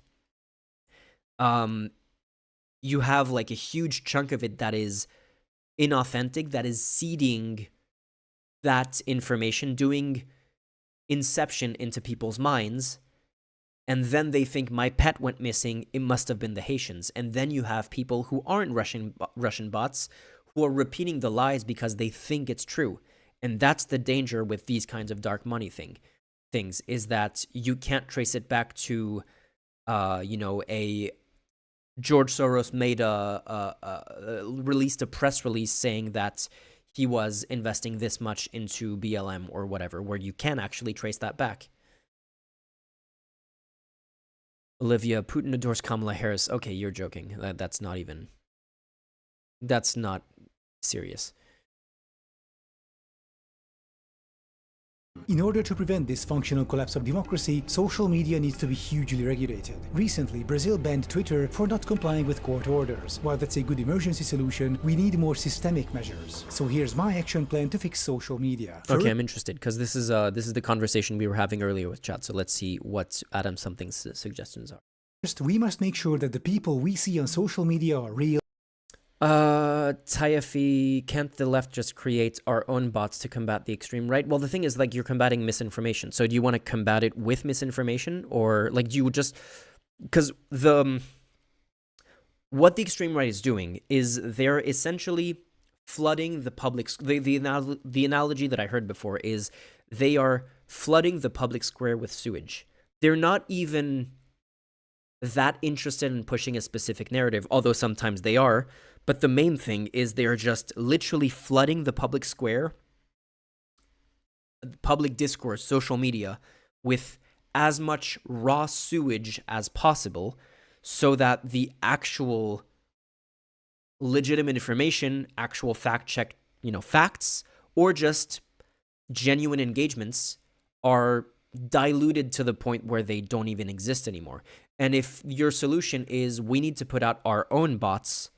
You have like a huge chunk of it that is inauthentic, that is seeding that information, doing inception into people's minds, and then they think my pet went missing, it must have been the Haitians. And then you have people who aren't Russian bots who are repeating the lies because they think it's true. And that's the danger with these kinds of dark money thing. things is that you can't trace it back to, a George Soros released a press release saying that he was investing this much into BLM or whatever, where you can actually trace that back. Olivia, Putin adores Kamala Harris. Okay, you're joking. That's not serious. In order to prevent this functional collapse of democracy, social media needs to be hugely regulated. Recently, Brazil banned Twitter for not complying with court orders. While that's a good emergency solution, we need more systemic measures. So here's my action plan to fix social media. Okay, I'm interested because this is the conversation we were having earlier with chat. So let's see what Adam Something's suggestions are. First, we must make sure that the people we see on social media are real. Tayafi, can't the left just create our own bots to combat the extreme right? Well, the thing is, like, you're combating misinformation. So do you want to combat it with misinformation? Or, like, do you just... Because what the extreme right is doing is they're essentially flooding the public... The analogy that I heard before is they are flooding the public square with sewage. They're not even that interested in pushing a specific narrative, although sometimes they are. But the main thing is they're just literally flooding the public square, public discourse, social media, with as much raw sewage as possible so that the actual legitimate information, actual fact-check, facts, or just genuine engagements are diluted to the point where they don't even exist anymore. And if your solution is we need to put out our own bots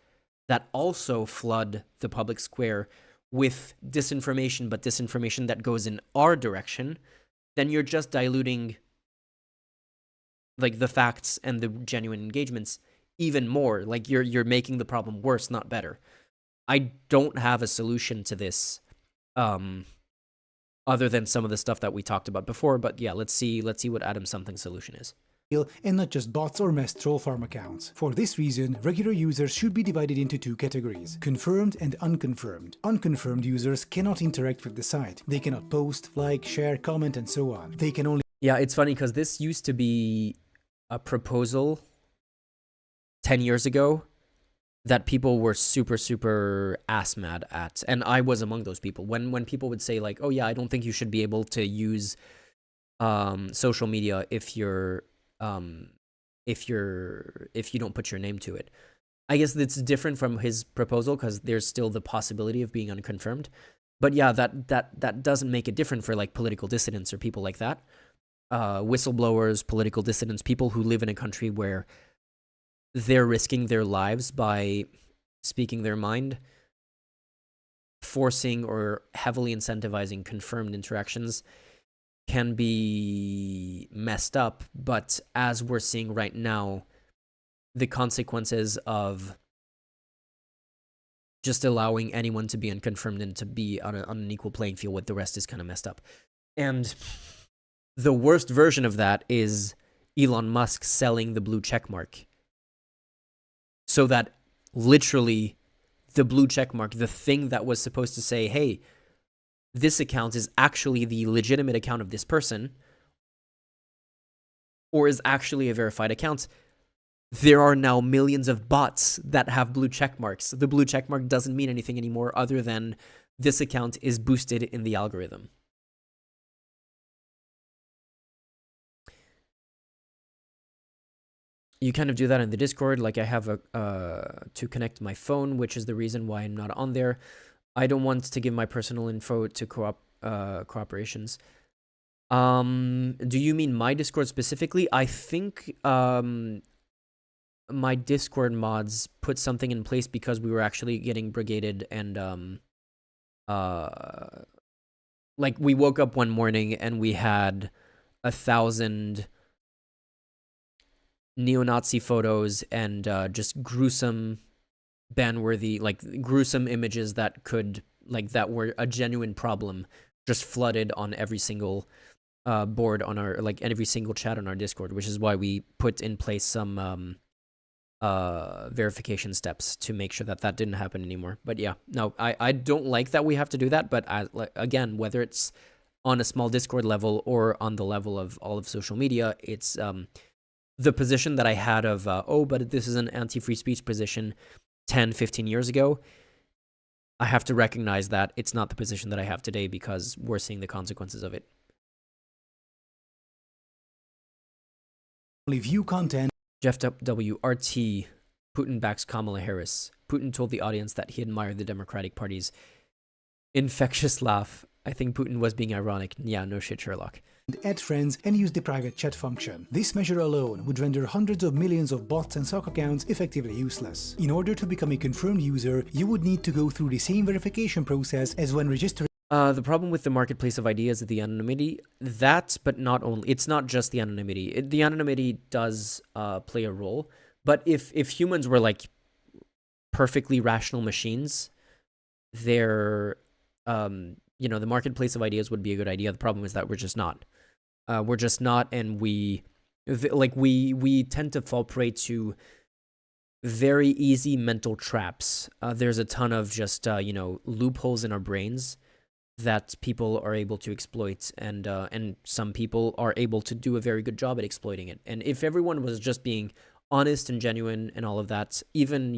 that also flood the public square with disinformation, but disinformation that goes in our direction, then you're just diluting like the facts and the genuine engagements even more. Like you're making the problem worse, not better. I don't have a solution to this other than some of the stuff that we talked about before, but yeah, let's see what Adam Something's solution is. And not just bots or mass troll farm accounts. For this reason, regular users should be divided into two categories: confirmed and unconfirmed. Unconfirmed users cannot interact with the site. They cannot post, like, share, comment, and so on. They can only... Yeah, it's funny because this used to be a proposal 10 years ago that people were super, super ass mad at. And I was among those people. When people would say, like, oh yeah, I don't think you should be able to use social media if you don't put your name to it. I guess that's different from his proposal because there's still the possibility of being unconfirmed. But yeah, that doesn't make it different for like political dissidents or people like that. Whistleblowers, political dissidents, people who live in a country where they're risking their lives by speaking their mind, forcing or heavily incentivizing confirmed interactions can be messed up. But as we're seeing right now, the consequences of just allowing anyone to be unconfirmed and to be on an equal playing field with the rest is kind of messed up. And the worst version of that is Elon Musk selling the blue check mark. So that literally the blue check mark, the thing that was supposed to say, hey, this account is actually the legitimate account of this person, or is actually a verified account, there are now millions of bots that have blue check marks. The blue check mark doesn't mean anything anymore other than this account is boosted in the algorithm. You kind of do that in the Discord. Like I have to connect my phone, which is the reason why I'm not on there. I don't want to give my personal info to corporations. Do you mean my Discord specifically? I think my Discord mods put something in place because we were actually getting brigaded and like we woke up one morning and we had 1,000 neo-Nazi photos and just gruesome, ban-worthy, like gruesome images that could, like, that were a genuine problem, just flooded on every single board on our, like, every single chat on our Discord, which is why we put in place some verification steps to make sure that didn't happen anymore. But yeah, no, I don't like that we have to do that, but again, whether it's on a small Discord level or on the level of all of social media. It's the position that I had of, but this is an anti-free speech position 10, 15 years ago. I have to recognize that it's not the position that I have today because we're seeing the consequences of it. View content. Jeff W. RT, Putin backs Kamala Harris. Putin told the audience that he admired the Democratic Party's infectious laugh. I think Putin was being ironic. Yeah, no shit, Sherlock. Add friends and use the private chat function. This measure alone would render hundreds of millions of bots and sock accounts effectively useless. In order to become a confirmed user, you would need to go through the same verification process as when registering. The problem with the marketplace of ideas is the anonymity. But not only. It's not just the anonymity. The anonymity does play a role. But if humans were like perfectly rational machines, they're the marketplace of ideas would be a good idea. The problem is that we're just not. And we tend to fall prey to very easy mental traps. There's a ton of just loopholes in our brains that people are able to exploit, and some people are able to do a very good job at exploiting it. And if everyone was just being honest and genuine and all of that, even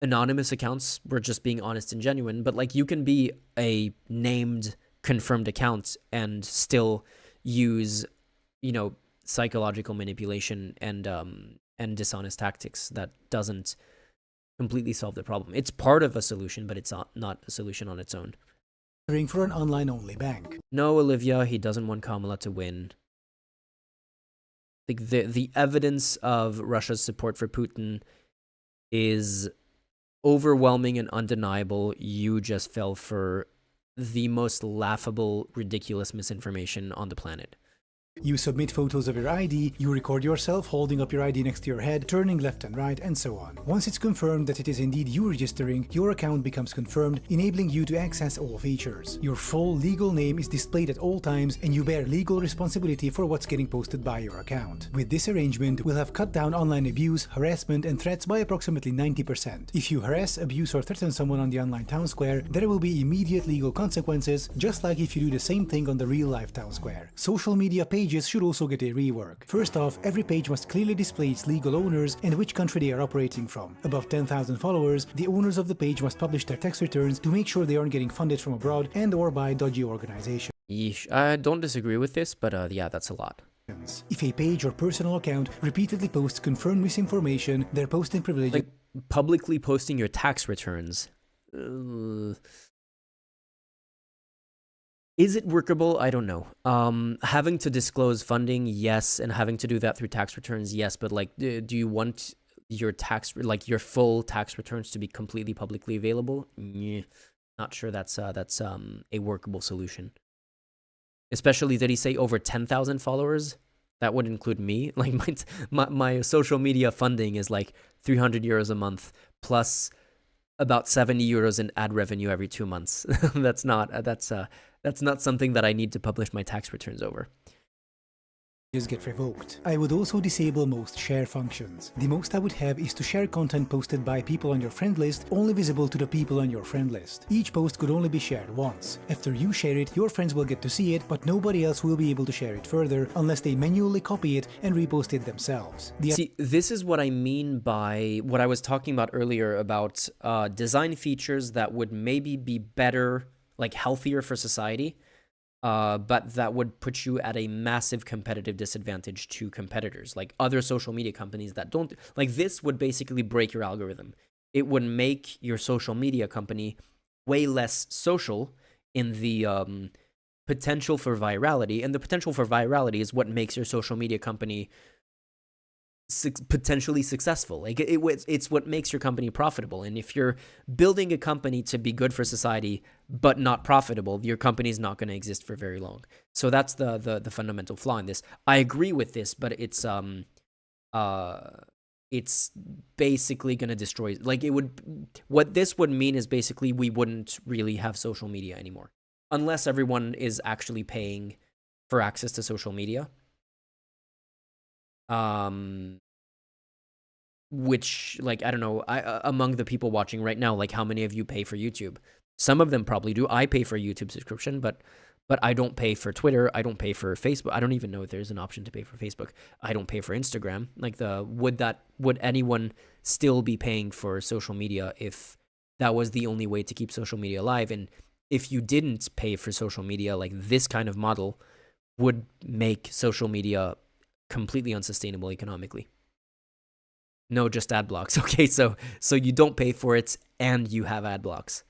anonymous accounts were just being honest and genuine, but like you can be a named confirmed account and still use psychological manipulation and dishonest tactics. That doesn't completely solve the problem. It's part of a solution, but it's not a solution on its own. For an online-only bank. No, Olivia, he doesn't want Kamala to win. Like the evidence of Russia's support for Putin is overwhelming and undeniable. You just fell for the most laughable, ridiculous misinformation on the planet. You submit photos of your ID, you record yourself holding up your ID next to your head, turning left and right, and so on. Once it's confirmed that it is indeed you registering, your account becomes confirmed, enabling you to access all features. Your full legal name is displayed at all times, and you bear legal responsibility for what's getting posted by your account. With this arrangement, we'll have cut down online abuse, harassment, and threats by approximately 90%. If you harass, abuse, or threaten someone on the online town square, there will be immediate legal consequences, just like if you do the same thing on the real-life town square. Social media pages should also get a rework. First off, every page must clearly display its legal owners and which country they are operating from. Above 10,000 followers, the owners of the page must publish their tax returns to make sure they aren't getting funded from abroad and or by dodgy organizations. Yeesh. I don't disagree with this, but yeah, that's a lot. If a page or personal account repeatedly posts confirmed misinformation, their posting privilege... Like publicly posting your tax returns. Is it workable? I don't know. Having to disclose funding, yes, and having to do that through tax returns, yes. But like, do you want your your full tax returns to be completely publicly available? Not sure that's a workable solution. Especially, did he say over 10,000 followers? That would include me. Like my social media funding is like 300 euros a month plus about 70 euros in ad revenue every 2 months. That's not something that I need to publish my tax returns over. Get revoked. I would also disable most share functions. The most I would have is to share content posted by people on your friend list only visible to the people on your friend list. Each post could only be shared once. After you share it, your friends will get to see it, but nobody else will be able to share it further unless they manually copy it and repost it themselves. See, this is what I mean by what I was talking about earlier about design features that would maybe be better, like healthier for society. But that would put you at a massive competitive disadvantage to competitors, like other social media companies that don't. Like this would basically break your algorithm. It would make your social media company way less social in the potential for virality. And the potential for virality is what makes your social media company potentially successful. Like it's what makes your company profitable. And if you're building a company to be good for society but not profitable, your company is not going to exist for very long. So that's the fundamental flaw in this. I agree with this, but it's basically going to destroy, like it would, what this would mean is basically we wouldn't really have social media anymore unless everyone is actually paying for access to social media. Which, like, I don't know, among the people watching right now, like, how many of you pay for YouTube? Some of them probably do. I pay for a YouTube subscription, but I don't pay for Twitter. I don't pay for Facebook. I don't even know if there's an option to pay for Facebook. I don't pay for Instagram. Like would anyone still be paying for social media if that was the only way to keep social media alive? And if you didn't pay for social media, like this kind of model would make social media completely unsustainable economically. No, just ad blocks. Okay, so you don't pay for it and you have ad blocks.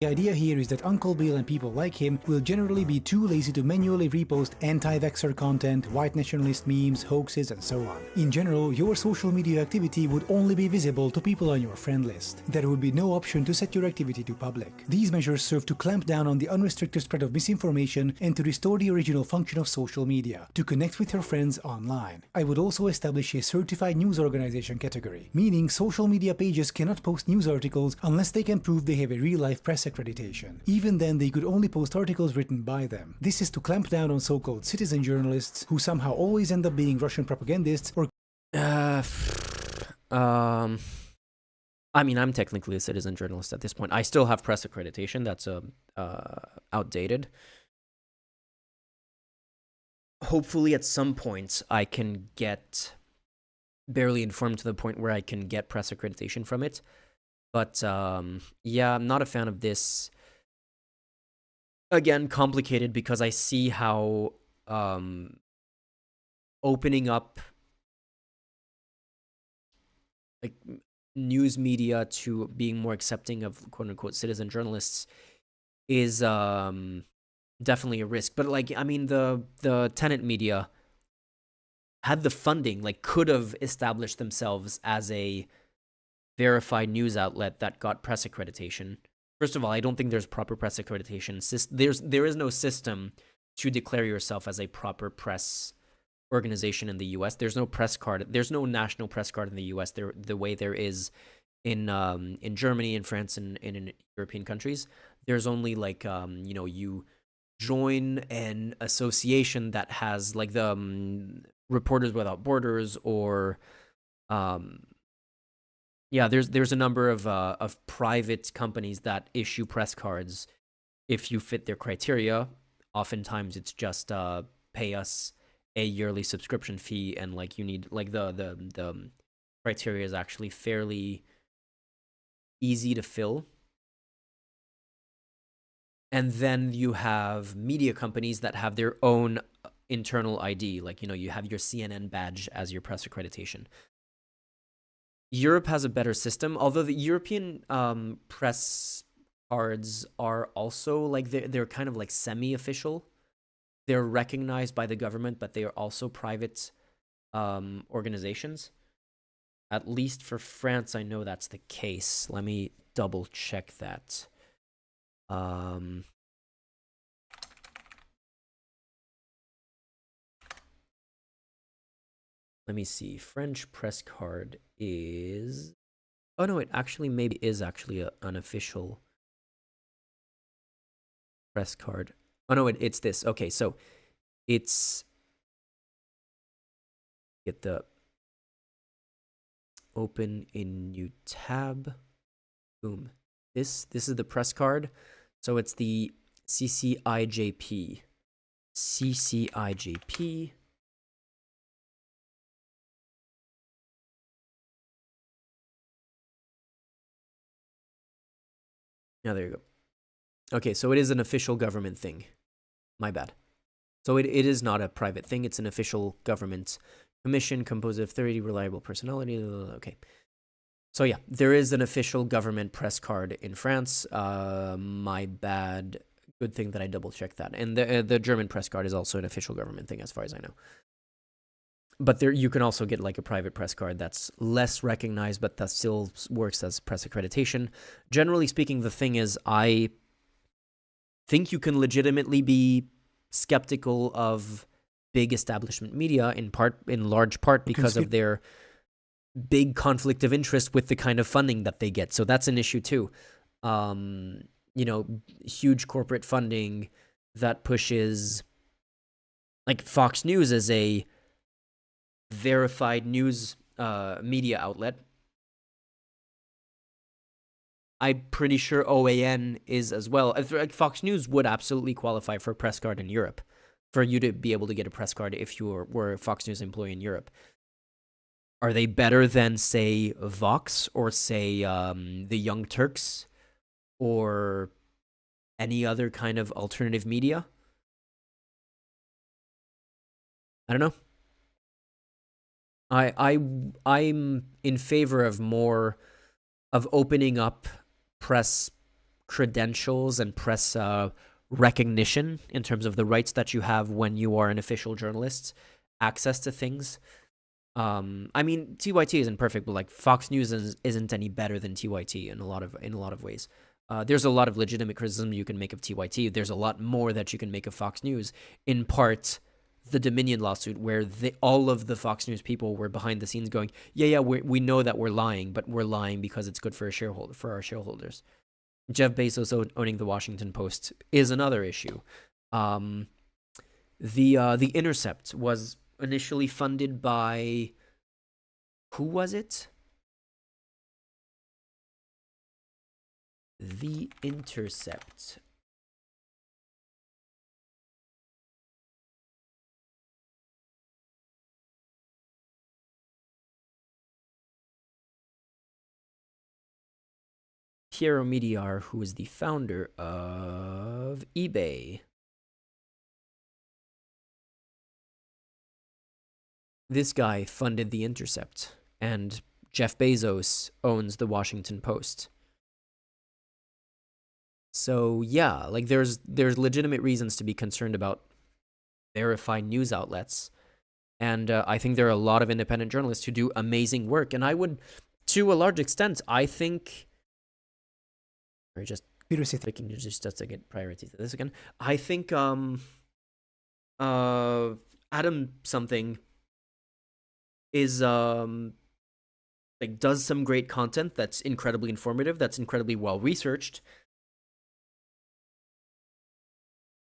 The idea here is that Uncle Bill and people like him will generally be too lazy to manually repost anti-vaxxer content, white nationalist memes, hoaxes, and so on. In general, your social media activity would only be visible to people on your friend list. There would be no option to set your activity to public. These measures serve to clamp down on the unrestricted spread of misinformation and to restore the original function of social media, to connect with your friends online. I would also establish a certified news organization category, meaning social media pages cannot post news articles unless they can prove they have a real-life press accreditation. Even then, they could only post articles written by them. This is to clamp down on so-called citizen journalists who somehow always end up being Russian propagandists or I mean, I'm technically a citizen journalist at this point. I still have press accreditation. That's outdated. Hopefully at some point I can get barely informed to the point where I can get press accreditation from it. But yeah, I'm not a fan of this. Again, complicated because I see how opening up like news media to being more accepting of quote unquote citizen journalists is definitely a risk. But like, I mean, the tenant media had the funding, like could have established themselves as a verified news outlet that got press accreditation. First of all, I don't think there's proper press accreditation. There is no system to declare yourself as a proper press organization in the U.S. There's no press card. There's no national press card in the U.S. The way there is in Germany, in France, and in European countries. There's only like you join an association that has like the Reporters Without Borders or yeah, there's a number of private companies that issue press cards if you fit their criteria. Oftentimes it's just pay us a yearly subscription fee, and like you need like the criteria is actually fairly easy to fill. And then you have media companies that have their own internal ID, like you have your CNN badge as your press accreditation. Europe has a better system, although the European press cards are also like they're kind of like semi-official. They're recognized by the government, but they are also private organizations. At least for France, I know that's the case. Let me double check that. Let me see. French press card is... Oh, no, it actually maybe is actually an official press card. Oh, no, it's this. Okay, so it's... Get the... Open in new tab. Boom. This is the press card. So it's the CCIJP. CCIJP. Yeah, there you go. Okay, so it is an official government thing. My bad. So it is not a private thing. It's an official government commission composed of 30 reliable personality. Okay. So yeah, there is an official government press card in France. My bad. Good thing that I double checked that. And the German press card is also an official government thing as far as I know. But there you can also get like a private press card that's less recognized, but that still works as press accreditation. Generally speaking, the thing is, I think you can legitimately be skeptical of big establishment media in large part because of their big conflict of interest with the kind of funding that they get. So that's an issue too. Huge corporate funding that pushes, like Fox News is a verified news media outlet. I'm pretty sure OAN is as well. Like Fox News would absolutely qualify for a press card in Europe, for you to be able to get a press card if you were a Fox News employee in Europe. Are they better than, say, Vox or, say, the Young Turks or any other kind of alternative media? I don't know. I'm in favor of more of opening up press credentials and press recognition in terms of the rights that you have when you are an official journalist, access to things. I mean, TYT isn't perfect, but like Fox News isn't any better than TYT in a lot of ways. There's a lot of legitimate criticism you can make of TYT. There's a lot more that you can make of Fox News. In part, the Dominion lawsuit, where all of the Fox News people were behind the scenes going, yeah, we know that we're lying, but we're lying because it's good for our shareholders. Jeff Bezos owning the Washington Post is another issue. The Intercept was initially funded by, who was it? The Intercept. Piero Mediar, who is the founder of eBay. This guy funded The Intercept, and Jeff Bezos owns the Washington Post. So yeah, like there's legitimate reasons to be concerned about verified news outlets, and I think there are a lot of independent journalists who do amazing work, and I would, to a large extent, I think. Or just thinking just to get priority to this again. I think Adam something is like does some great content that's incredibly informative, that's incredibly well researched.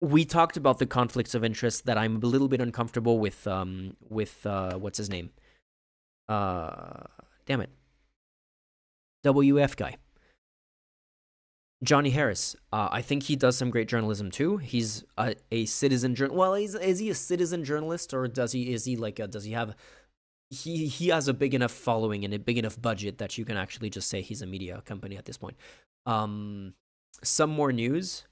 We talked about the conflicts of interest that I'm a little bit uncomfortable with what's his name? Damn it. WF guy. Johnny Harris. I think he does some great journalism too. He's a citizen well, is he a citizen journalist, or does he have he has a big enough following and a big enough budget that you can actually just say he's a media company at this point. Some More News.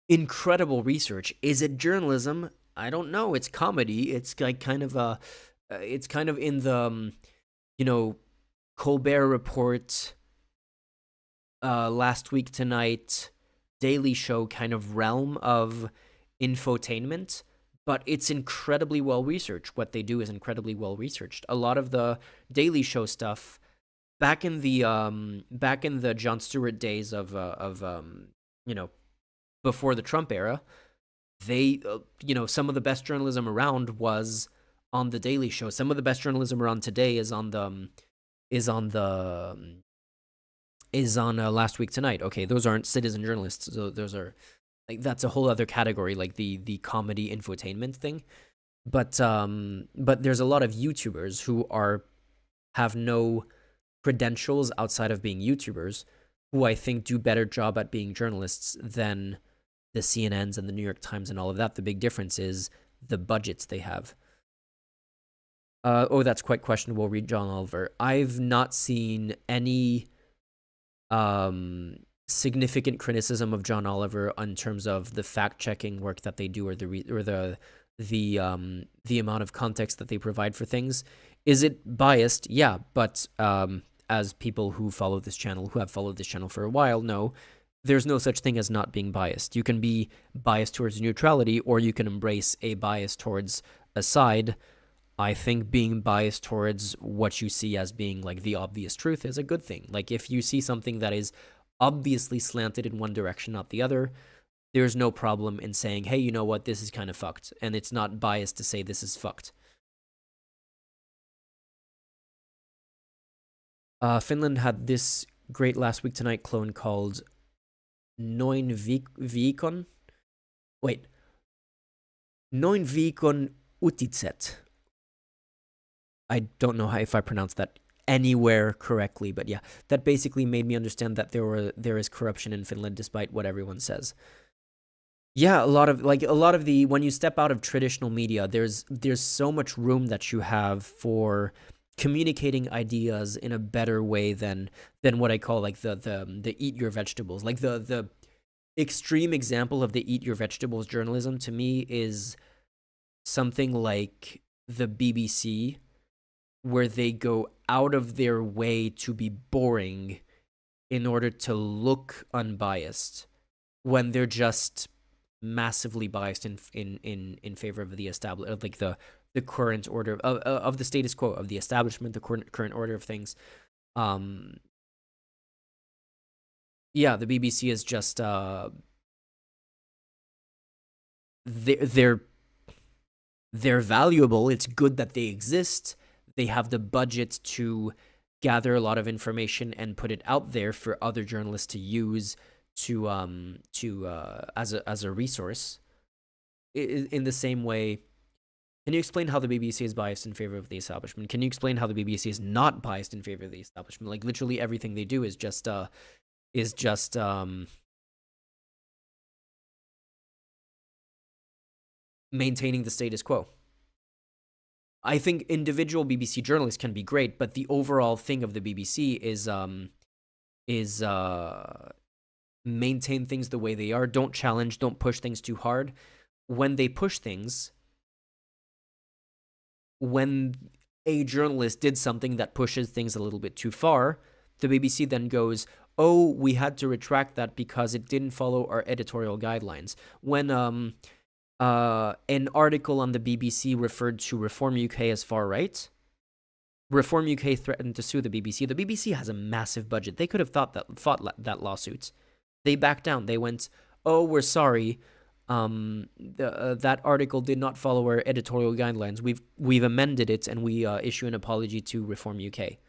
Incredible research. Is it journalism? I don't know. It's comedy. It's like kind of in the Colbert Report, Last Week Tonight, Daily Show kind of realm of infotainment, but it's incredibly well researched. What they do is incredibly well researched. A lot of the Daily Show stuff back in the Jon Stewart days of before the Trump era, they some of the best journalism around was on the Daily Show. Some of the best journalism around today is on Last Week Tonight. Okay, those aren't citizen journalists. So those are that's a whole other category, like the comedy infotainment thing. But there's a lot of YouTubers who have no credentials outside of being YouTubers, who I think do better job at being journalists than the CNNs and the New York Times and all of that. The big difference is the budgets they have. That's quite questionable. Read John Oliver. I've not seen any significant criticism of John Oliver in terms of the fact-checking work that they do, or the amount of context that they provide for things. Is it biased? Yeah, but as people who have followed this channel for a while know, there's no such thing as not being biased. You can be biased towards neutrality, or you can embrace a bias towards a side. I think being biased towards what you see as being like the obvious truth is a good thing. Like if you see something that is obviously slanted in one direction, not the other, there's no problem in saying, hey, you know what, this is kind of fucked. And it's not biased to say this is fucked. Finland had this great Last Week Tonight clone called Noin Viikon. Noin Viikon Utitset. I don't know if I pronounced that anywhere correctly. But yeah, that basically made me understand that there is corruption in Finland, despite what everyone says. Yeah, a lot of the when you step out of traditional media, there's so much room that you have for communicating ideas in a better way than what I call like the eat your vegetables. Like the extreme example of the eat your vegetables journalism to me is something like the BBC, where they go out of their way to be boring in order to look unbiased when they're just massively biased in favor of the established, like the current order of the status quo, of the establishment, the current order of things. Yeah, the BBC is just they're valuable. It's good that they exist. They have the budget to gather a lot of information and put it out there for other journalists to use to as a resource. In the same way, can you explain how the BBC is biased in favor of the establishment? Can you explain how the BBC is not biased in favor of the establishment? Like literally everything they do is just maintaining the status quo. I think individual BBC journalists can be great, but the overall thing of the BBC is maintain things the way they are. Don't challenge. Don't push things too hard. When they push things, when a journalist did something that pushes things a little bit too far, the BBC then goes, "Oh, we had to retract that because it didn't follow our editorial guidelines." When an article on the BBC referred to Reform UK as far right, Reform UK threatened to sue the BBC. The BBC has a massive budget. They could have fought that lawsuit. They backed down. They went, "Oh, we're sorry. That article did not follow our editorial guidelines. We've amended it, and we issue an apology to Reform UK."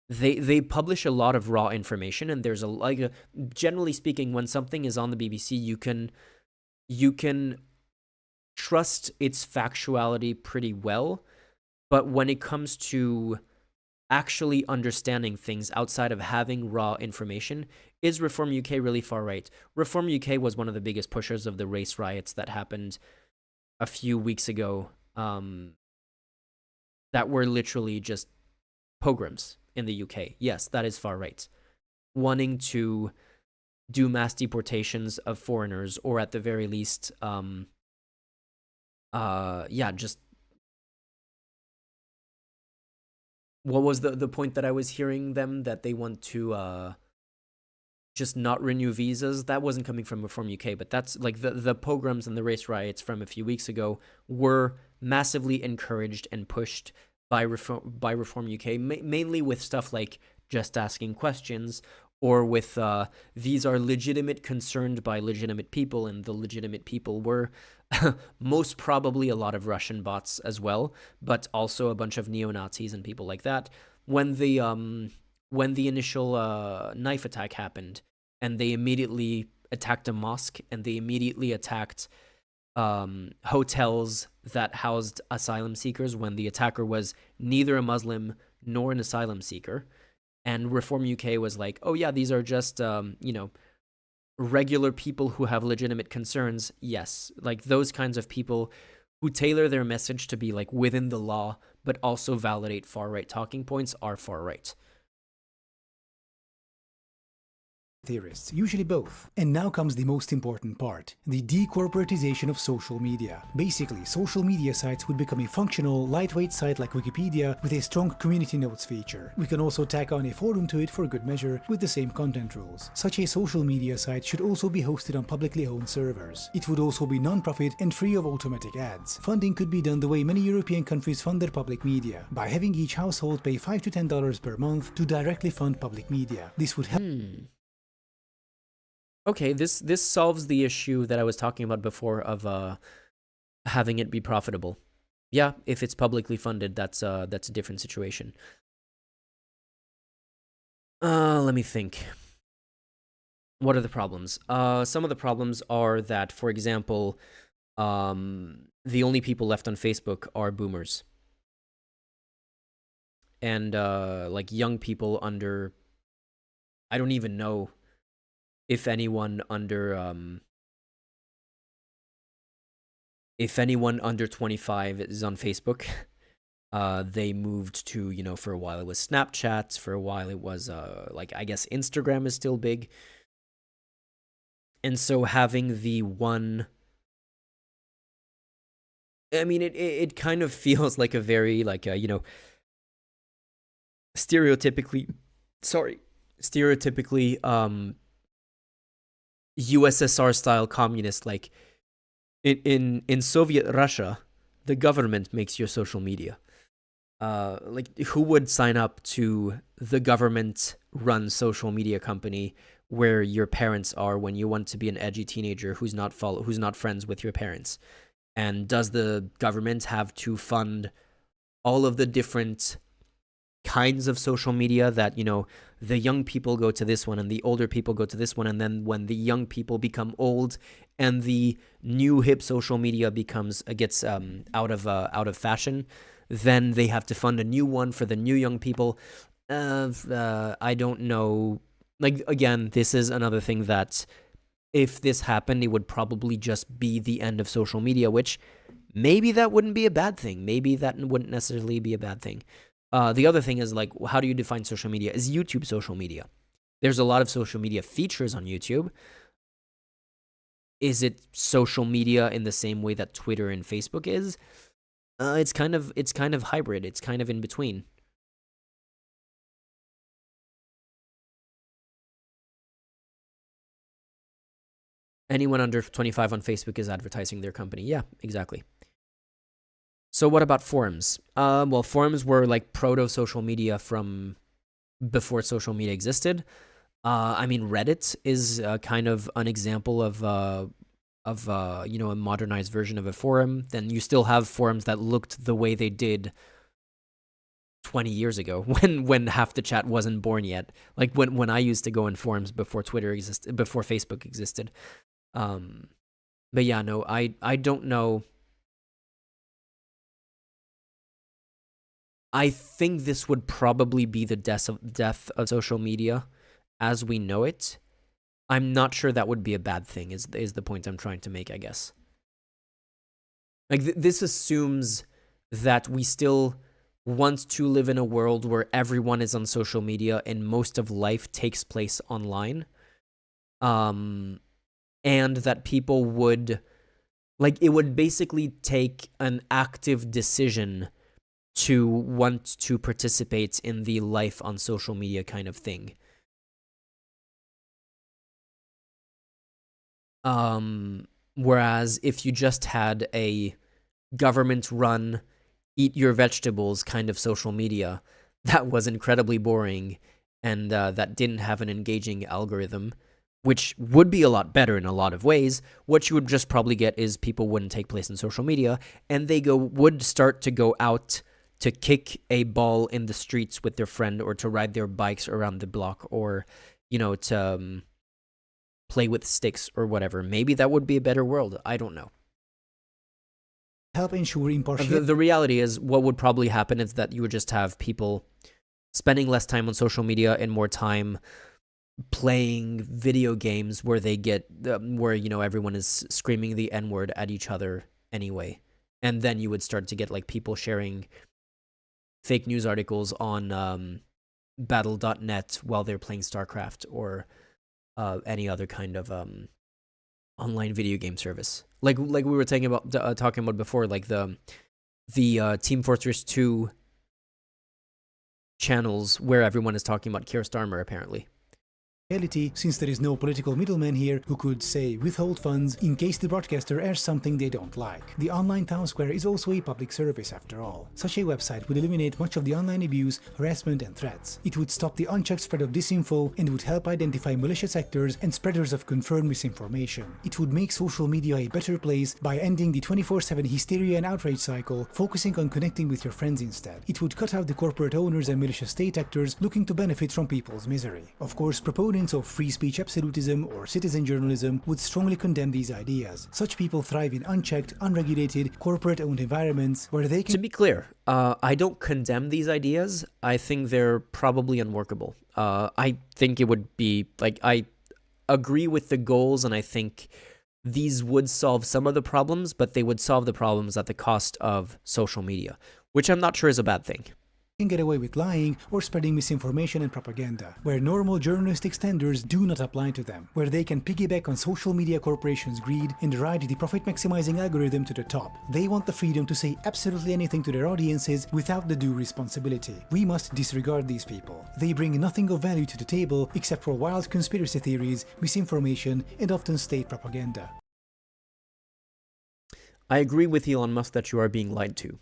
They publish a lot of raw information, and there's generally speaking, when something is on the BBC, you can trust its factuality pretty well. But when it comes to actually understanding things outside of having raw information, is Reform UK really far right? Reform UK was one of the biggest pushers of the race riots that happened a few weeks ago, that were literally just pogroms in the UK. Yes, that is far right. Wanting to do mass deportations of foreigners, or at the very least, just what was the point that I was hearing them, that they want to just not renew visas? That wasn't coming from Reform UK, but that's like the pogroms and the race riots from a few weeks ago were massively encouraged and pushed by Reform UK, mainly with stuff like just asking questions, or with these are legitimate concerned by legitimate people, and the legitimate people were most probably a lot of Russian bots as well, but also a bunch of neo-Nazis and people like that. When the initial knife attack happened, and they immediately attacked a mosque, and they immediately attacked hotels that housed asylum seekers, when the attacker was neither a Muslim nor an asylum seeker. And Reform UK was like, "Oh yeah, these are just regular people who have legitimate concerns." Yes, like those kinds of people who tailor their message to be like within the law, but also validate far right talking points, are far right. Theorists, usually both. And now comes the most important part, the decorporatization of social media. Basically, social media sites would become a functional, lightweight site like Wikipedia with a strong community notes feature. We can also tack on a forum to it for good measure with the same content rules. Such a social media site should also be hosted on publicly owned servers. It would also be non-profit and free of automatic ads. Funding could be done the way many European countries fund their public media, by having each household pay $5 to $10 per month to directly fund public media. This would help. Okay, this solves the issue that I was talking about before of having it be profitable. Yeah, if it's publicly funded, that's a different situation. Let me think. What are the problems? Some of the problems are that, for example, the only people left on Facebook are boomers. and like young people under, I don't even know if anyone under 25 is on Facebook. They moved to, you know, for a while it was Snapchat, for a while it was like, I guess Instagram is still big. And so having the one, I mean, it kind of feels like a very, like, you know, stereotypically USSR style communist. Like in Soviet Russia, the government makes your social media. Like, who would sign up to the government run social media company where your parents are when you want to be an edgy teenager who's not friends with your parents? And does the government have to fund all of the different kinds of social media that, you know, the young people go to this one and the older people go to this one, and then when the young people become old and the new hip social media gets out of fashion, then they have to fund a new one for the new young people. I don't know. Like, again, this is another thing that if this happened, it would probably just be the end of social media, which maybe that wouldn't be a bad thing. Maybe that wouldn't necessarily be a bad thing. The other thing is, like, how do you define social media? Is YouTube social media? There's a lot of social media features on YouTube. Is it social media in the same way that Twitter and Facebook is? It's kind of hybrid. It's kind of in between. Anyone under 25 on Facebook is advertising their company. Yeah, exactly. So what about forums? Well, forums were like proto-social media from before social media existed. I mean, Reddit is kind of an example of you know, a modernized version of a forum. Then you still have forums that looked the way they did 20 years ago when half the chat wasn't born yet. Like when I used to go in forums before before Facebook existed. But yeah, no, I don't know. I think this would probably be the death of social media as we know it. I'm not sure that would be a bad thing, is the point I'm trying to make, I guess. Like, this assumes that we still want to live in a world where everyone is on social media and most of life takes place online. And that people would, like, it would basically take an active decision to want to participate in the life on social media kind of thing. Whereas if you just had a government-run, eat your vegetables kind of social media, that was incredibly boring and that didn't have an engaging algorithm, which would be a lot better in a lot of ways, what you would just probably get is people wouldn't take place in social media, and they would start to go out to kick a ball in the streets with their friend, or to ride their bikes around the block, or, you know, to play with sticks or whatever. Maybe that would be a better world. I don't know. Help ensure impartiality. The reality is, what would probably happen is that you would just have people spending less time on social media and more time playing video games where they get where, you know, everyone is screaming the N-word at each other anyway. And then you would start to get, like, people sharing fake news articles on battle.net while they're playing StarCraft or any other kind of online video game service. Like we were talking about before, like the Team Fortress 2 channels where everyone is talking about Keir Starmer, apparently. Since there is no political middleman here who could, say, withhold funds in case the broadcaster airs something they don't like. The online town square is also a public service after all. Such a website would eliminate much of the online abuse, harassment and threats. It would stop the unchecked spread of disinfo and would help identify malicious actors and spreaders of confirmed misinformation. It would make social media a better place by ending the 24/7 hysteria and outrage cycle, focusing on connecting with your friends instead. It would cut out the corporate owners and malicious state actors looking to benefit from people's misery. Of course, proponents proponents of free speech absolutism or citizen journalism would strongly condemn these ideas. Such people thrive in unchecked, unregulated, corporate-owned environments where they can... To be clear, I don't condemn these ideas. I think they're probably unworkable. I think it would be, like, I agree with the goals, and I think these would solve some of the problems, but they would solve the problems at the cost of social media, which I'm not sure is a bad thing. Can get away with lying or spreading misinformation and propaganda, where normal journalistic standards do not apply to them, where they can piggyback on social media corporations' greed and ride the profit-maximizing algorithm to the top. They want the freedom to say absolutely anything to their audiences without the due responsibility. We must disregard these people. They bring nothing of value to the table except for wild conspiracy theories, misinformation, and often state propaganda. I agree with Elon Musk that you are being lied to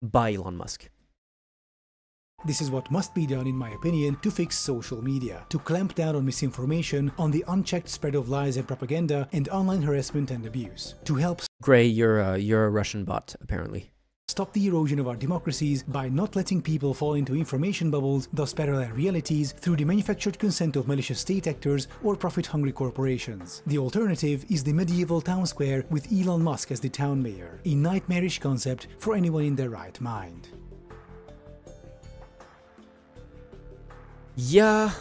by Elon Musk. This is what must be done, in my opinion, to fix social media, to clamp down on misinformation, on the unchecked spread of lies and propaganda, and online harassment and abuse, to help Gray, you're a Russian bot, apparently. stop the erosion of our democracies by not letting people fall into information bubbles, thus parallel realities, through the manufactured consent of malicious state actors or profit-hungry corporations. The alternative is the medieval town square with Elon Musk as the town mayor, a nightmarish concept for anyone in their right mind. Yeah,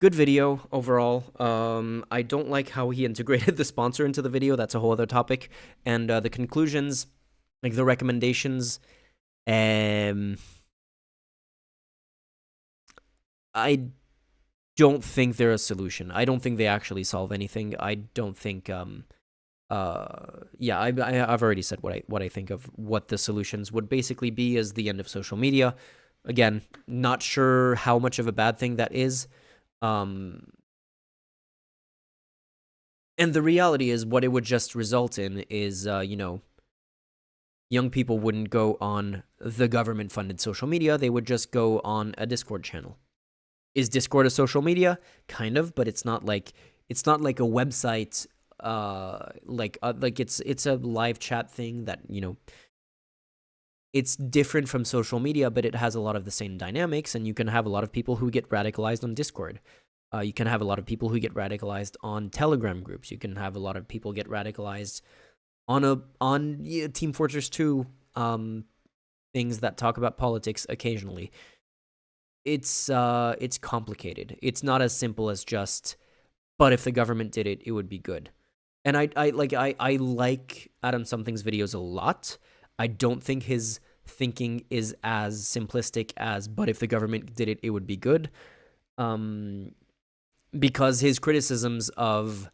good video overall. I don't like how he integrated the sponsor into the video. That's a whole other topic. And the conclusions, like the recommendations, I don't think they're a solution. I don't think they actually solve anything. I don't think yeah, I've already said what I think of what the solutions would basically be as the end of social media. Again, not sure how much of a bad thing that is. And the reality is what it would just result in is, you know, young people wouldn't go on the government-funded social media. They would just go on a Discord channel. Is Discord a social media? Kind of, but it's not like a website. Like it's a live chat thing that, you know, it's different from social media, but it has a lot of the same dynamics, and you can have a lot of people who get radicalized on Discord. You can have a lot of people who get radicalized on Telegram groups. You can have a lot of people get radicalized on Team Fortress 2 things that talk about politics occasionally. It's complicated. It's not as simple as just, but if the government did it, it would be good. And I like Adam Something's videos a lot. I don't think his thinking is as simplistic as, but if the government did it, it would be good. Because his criticisms of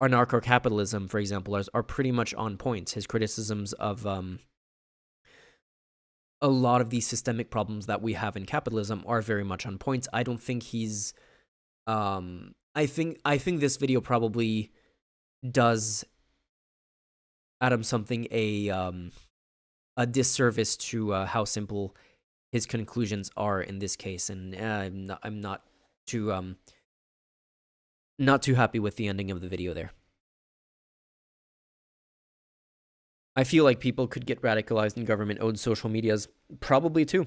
anarcho-capitalism, for example, are pretty much on point. His criticisms of a lot of these systemic problems that we have in capitalism are very much on point. I don't think he's... I think this video probably does Adam Something a disservice to how simple his conclusions are in this case, and I'm not too happy with the ending of the video there. I feel like people could get radicalized in government-owned social medias, probably too.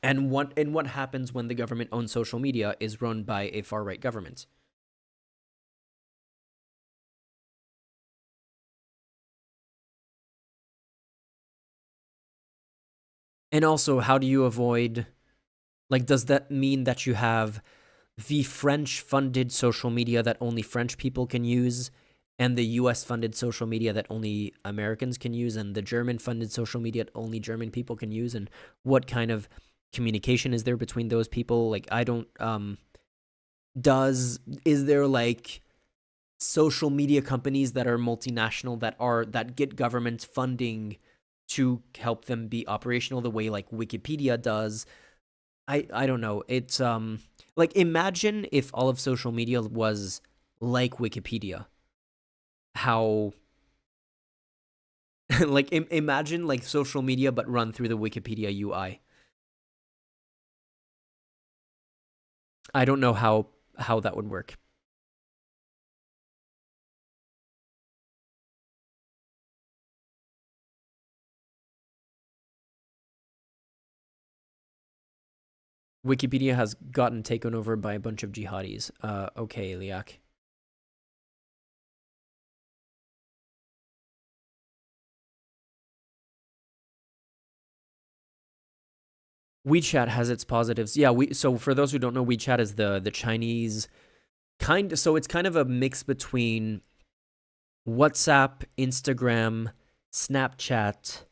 And what happens when the government-owned social media is run by a far-right government? And also, how do you avoid... Like, does that mean that you have the French-funded social media that only French people can use, and the US-funded social media that only Americans can use, and the German-funded social media that only German people can use? And what kind of communication is there between those people? Like, I don't... Is there, like, social media companies that are multinational that get government funding to help them be operational the way, like, Wikipedia does? I don't know. It's like, imagine if all of social media was like Wikipedia. How like imagine like social media but run through the Wikipedia UI. I don't know how that would work. Wikipedia has gotten taken over by a bunch of jihadis. Okay, Liak. WeChat has its positives. Yeah, so for those who don't know, WeChat is the Chinese so it's kind of a mix between WhatsApp, Instagram, Snapchat,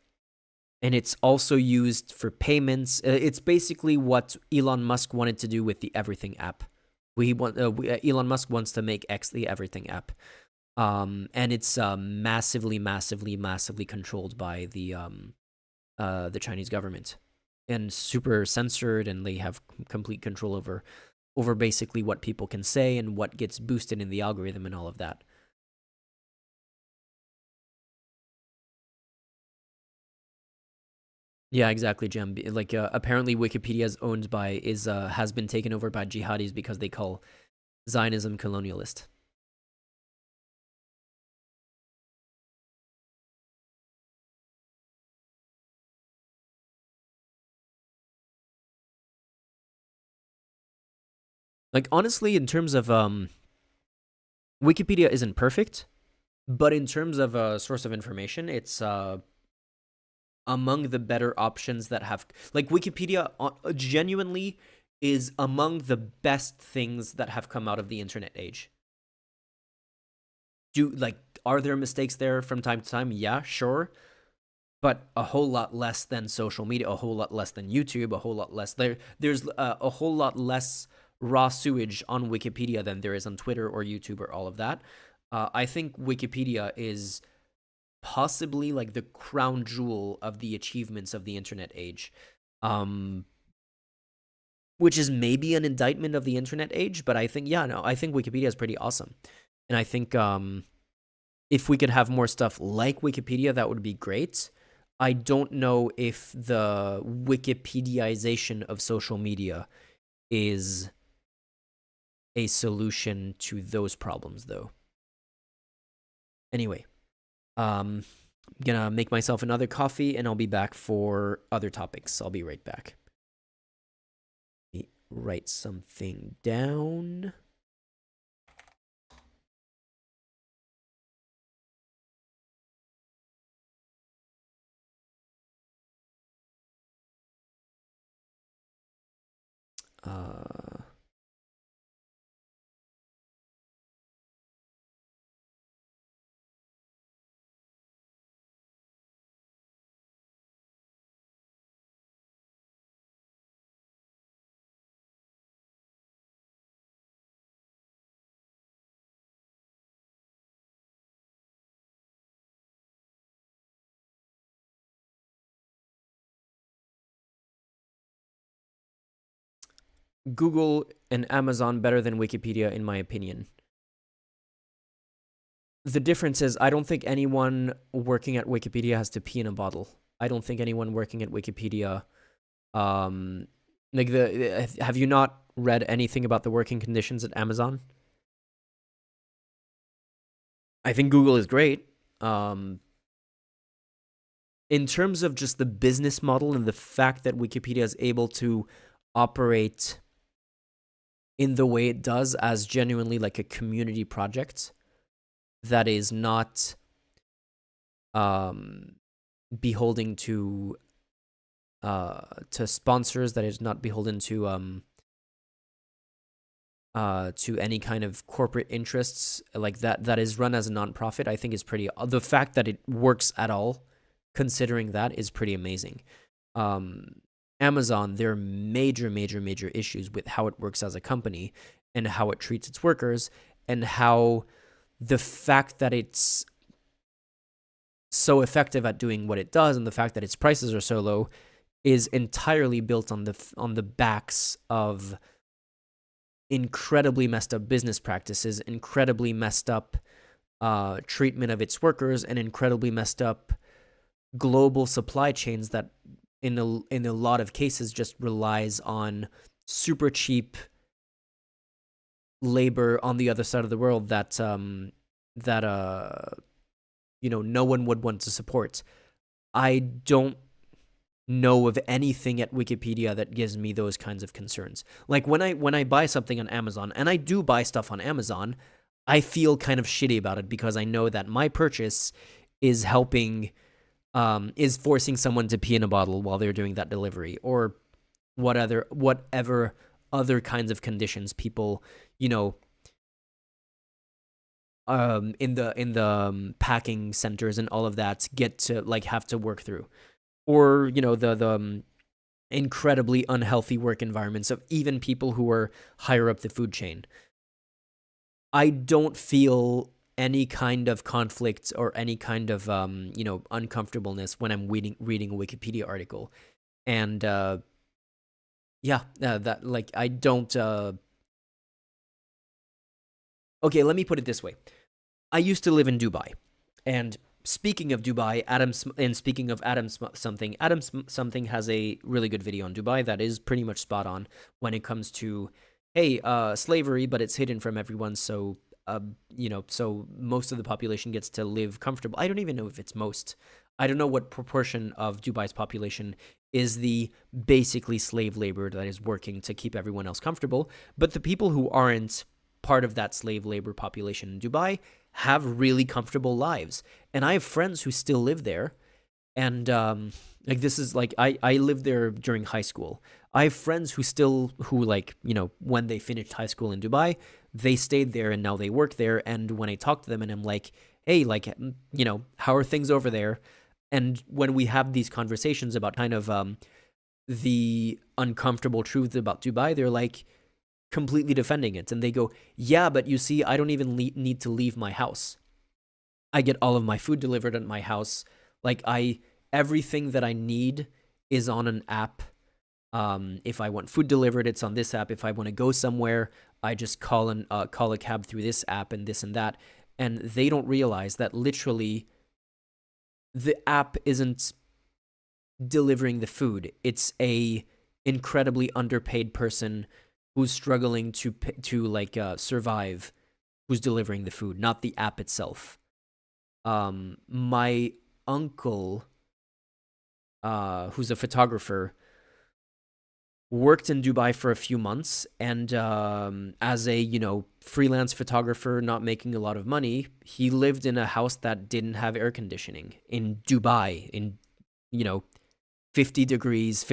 and it's also used for payments. It's basically what Elon Musk wanted to do with the Everything app. Elon Musk wants to make X the Everything app. And it's massively controlled by the Chinese government, and super censored, and they have complete control over basically what people can say and what gets boosted in the algorithm and all of that. Yeah, exactly, Jem. Like, apparently Wikipedia has been taken over by jihadis because they call Zionism colonialist. Like, honestly, in terms of Wikipedia isn't perfect, but in terms of a source of information, it's among the better options that have, like, Wikipedia genuinely is among the best things that have come out of the internet age. Are there mistakes there from time to time? Yeah, sure. But a whole lot less than social media, a whole lot less than YouTube, a whole lot less. There's a whole lot less raw sewage on Wikipedia than there is on Twitter or YouTube or all of that. I think Wikipedia is possibly like the crown jewel of the achievements of the internet age, which is maybe an indictment of the internet age. But I think, I think Wikipedia is pretty awesome. And I think if we could have more stuff like Wikipedia, that would be great. I don't know if the Wikipediaization of social media is a solution to those problems, though. Anyway, I'm gonna make myself another coffee, and I'll be back for other topics. I'll be right back. Let me write something down. Google and Amazon better than Wikipedia, in my opinion. The difference is, I don't think anyone working at Wikipedia has to pee in a bottle. I don't think anyone working at Wikipedia, have you not read anything about the working conditions at Amazon? I think Google is great. In terms of just the business model and the fact that Wikipedia is able to operate in the way it does as genuinely like a community project that is not beholden to sponsors, that is not beholden to any kind of corporate interests, like that is run as a nonprofit, I think is pretty, the fact that it works at all, considering that, is pretty amazing. Amazon, there are major issues with how it works as a company and how it treats its workers, and how the fact that it's so effective at doing what it does and the fact that its prices are so low is entirely built on the backs of incredibly messed up business practices, incredibly messed up treatment of its workers, and incredibly messed up global supply chains that in a lot of cases just relies on super cheap labor on the other side of the world that no one would want to support. I don't know of anything at Wikipedia that gives me those kinds of concerns. Like when I buy something on Amazon, and I do buy stuff on Amazon, I feel kind of shitty about it because I know that my purchase is helping, is forcing someone to pee in a bottle while they're doing that delivery, or whatever other kinds of conditions people, you know, in the packing centers and all of that get to like have to work through, or you know the incredibly unhealthy work environments of even people who are higher up the food chain. I don't feel any kind of conflict or any kind of uncomfortableness when I'm reading a Wikipedia article, and that like I don't. Okay, let me put it this way. I used to live in Dubai, and speaking of Dubai, speaking of Adam something has a really good video on Dubai that is pretty much spot on when it comes to, hey, slavery, but it's hidden from everyone, so so most of the population gets to live comfortable. I don't even know if it's most. I don't know what proportion of Dubai's population is the basically slave labor that is working to keep everyone else comfortable, but the people who aren't part of that slave labor population in Dubai have really comfortable lives. And I have friends who still live there. And like this is like I lived there during high school. I have friends who like, when they finished high school in Dubai, they stayed there and now they work there. And when I talk to them and I'm like, hey, like, how are things over there? And when we have these conversations about kind of the uncomfortable truth about Dubai, they're like, completely defending it, and they go, yeah, but you see, I don't even need to leave my house. I get all of my food delivered at my house. Like everything that I need is on an app. If I want food delivered, it's on this app. If I want to go somewhere, I just call a cab through this app and this and that. And they don't realize that literally the app isn't delivering the food. It's a incredibly underpaid person who's struggling to survive, who's delivering the food, not the app itself. My uncle, who's a photographer, worked in Dubai for a few months, and as a freelance photographer, not making a lot of money, he lived in a house that didn't have air conditioning in Dubai, in 50 degrees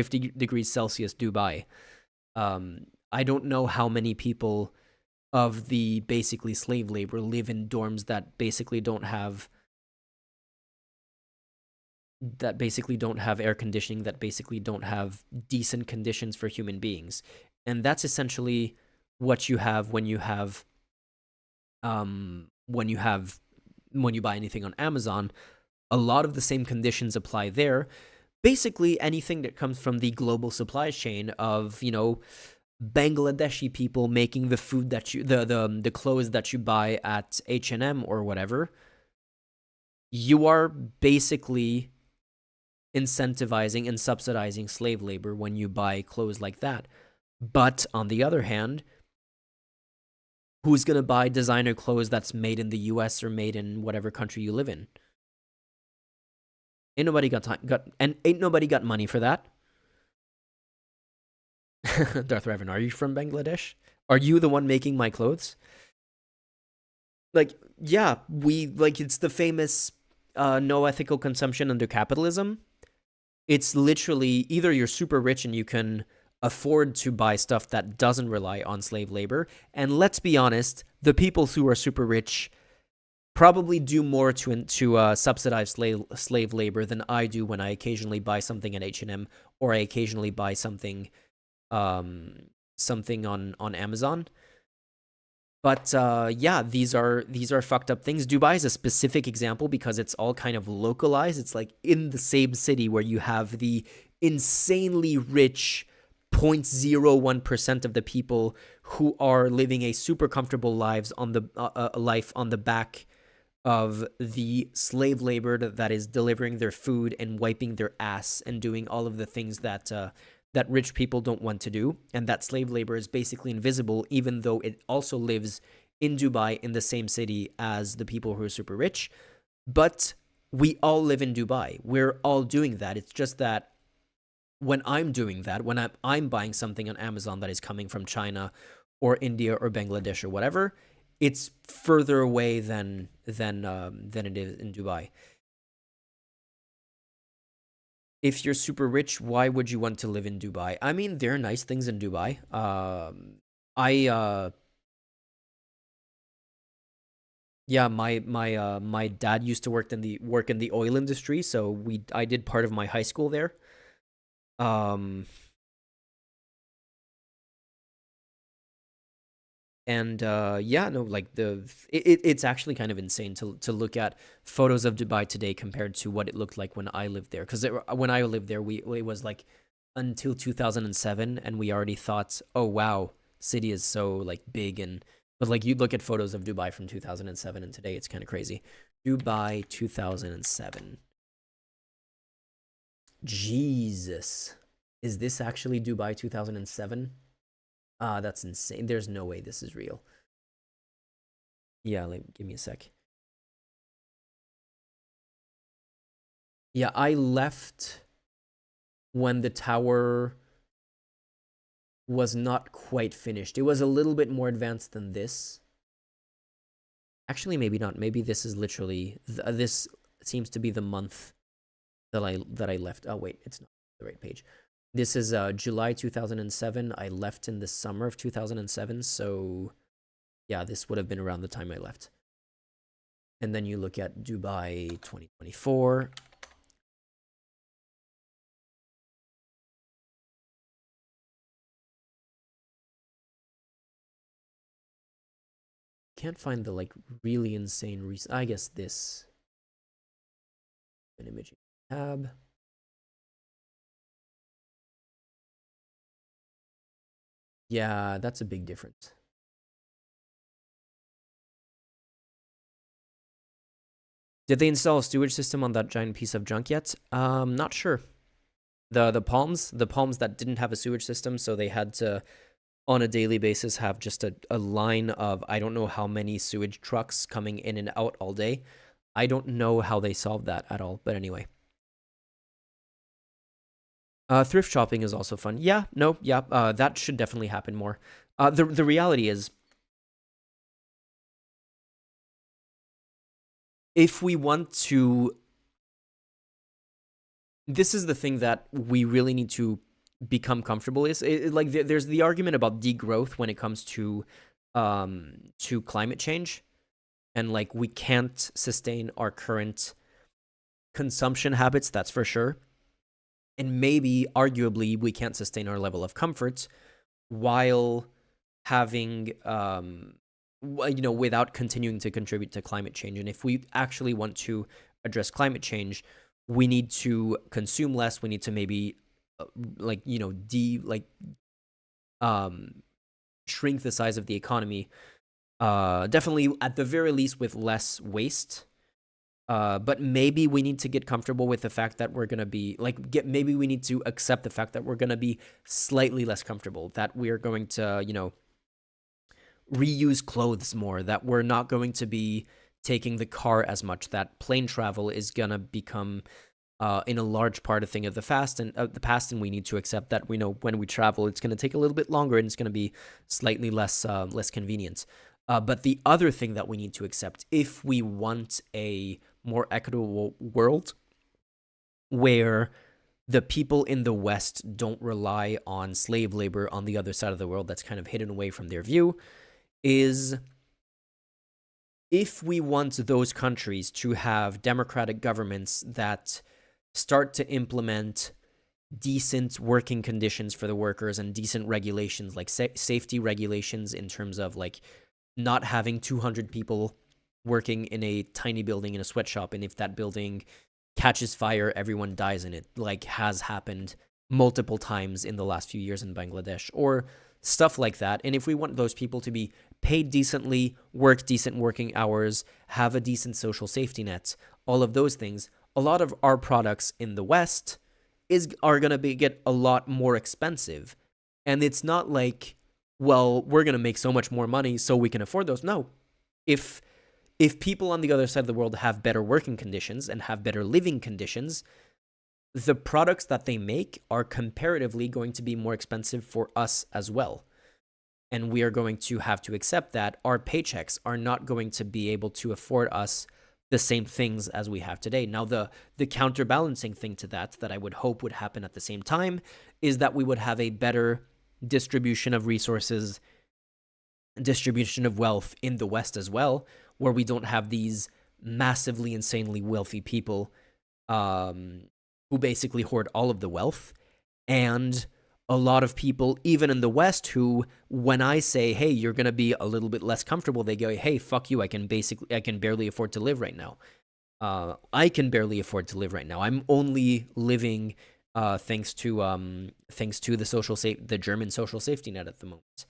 Celsius Dubai. I don't know how many people of the basically slave labor live in dorms that basically don't have air conditioning, that basically don't have decent conditions for human beings. And that's essentially what you have when you buy anything on Amazon. A lot of the same conditions apply there. Basically anything that comes from the global supply chain of, Bangladeshi people making the food that the clothes that you buy at H&M or whatever, you are basically incentivizing and subsidizing slave labor when you buy clothes like that. But on the other hand, who's going to buy designer clothes that's made in the US or made in whatever country you live in? Ain't nobody got money for that. Darth Revan, are you from Bangladesh? Are you the one making my clothes? Like, yeah, it's the famous no ethical consumption under capitalism. It's literally either you're super rich and you can afford to buy stuff that doesn't rely on slave labor. And let's be honest, the people who are super rich probably do more to subsidize slave labor than I do when I occasionally buy something at H&M, or I occasionally buy something on Amazon. But these are fucked up things. Dubai is a specific example because it's all kind of localized. It's like in the same city where you have the insanely rich 0.01% of the people who are living a super comfortable life on the back of the slave labor that is delivering their food and wiping their ass and doing all of the things that rich people don't want to do. And that slave labor is basically invisible, even though it also lives in Dubai in the same city as the people who are super rich. But we all live in Dubai. We're all doing that. It's just that when I'm doing that, when I'm buying something on Amazon that is coming from China or India or Bangladesh or whatever, it's further away than it is in Dubai. If you're super rich, why would you want to live in Dubai? I mean, there are nice things in Dubai. I Yeah, my dad used to work in the oil industry, so I did part of my high school there. Um and yeah, no, like it's actually kind of insane to look at photos of Dubai today compared to what it looked like when I lived there. Because when I lived there, it was like until 2007, and we already thought, oh wow, city is so like big. And but like you look at photos of Dubai from 2007 and today, it's kind of crazy. Dubai 2007. Jesus, is this actually Dubai 2007? That's insane. There's no way this is real. Yeah, like give me a sec. Yeah, I left when the tower was not quite finished. It was a little bit more advanced than this. Actually, maybe not. Maybe this is literally this seems to be the month that I left. Oh wait, it's not the right page. This is July 2007. I left in the summer of 2007, so yeah, this would have been around the time I left. And then you look at Dubai 2024. Can't find the like really insane reason. I guess this an imaging tab. Yeah, that's a big difference. Did they install a sewage system on that giant piece of junk yet? Not sure. The palms that didn't have a sewage system, so they had to on a daily basis have just a line of I don't know how many sewage trucks coming in and out all day. I don't know how they solved that at all, but anyway. Thrift shopping is also fun. Yeah, no, yeah, that should definitely happen more. The reality is, if we want to, this is the thing that we really need to become comfortable is like there's the argument about degrowth when it comes to climate change, and like we can't sustain our current consumption habits, that's for sure. And maybe arguably we can't sustain our level of comfort while having without continuing to contribute to climate change. And if we actually want to address climate change, we need to consume less. We need to maybe shrink the size of the economy, definitely at the very least with less waste. But maybe we need to get comfortable with the fact that we're gonna be maybe we need to accept the fact that we're gonna be slightly less comfortable, that we're going to reuse clothes more, that we're not going to be taking the car as much, that plane travel is gonna become in a large part a thing of the past, and we need to accept that we know when we travel it's going to take a little bit longer and it's going to be slightly less convenient. But the other thing that we need to accept, if we want a more equitable world where the people in the West don't rely on slave labor on the other side of the world that's kind of hidden away from their view, is if we want those countries to have democratic governments that start to implement decent working conditions for the workers and decent regulations, like safety regulations in terms of like not having 200 people working in a tiny building in a sweatshop, and if that building catches fire, everyone dies in it, like has happened multiple times in the last few years in Bangladesh, or stuff like that. And if we want those people to be paid decently, work decent working hours, have a decent social safety net, all of those things, a lot of our products in the West are going to get a lot more expensive. And it's not like, well, we're going to make so much more money so we can afford those. No. If people on the other side of the world have better working conditions and have better living conditions, the products that they make are comparatively going to be more expensive for us as well. And we are going to have to accept that our paychecks are not going to be able to afford us the same things as we have today. Now, the counterbalancing thing to that I would hope would happen at the same time is that we would have a better distribution of resources, distribution of wealth in the West as well, where we don't have these massively, insanely wealthy people who basically hoard all of the wealth, and a lot of people, even in the West, who, when I say, hey, you're going to be a little bit less comfortable, they go, hey, fuck you, I can barely afford to live right now. I can barely afford to live right now. I'm only living thanks to the German social safety net at the moment.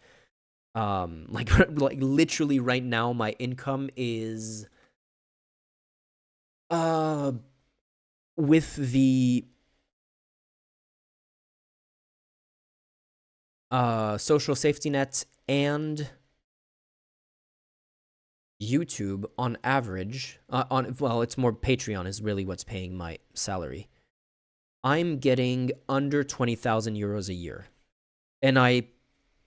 Like literally right now, my income is with the social safety net and YouTube on average, it's more Patreon is really what's paying my salary. I'm getting under 20,000 euros a year, and I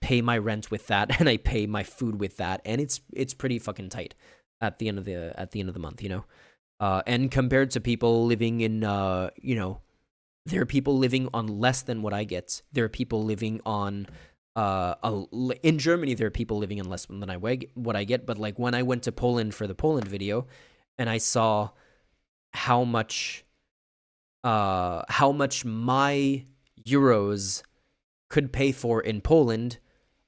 pay my rent with that, and I pay my food with that, and it's pretty fucking tight at the end of the month, you know. And compared to people living in, you know, there are people living on less than what I get. There are people living on, in Germany, there are people living on less than what I get. But like when I went to Poland for the Poland video, and I saw how much my euros could pay for in Poland,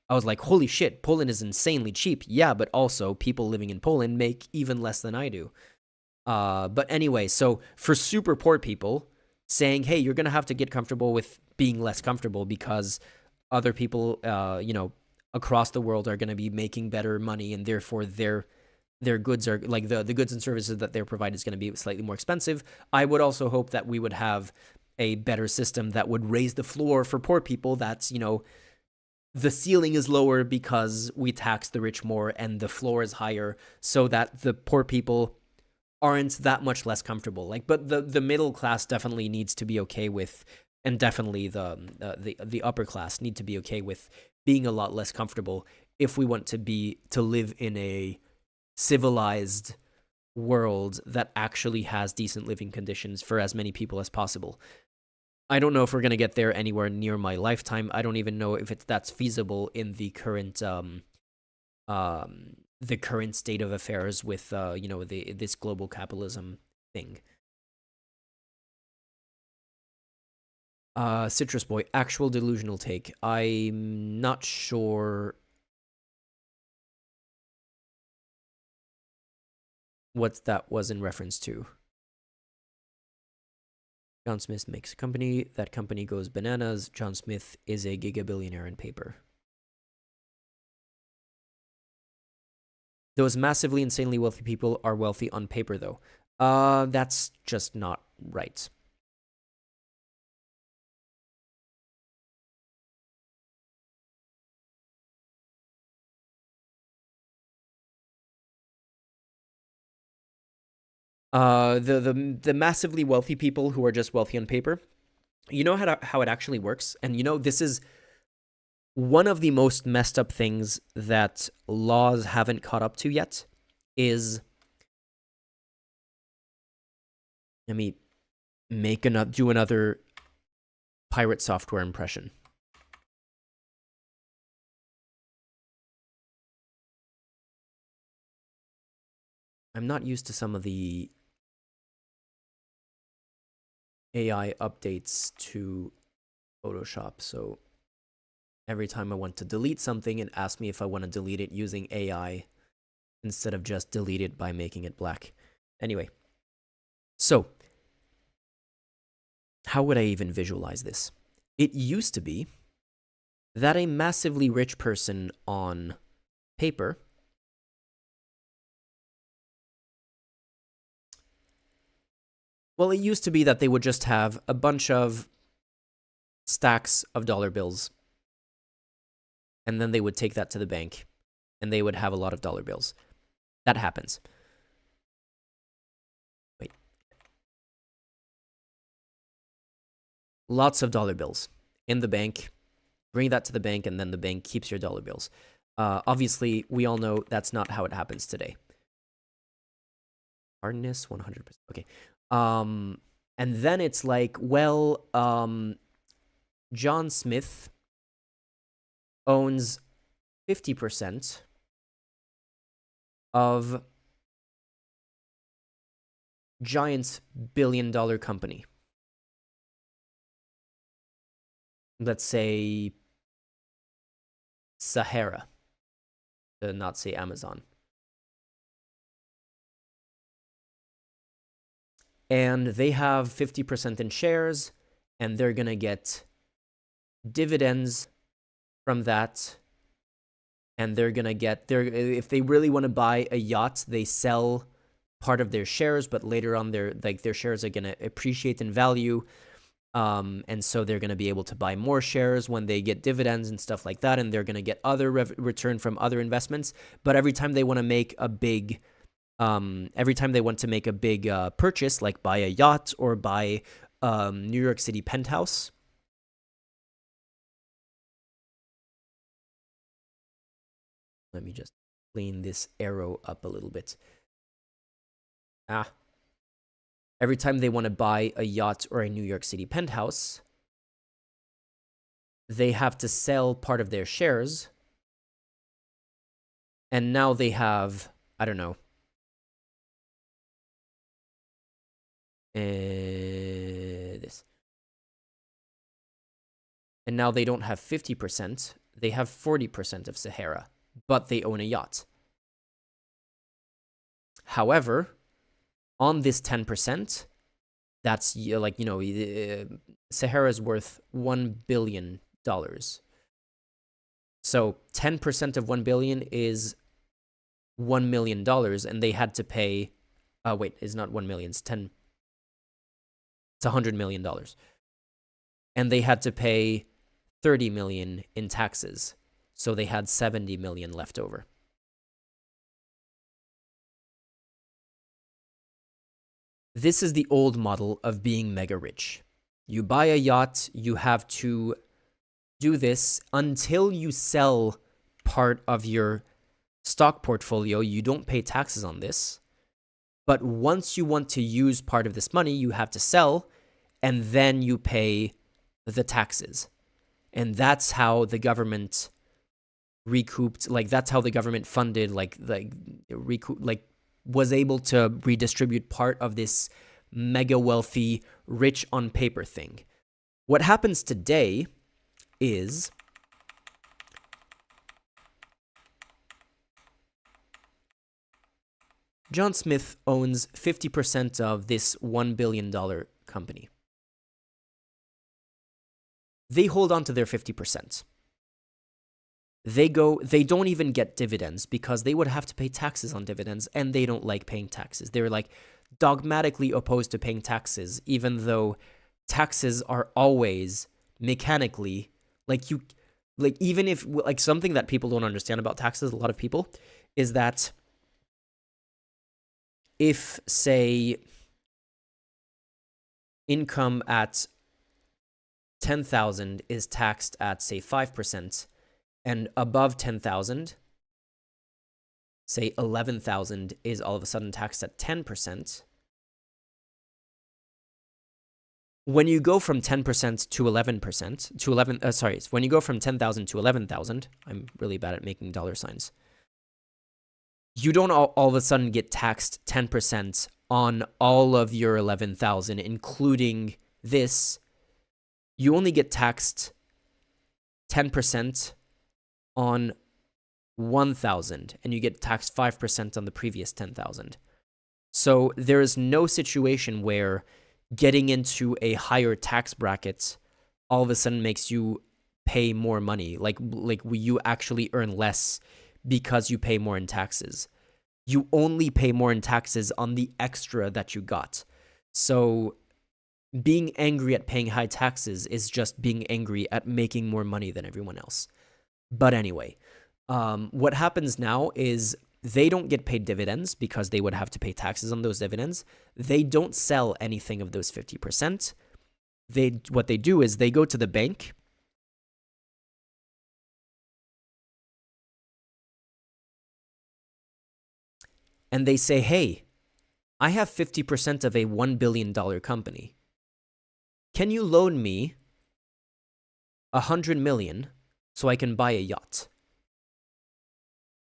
I was like, holy shit, Poland is insanely cheap. Yeah, but also people living in Poland make even less than I do. But anyway, so for super poor people, saying, hey, you're going to have to get comfortable with being less comfortable because other people, you know, across the world are going to be making better money, and therefore their goods are, like, the goods and services that they're provided is going to be slightly more expensive. I would also hope that we would have a better system that would raise the floor for poor people. That's, you know, the ceiling is lower because we tax the rich more, and the floor is higher so that the poor people aren't that much less comfortable. Like, but the middle class definitely needs to be okay with, and definitely the upper class need to be okay with being a lot less comfortable if we want to live in a civilized world that actually has decent living conditions for as many people as possible. I don't know if we're going to get there anywhere near my lifetime. I don't even know if that's feasible in the current state of affairs with you know, this global capitalism thing. Citrus Boy, actual delusional take. I'm not sure what that was in reference to. John Smith makes a company. That company goes bananas. John Smith is a gigabillionaire in paper. Those massively, insanely wealthy people are wealthy on paper, though. That's just not right. The massively wealthy people who are just wealthy on paper, you know how it actually works? And you know, this is one of the most messed up things that laws haven't caught up to yet is, let me do another pirate software impression. I'm not used to some of the AI updates to Photoshop, so every time I want to delete something, it asks me if I want to delete it using AI instead of just delete it by making it black. Anyway, so how would I even visualize this? It used to be that a massively rich person on paper it used to be that they would just have a bunch of stacks of dollar bills, and then they would take that to the bank, and they would have a lot of dollar bills. That happens. Wait. lots of dollar bills in the bank, bring that to the bank, and then the bank keeps your dollar bills. Obviously, we all know that's not how it happens today. Hardness, 100%. Okay. And then it's like, well, John Smith owns 50% of giant billion-dollar company. Let's say Sahara, to not say Amazon. And they have 50% in shares, and they're going to get dividends from that. And they're going to get if they really want to buy a yacht, they sell part of their shares, but later on their shares are going to appreciate in value. And so they're going to be able to buy more shares when they get dividends and stuff like that, and they're going to get other return from other investments. But every time they want to make a big purchase, like buy a yacht or buy New York City penthouse, let me just clean this arrow up a little bit. Every time they want to buy a yacht or a New York City penthouse, they have to sell part of their shares. And now they have, I don't know, this. And now they don't have 50%, they have 40% of Sahara, but they own a yacht. However, on this 10%, that's like, Sahara is worth $1 billion. So 10% of $1 billion is $1 million, and they had to pay, it's not 1 million, it's $100 million. And they had to pay 30 million in taxes. So they had 70 million left over. This is the old model of being mega rich. You buy a yacht, you have to do this until you sell part of your stock portfolio. You don't pay taxes on this. But once you want to use part of this money, you have to sell, and then you pay the taxes. And that's how the government recouped, that's how the government funded, was able to redistribute part of this mega wealthy, rich on paper thing. What happens today is John Smith owns 50% of this $1 billion company. They hold on to their 50%. They don't even get dividends because they would have to pay taxes on dividends, and they don't like paying taxes. They're dogmatically opposed to paying taxes, even though taxes are always mechanically, even if, something that people don't understand about taxes, a lot of people, is that if, say, income at 10,000 is taxed at, say, 5%, and above 10,000, say 11,000 is all of a sudden taxed at 10%. When you go from 10% to 11%, when you go from 10,000 to 11,000, I'm really bad at making dollar signs. You don't all of a sudden get taxed 10% on all of your 11,000, including this. You only get taxed 10% on 1,000, and you get taxed 5% on the previous 10,000. So there is no situation where getting into a higher tax bracket all of a sudden makes you pay more money. You actually earn less because you pay more in taxes. You only pay more in taxes on the extra that you got. So being angry at paying high taxes is just being angry at making more money than everyone else. But anyway, what happens now is they don't get paid dividends because they would have to pay taxes on those dividends. They don't sell anything of those 50%. what they do is they go to the bank and they say, hey, I have 50% of a $1 billion company. Can you loan me $100 million so I can buy a yacht?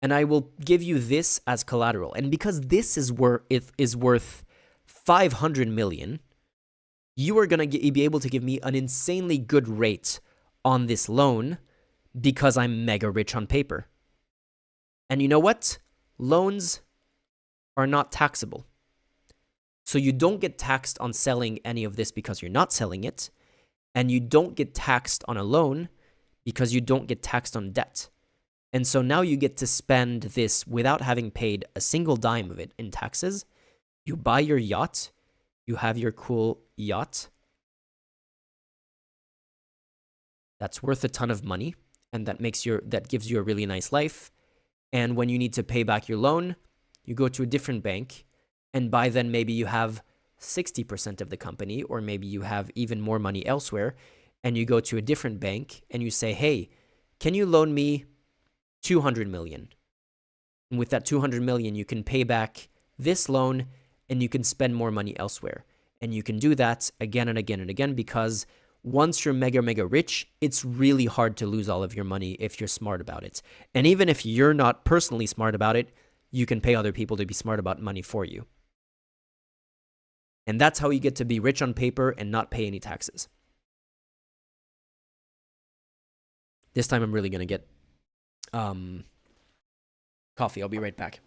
And I will give you this as collateral. And because this is worth 500 million, you are going to be able to give me an insanely good rate on this loan because I'm mega rich on paper. And you know what? Loans are not taxable. So you don't get taxed on selling any of this because you're not selling it. And you don't get taxed on a loan because you don't get taxed on debt. And so now you get to spend this without having paid a single dime of it in taxes. You buy your yacht. You have your cool yacht. That's worth a ton of money. And that gives you a really nice life. And when you need to pay back your loan, you go to a different bank. And by then, maybe you have 60% of the company, or maybe you have even more money elsewhere. And you go to a different bank and you say, hey, can you loan me 200 million? And with that 200 million, you can pay back this loan and you can spend more money elsewhere. And you can do that again and again and again because once you're mega, mega rich, it's really hard to lose all of your money if you're smart about it. And even if you're not personally smart about it, you can pay other people to be smart about money for you. And that's how you get to be rich on paper and not pay any taxes. This time I'm really going to get coffee. I'll be right back.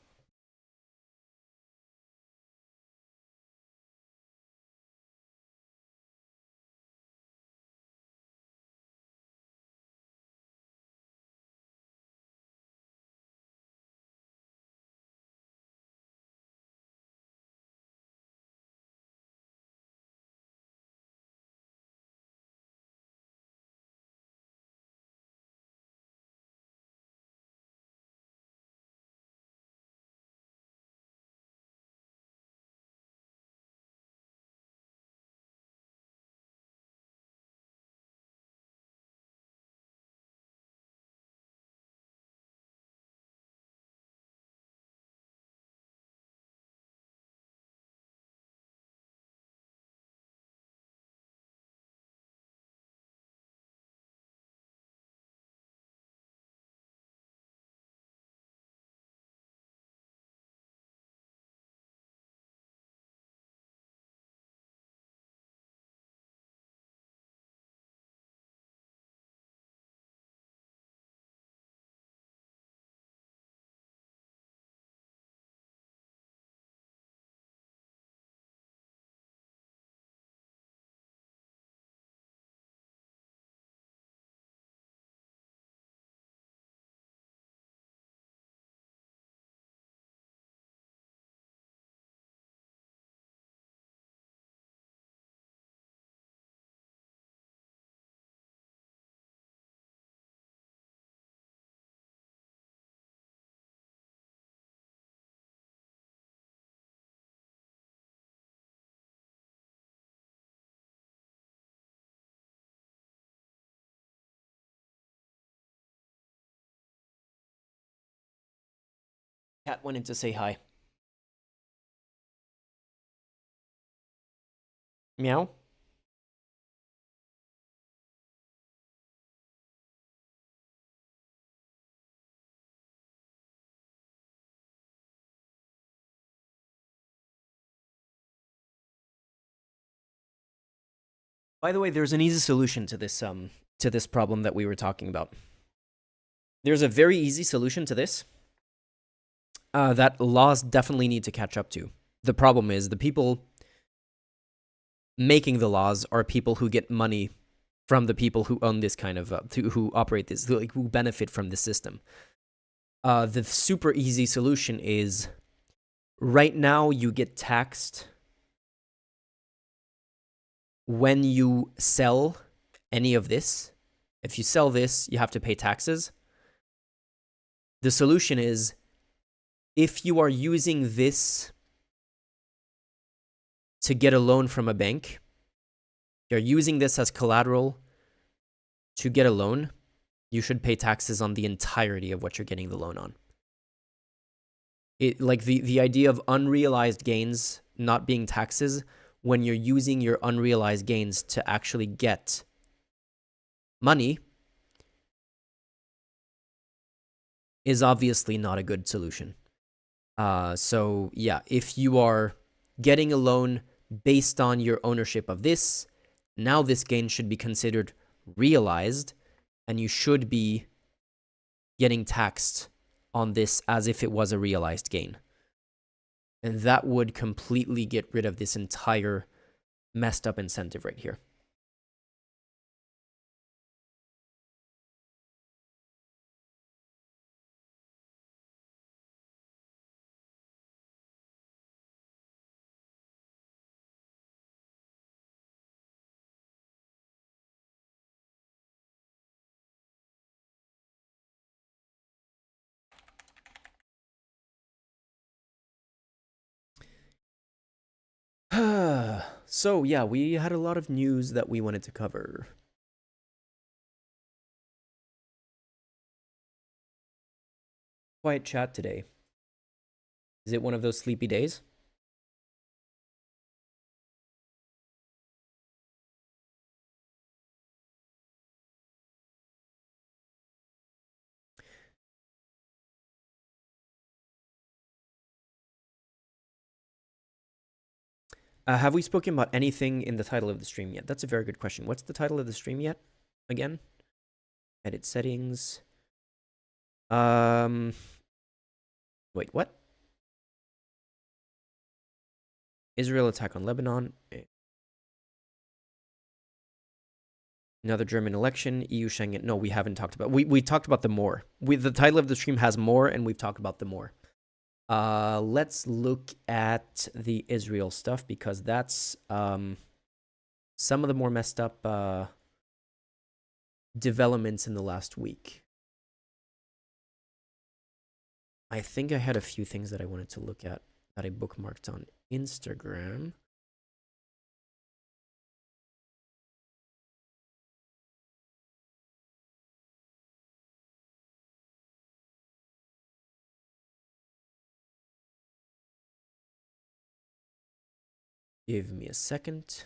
Cat went in to say hi. Meow. By the way, there's an easy solution to this problem that we were talking about. There's a very easy solution to this that laws definitely need to catch up to. The problem is the people making the laws are people who get money from the people who own this kind of who operate this, who benefit from the system. The super easy solution is right now you get taxed when you sell any of this. If you sell this, you have to pay taxes. The solution is if you are using this to get a loan from a bank, you're using this as collateral to get a loan, you should pay taxes on the entirety of what you're getting the loan on. Like the idea of unrealized gains not being taxes when you're using your unrealized gains to actually get money is obviously not a good solution. So yeah, if you are getting a loan based on your ownership of this, now this gain should be considered realized, and you should be getting taxed on this as if it was a realized gain. And that would completely get rid of this entire messed up incentive right here. So yeah, we had a lot of news that we wanted to cover. Quiet chat today. Is it one of those sleepy days? Have we spoken about anything in the title of the stream yet? That's a very good question. What's the title of the stream yet? Again? Edit settings. Wait, what? Israel attack on Lebanon. Another German election. EU Schengen. No, we haven't talked about. We talked about the more. The title of the stream has more, and we've talked about the more. Let's look at the Israel stuff because that's some of the more messed up developments in the last week. I think I had a few things that I wanted to look at that I bookmarked on Instagram. Give me a second.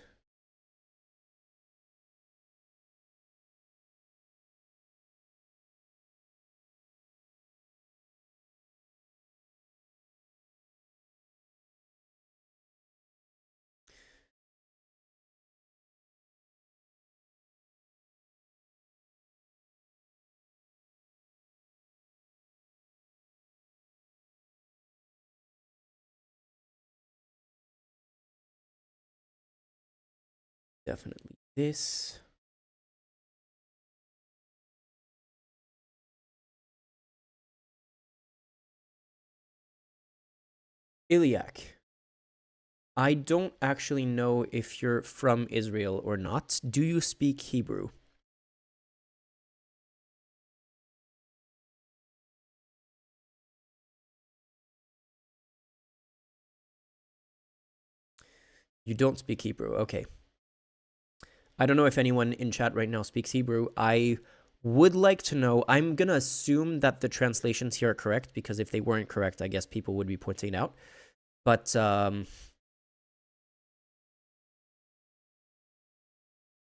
Definitely this. Iliak. I don't actually know if you're from Israel or not. Do you speak Hebrew? You don't speak Hebrew. Okay. I don't know if anyone in chat right now speaks Hebrew. I would like to know. I'm going to assume that the translations here are correct because if they weren't correct, I guess people would be pointing it out. But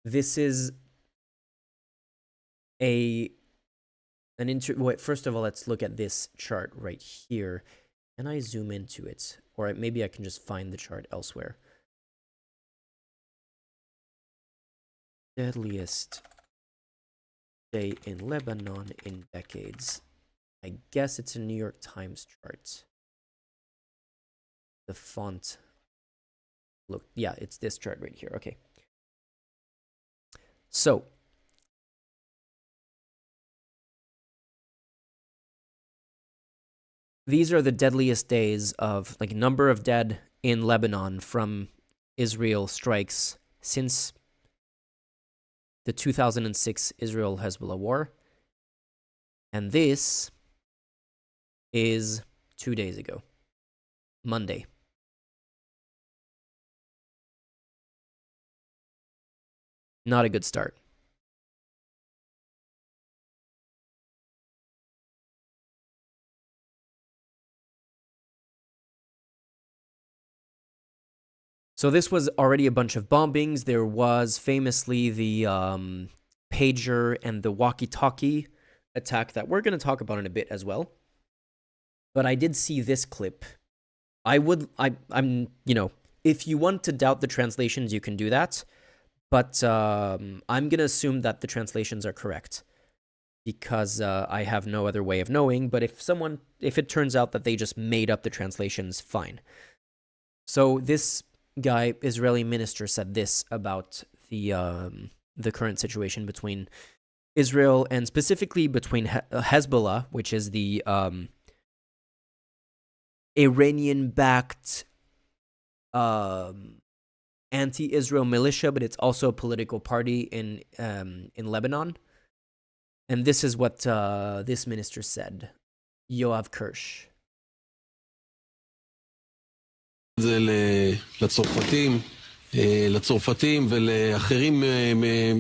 this is wait, first of all, let's look at this chart right here. Can I zoom into it? Or maybe I can just find the chart elsewhere. Deadliest day in Lebanon in decades. I guess it's a New York Times chart. The font. Look, yeah, it's this chart right here. Okay. So, these are the deadliest days of, like, number of dead in Lebanon from Israel strikes since the 2006 Israel-Hezbollah war. And this is 2 days ago, Monday. Not a good start. So this was already a bunch of bombings. There was famously the pager and the walkie-talkie attack that we're going to talk about in a bit as well. But I did see this clip. I'm, if you want to doubt the translations, you can do that. But I'm going to assume that the translations are correct because I have no other way of knowing. But if it turns out that they just made up the translations, fine. So this guy, Israeli minister, said this about the current situation between Israel and specifically between Hezbollah, which is the Iranian-backed anti-Israel militia, but it's also a political party in Lebanon. And this is what this minister said, Yoav Kirsch. זה לצרפתים ולאחרים,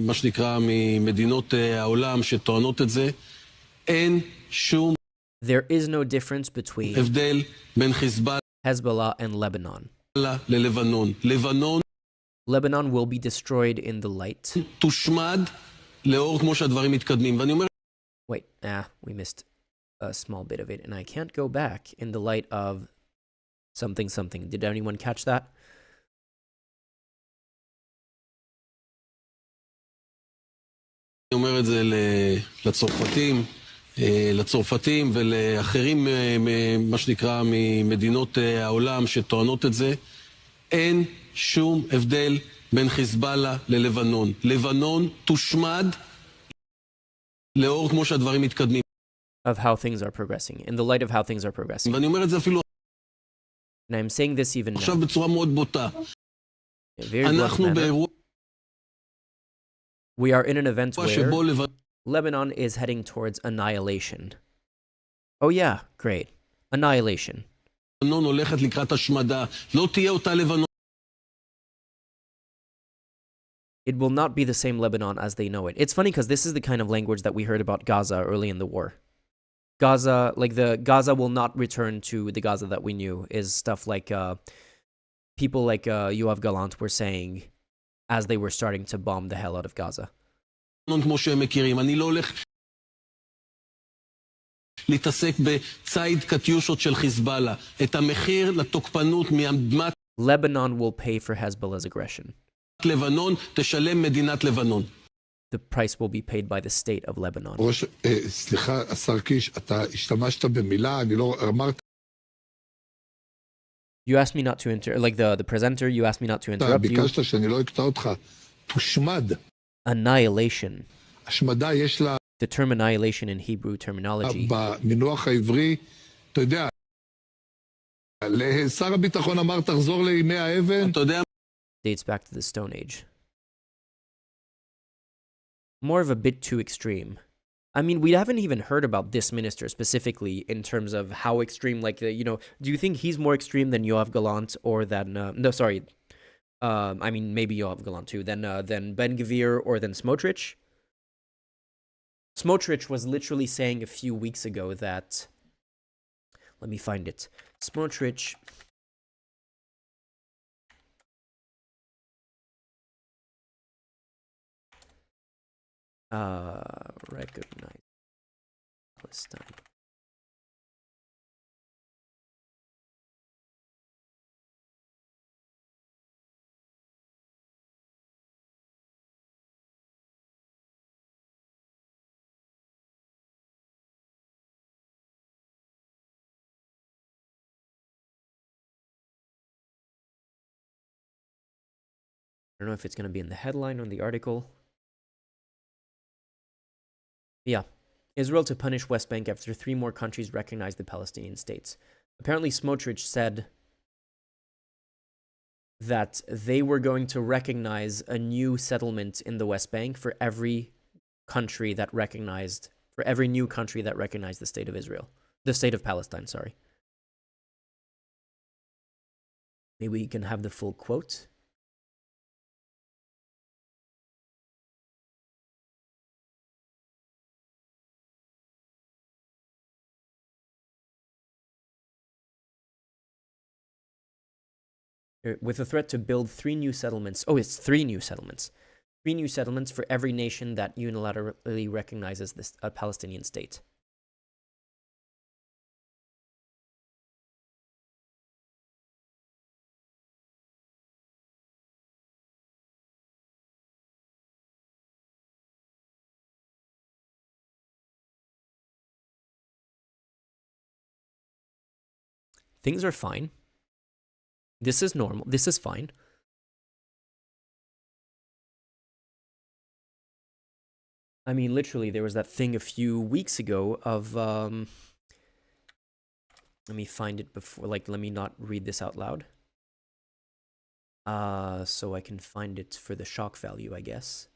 מה שנקרא, ממדינות העולם שטוענות את זה. אין שום There is no difference between הבדל בין חיזבאללה Hezbollah and Lebanon. ללבנון. Lebanon will be destroyed in the light. תושמד לאור כמו שהדברים מתקדמים. ואני אומר... Wait, we missed a small bit of it, and I can't go back in the light of something. Did anyone catch that? אני אומר את זה לצרפתים ולאחרים, מה שנקרא, ממדינות העולם שטוענות את זה. אין שום הבדל בין חיזבאללה ללבנון. לבנון תושמד לאור כמו שהדברים מתקדמים. Of how things are progressing, in the light of how things are progressing. ואני אומר את זה אפילו... And I'm saying this even now. עכשיו בצורה מאוד בוטה. אנחנו באירוע... We are in an event where Lebanon is heading towards annihilation. Oh yeah, great. Annihilation. לבנון הולכת לקראת השמדה. לא תהיה אותה לבנון. It will not be the same Lebanon as they know it. It's funny because this is the kind of language that we heard about Gaza early in the war. Gaza, like the Gaza will not return to the Gaza that we knew, is stuff like people like Yoav Gallant were saying as they were starting to bomb the hell out of Gaza. כמו שהם מכירים. אני לא הולך להתעסק בצייד קטיושות של חיזבאללה. את המחיר לתוקפנות מאדמת Lebanon will pay for Hezbollah's aggression. לבנון תשלם מדינת לבנון. The price will be paid by the state of Lebanon. סליחה, השר קיש, אתה השתמשת במילה, אני לא אמרת... You asked me not to like the presenter, you asked me not to interrupt you. ביקשת שאני לא אקטע אותך. תושמד. Annihilation. השמדה יש לה... The term annihilation in Hebrew terminology. במינוח העברי, אתה יודע, לשר הביטחון אמר, תחזור לימי האבן. אתה יודע... Dates back to the Stone Age. More of a bit too extreme. I mean, we haven't even heard about this minister specifically in terms of how extreme, like, do you think he's more extreme than Yoav Gallant or than, I mean, maybe Yoav Gallant too, than Ben Gvir or than Smotrich? Smotrich was literally saying a few weeks ago that, let me find it. Smotrich... recognize Palestine. I don't know if it's going to be in the headline or the article. Yeah. Israel to punish West Bank after 3 more countries recognize the Palestinian states. Apparently, Smotrich said that they were going to recognize a new settlement in the West Bank for every country that recognized, for every new country that recognized the state of Israel. The state of Palestine, sorry. Maybe we can have the full quote. with a threat to build 3 new settlements. Oh, it's 3 new settlements. 3 new settlements for every nation that unilaterally recognizes this a Palestinian state. Things are fine. This is normal. This is fine. I mean, literally, there was that thing a few weeks ago of, let me find it before, like, let me not read this out loud. So I can find it for the shock value, I guess.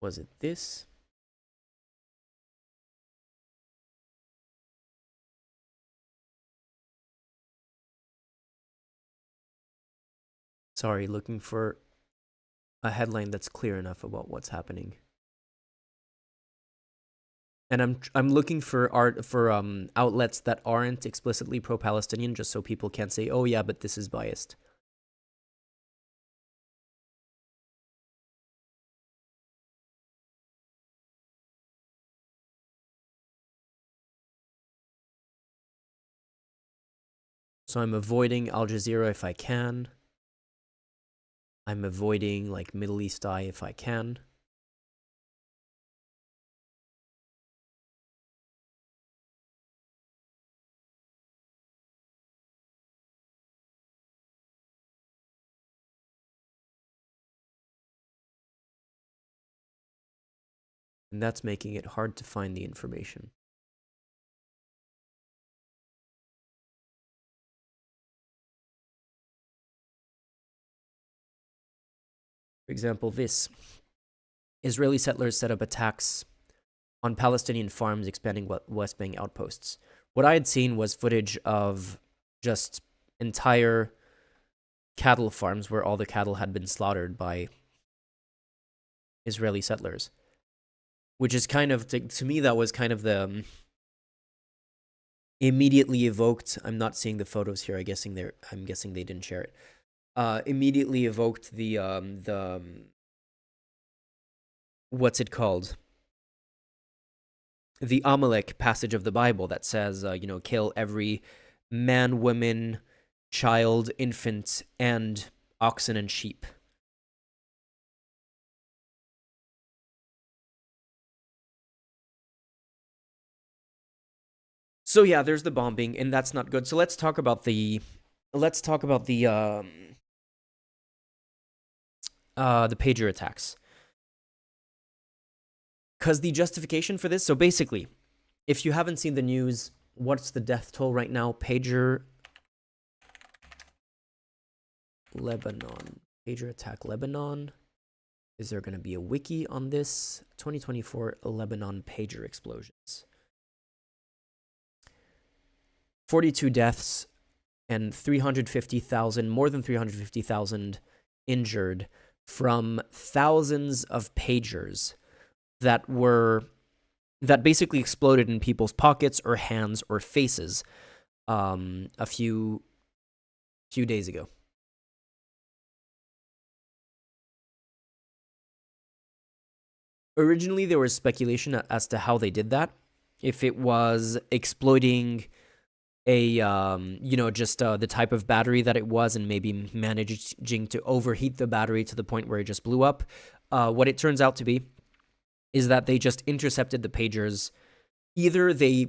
Was it this? Sorry, looking for a headline that's clear enough about what's happening. And I'm looking for outlets that aren't explicitly pro-Palestinian, just so people can't say, "Oh yeah, but this is biased." So I'm avoiding Al Jazeera if I can. I'm avoiding like Middle East Eye if I can. And that's making it hard to find the information. For example, this. Israeli settlers set up attacks on Palestinian farms expanding West Bank outposts. What I had seen was footage of just entire cattle farms where all the cattle had been slaughtered by Israeli settlers. Which is kind of, to me, that was kind of the immediately evoked, I'm not seeing the photos here, I'm guessing they didn't share it. Immediately evoked the what's it called? The Amalek passage of the Bible that says, kill every man, woman, child, infant, and oxen and sheep. So yeah, there's the bombing, and that's not good. So let's talk about the pager attacks. Because the justification for this, so basically, if you haven't seen the news, what's the death toll right now? Pager Lebanon. Pager attack Lebanon. Is there going to be a wiki on this? 2024 Lebanon pager explosions. 42 deaths and more than 350,000 injured from thousands of pagers that basically exploded in people's pockets or hands or faces a few days ago. Originally, there was speculation as to how they did that. If it was exploiting the type of battery that it was and maybe managing to overheat the battery to the point where it just blew up. What it turns out to be is that they just intercepted the pagers. Either they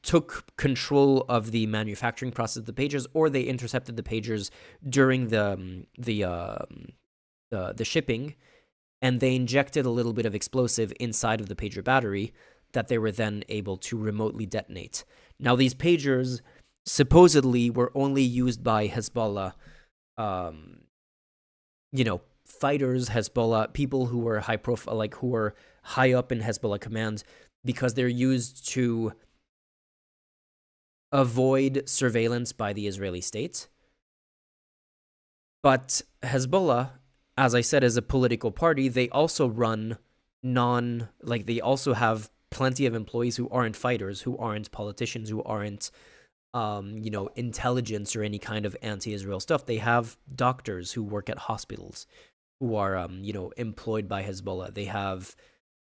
took control of the manufacturing process of the pagers, or they intercepted the pagers during the shipping, and they injected a little bit of explosive inside of the pager battery that they were then able to remotely detonate. Now, these pagers supposedly were only used by Hezbollah, fighters, Hezbollah, people who were high profile, like who were high up in Hezbollah command, because they're used to avoid surveillance by the Israeli state. But Hezbollah, as I said, is a political party. They also run they also have plenty of employees who aren't fighters, who aren't politicians, who aren't, intelligence or any kind of anti-Israel stuff. They have doctors who work at hospitals who are, employed by Hezbollah. They have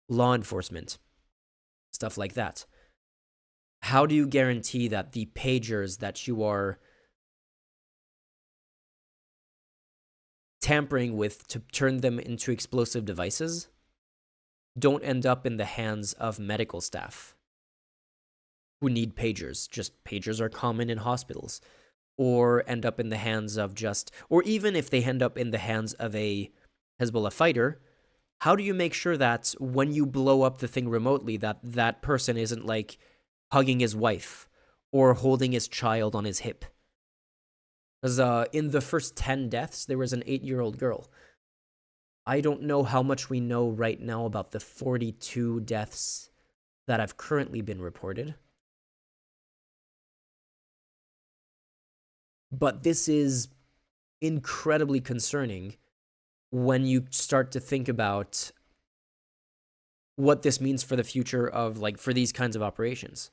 law enforcement, stuff like that. How do you guarantee that the pagers that you are tampering with to turn them into explosive devices don't end up in the hands of medical staff who need pagers? Just pagers are common in hospitals. Or end up in the hands of or even if they end up in the hands of a Hezbollah fighter, how do you make sure that when you blow up the thing remotely, that person isn't like hugging his wife or holding his child on his hip? Because in the first 10 deaths, there was an 8-year-old girl. I don't know how much we know right now about the 42 deaths that have currently been reported. But this is incredibly concerning when you start to think about what this means for the future of, for these kinds of operations.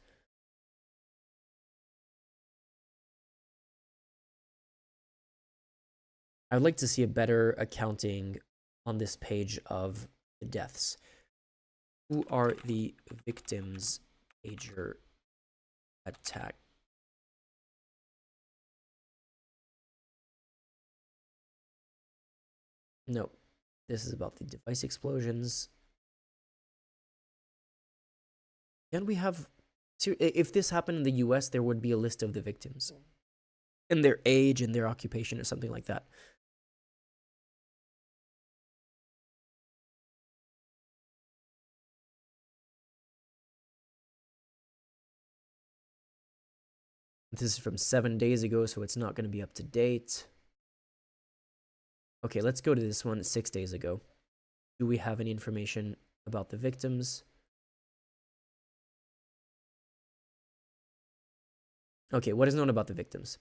I would like to see a better accounting on this page of the deaths. Who are the victims pager attack? No, this is about the device explosions. Can we have... If this happened in the US, there would be a list of the victims. And their age and their occupation or something like that. This is from 7 days ago, so it's not going to be up to date. Okay, let's go to this one 6 days ago. Do we have any information about the victims? Okay, what is known about the victims?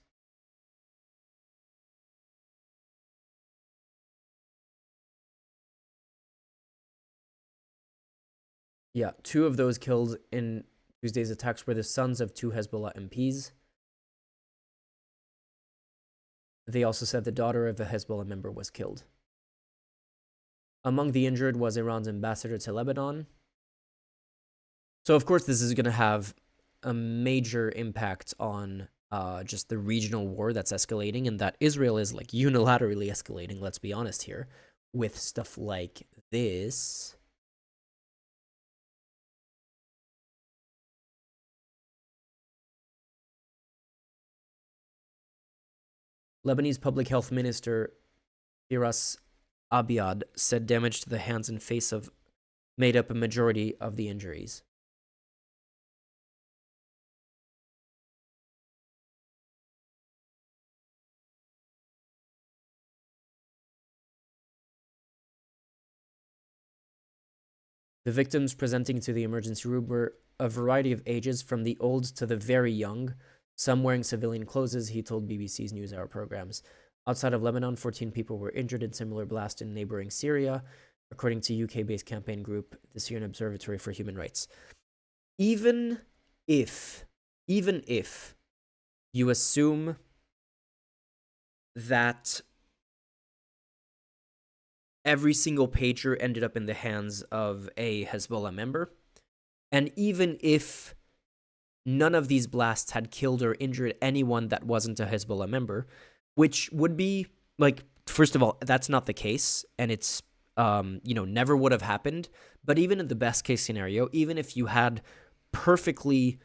Yeah, 2 of those killed in Tuesday's attacks were the sons of 2 Hezbollah MPs. They also said the daughter of a Hezbollah member was killed. Among the injured was Iran's ambassador to Lebanon. So, of course, this is going to have a major impact on just the regional war that's escalating, and that Israel is unilaterally escalating, let's be honest here, with stuff like this. Lebanese Public Health Minister Firas Abiad said damage to the hands and face made up a majority of the injuries. The victims presenting to the emergency room were a variety of ages, from the old to the very young, some wearing civilian clothes, he told BBC's NewsHour programs. Outside of Lebanon, 14 people were injured in similar blast in neighboring Syria, according to UK-based campaign group, the Syrian Observatory for Human Rights. Even if you assume that every single pager ended up in the hands of a Hezbollah member, and even if none of these blasts had killed or injured anyone that wasn't a Hezbollah member, which would be, first of all, that's not the case, and it's never would have happened. But even in the best case scenario, even if you had perfectly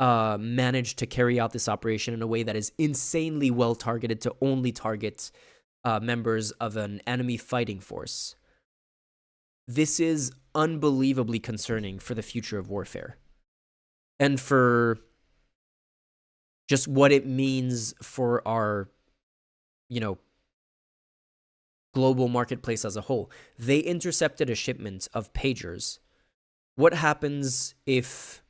managed to carry out this operation in a way that is insanely well targeted to only target members of an enemy fighting force, this is unbelievably concerning for the future of warfare and for just what it means for our, global marketplace as a whole. They intercepted a shipment of pagers. What happens if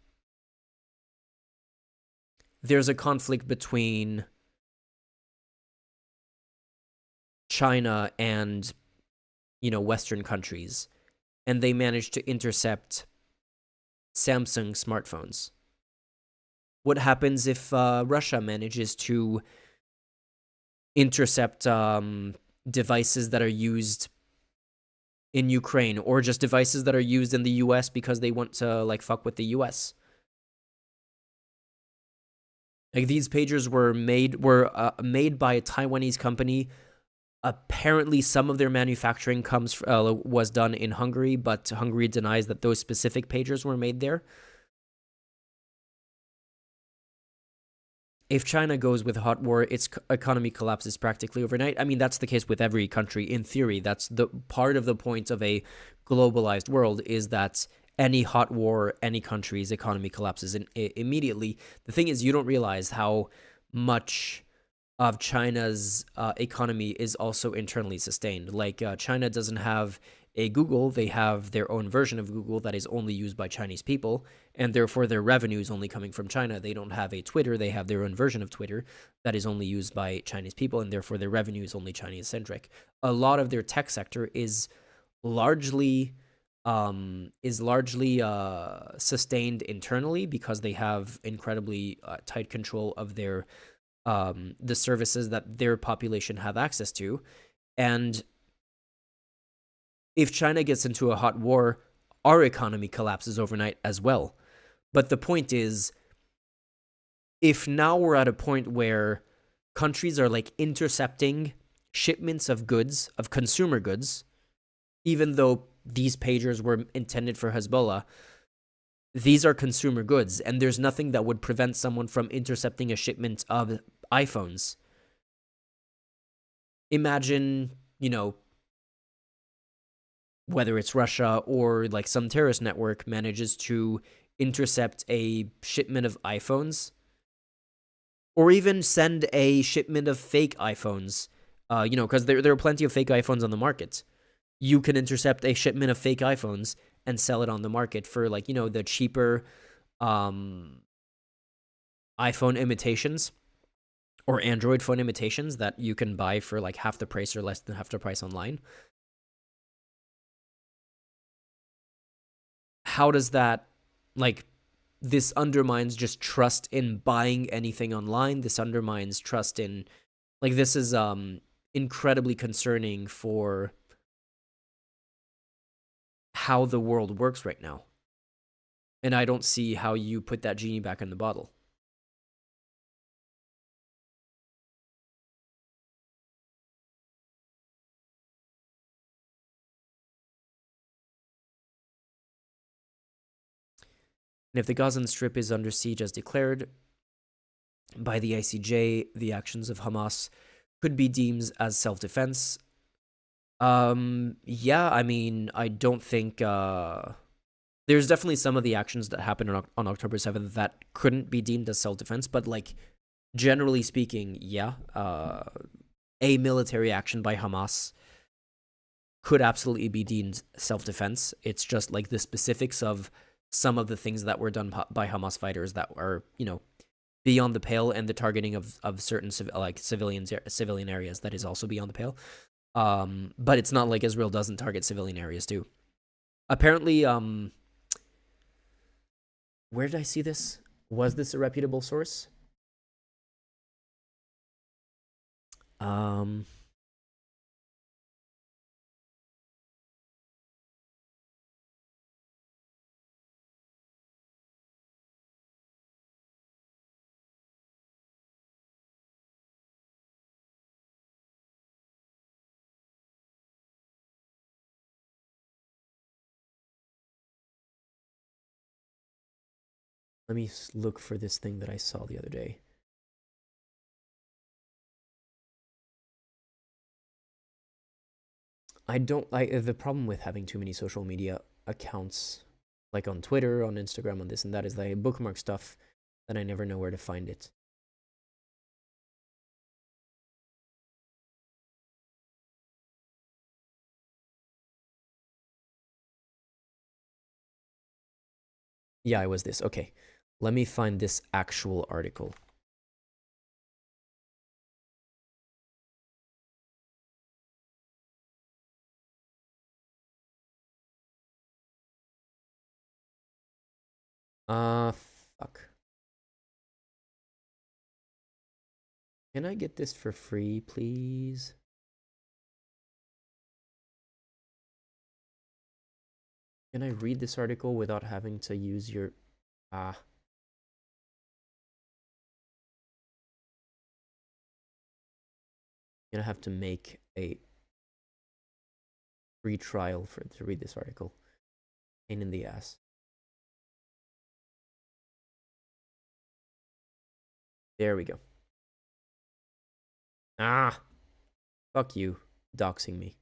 there's a conflict between China and, Western countries, and they manage to intercept Samsung smartphones? What happens if Russia manages to intercept devices that are used in Ukraine, or just devices that are used in the US because they want to fuck with the US? These pagers were made by a Taiwanese company. Apparently, some of their manufacturing was done in Hungary, but Hungary denies that those specific pagers were made there. If China goes with hot war, its economy collapses practically overnight. I mean, that's the case with every country in theory. That's the part of the point of a globalized world, is that any hot war, any country's economy collapses immediately. The thing is, you don't realize how much of China's economy is also internally sustained. China doesn't have a Google, they have their own version of Google that is only used by Chinese people, and therefore their revenue is only coming from China. They don't have a Twitter, they have their own version of Twitter that is only used by Chinese people, and therefore their revenue is only Chinese-centric. A lot of their tech sector is largely sustained internally because they have incredibly tight control of their the services that their population have access to. And if China gets into a hot war, our economy collapses overnight as well. But the point is, if now we're at a point where countries are intercepting shipments of goods, of consumer goods, even though these pagers were intended for Hezbollah, these are consumer goods, and there's nothing that would prevent someone from intercepting a shipment of iPhones. Imagine, whether it's Russia or some terrorist network manages to intercept a shipment of iPhones, or even send a shipment of fake iPhones, because there are plenty of fake iPhones on the market. You can intercept a shipment of fake iPhones and sell it on the market for the cheaper iPhone imitations or Android phone imitations that you can buy for half the price or less than half the price online. How does that, this undermines just trust in buying anything online. This undermines trust in, this is incredibly concerning for how the world works right now. And I don't see how you put that genie back in the bottle. And if the Gazan Strip is under siege as declared by the ICJ, the actions of Hamas could be deemed as self-defense. Yeah, I mean, I don't think there's definitely some of the actions that happened on October 7th that couldn't be deemed as self-defense, but generally speaking, yeah, a military action by Hamas could absolutely be deemed self-defense. It's just the specifics of some of the things that were done by Hamas fighters that are, beyond the pale, and the targeting of certain civilian areas that is also beyond the pale. But it's not like Israel doesn't target civilian areas too. Apparently, where did I see this? Was this a reputable source? Let me look for this thing that I saw the other day. The problem with having too many social media accounts, like on Twitter, on Instagram, on this and that, is that I bookmark stuff that I never know where to find it. Yeah, it was this. Okay. Let me find this actual article. Fuck. Can I get this for free, please? Can I read this article without having to use your... I'm gonna have to make a free trial to read this article. Pain in the ass. There we go. Fuck you, doxing me.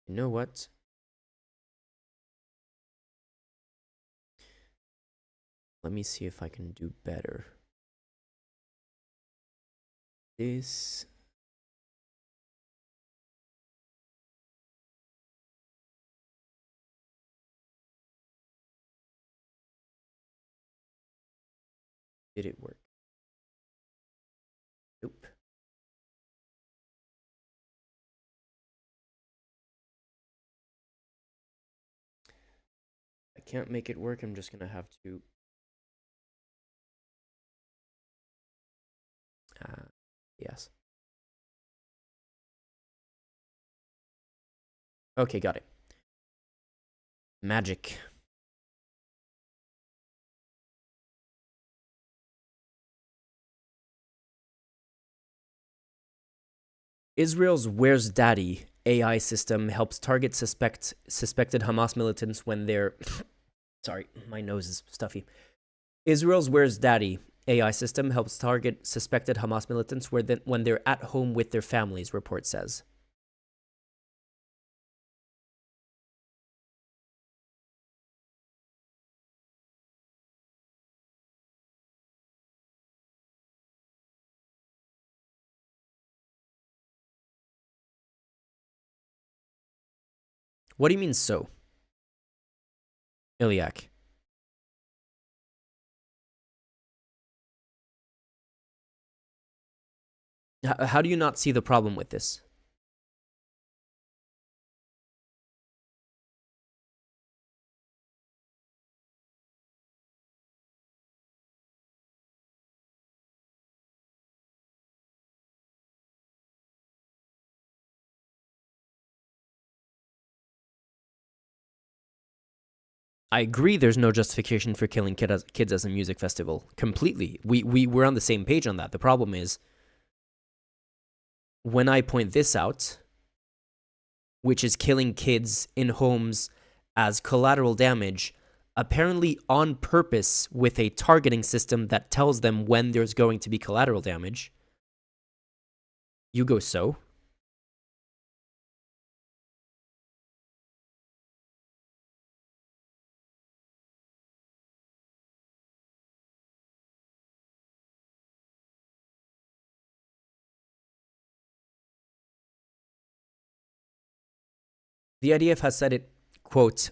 You know what? Let me see if I can do better. This... Did it work? Nope. I can't make it work. I'm just gonna have to... yes. Okay, got it. Magic. Israel's Where's Daddy AI system helps target suspected Hamas militants when they're... Sorry, my nose is stuffy. Israel's Where's Daddy AI system helps target suspected Hamas militants when they're at home with their families, report says. What do you mean so? Iliak. How do you not see the problem with this? I agree there's no justification for killing kids as a music festival. Completely. We're on the same page on that. The problem is, when I point this out, which is killing kids in homes as collateral damage, apparently on purpose with a targeting system that tells them when there's going to be collateral damage, you go so? The IDF has said it, quote...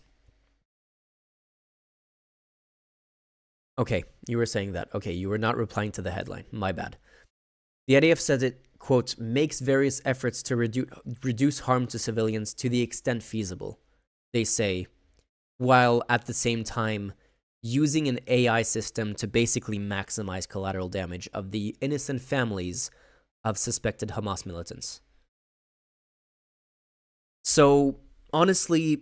Okay, you were saying that. Okay, you were not replying to the headline. My bad. The IDF says it, quote, makes various efforts to reduce harm to civilians to the extent feasible. They say, while at the same time using an AI system to basically maximize collateral damage of the innocent families of suspected Hamas militants. So, honestly,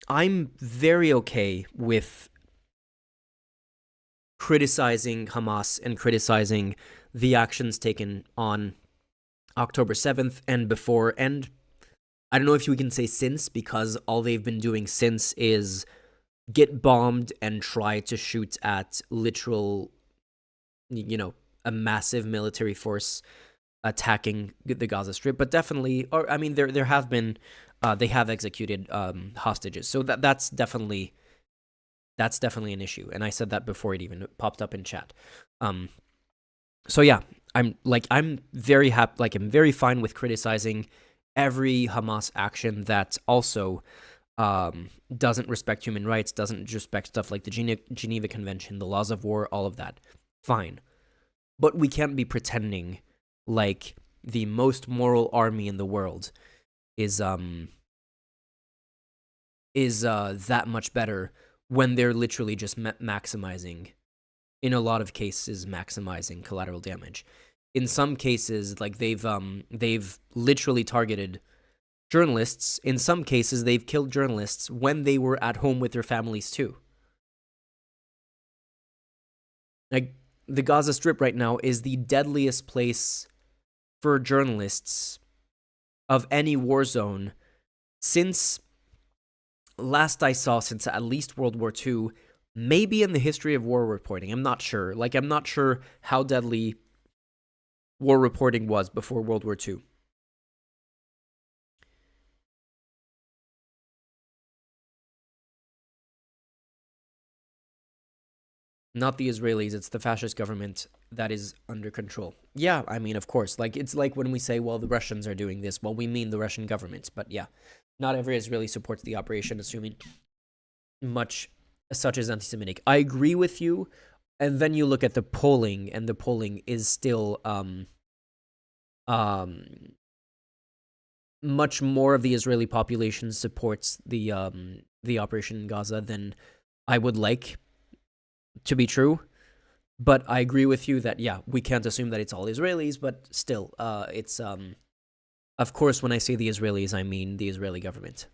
I'm very okay with criticizing Hamas and criticizing the actions taken on October 7th and before, and I don't know if you can say since, because all they've been doing since is get bombed and try to shoot at literal, a massive military force attacking the Gaza Strip. But definitely, or I mean, there have been, they have executed hostages, so that's definitely an issue. And I said that before it even popped up in chat. So yeah, I'm very happy, I'm very fine with criticizing every Hamas action that also doesn't respect human rights, doesn't respect stuff like the Geneva Convention, the laws of war, all of that. Fine. But we can't be pretending like the most moral army in the world is that much better when they're literally just maximizing, in a lot of cases, maximizing collateral damage. In some cases, they've literally targeted journalists. In some cases, they've killed journalists when they were at home with their families too. The Gaza Strip right now is the deadliest place for journalists of any war zone since, last I saw, since at least World War II, maybe in the history of war reporting. I'm not sure. I'm not sure how deadly war reporting was before World War II. Not the Israelis, it's the fascist government that is under control. Yeah, I mean, of course. It's like when we say, well, the Russians are doing this. Well, we mean the Russian government. But yeah, not every Israeli supports the operation, assuming much such as anti-Semitic. I agree with you. And then you look at the polling, and the polling is still much more of the Israeli population supports the operation in Gaza than I would like to be true. But I agree with you that, yeah, we can't assume that it's all Israelis, but still, it's, of course, when I say the Israelis, I mean the Israeli government.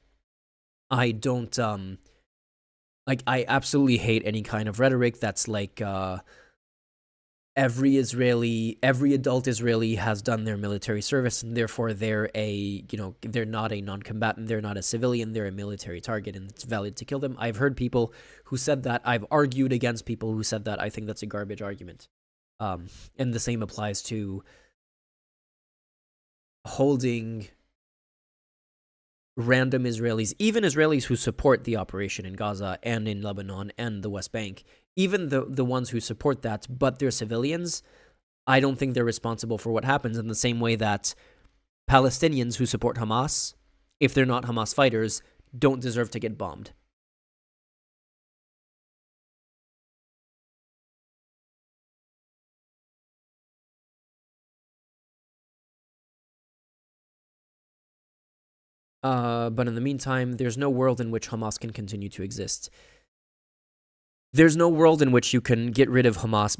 I don't, I absolutely hate any kind of rhetoric that's every adult Israeli has done their military service, and therefore they're they're not a non-combatant, they're not a civilian, they're a military target, and it's valid to kill them. I've heard people who said that. I've argued against people who said that. I think that's a garbage argument. And the same applies to holding random Israelis, even Israelis who support the operation in Gaza and in Lebanon and the West Bank, even the ones who support that, but they're civilians. I don't think they're responsible for what happens, in the same way that Palestinians who support Hamas, if they're not Hamas fighters, don't deserve to get bombed. But in the meantime, there's no world in which Hamas can continue to exist. There's no world in which you can get rid of Hamas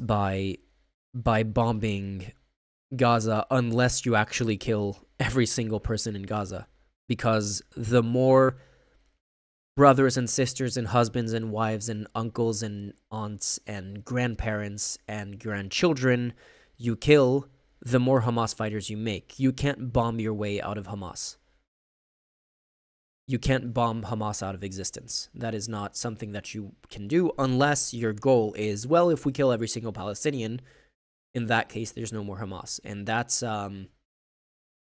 by bombing Gaza unless you actually kill every single person in Gaza. Because the more brothers and sisters and husbands and wives and uncles and aunts and grandparents and grandchildren you kill, the more Hamas fighters you make. You can't bomb your way out of Hamas. You can't bomb Hamas out of existence. That is not something that you can do unless your goal is, well, if we kill every single Palestinian, in that case, there's no more Hamas. And that's, I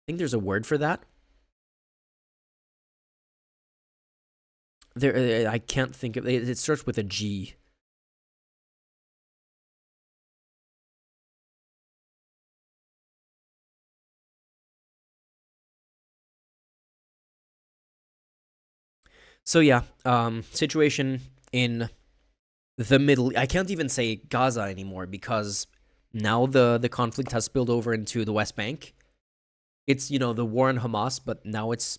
think there's a word for that. I can't think of it. It starts with a G. So yeah, situation in the Middle. I can't even say Gaza anymore because now the conflict has spilled over into the West Bank. It's, the war on Hamas, but now it's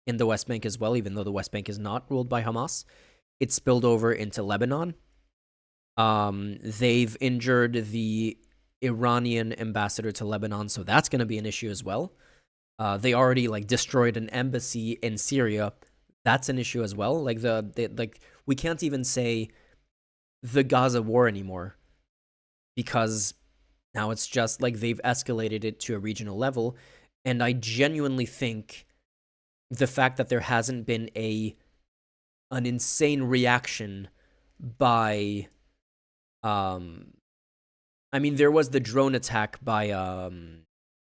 in the West Bank as well, even though the West Bank is not ruled by Hamas. It's spilled over into Lebanon. They've injured the Iranian ambassador to Lebanon, so that's going to be an issue as well. They already like destroyed an embassy in Syria. That's an issue as well. Like like we can't even say the Gaza war anymore because now it's just like they've escalated it to a regional level. And I genuinely think the fact that there hasn't been an insane reaction by I mean, there was the drone attack by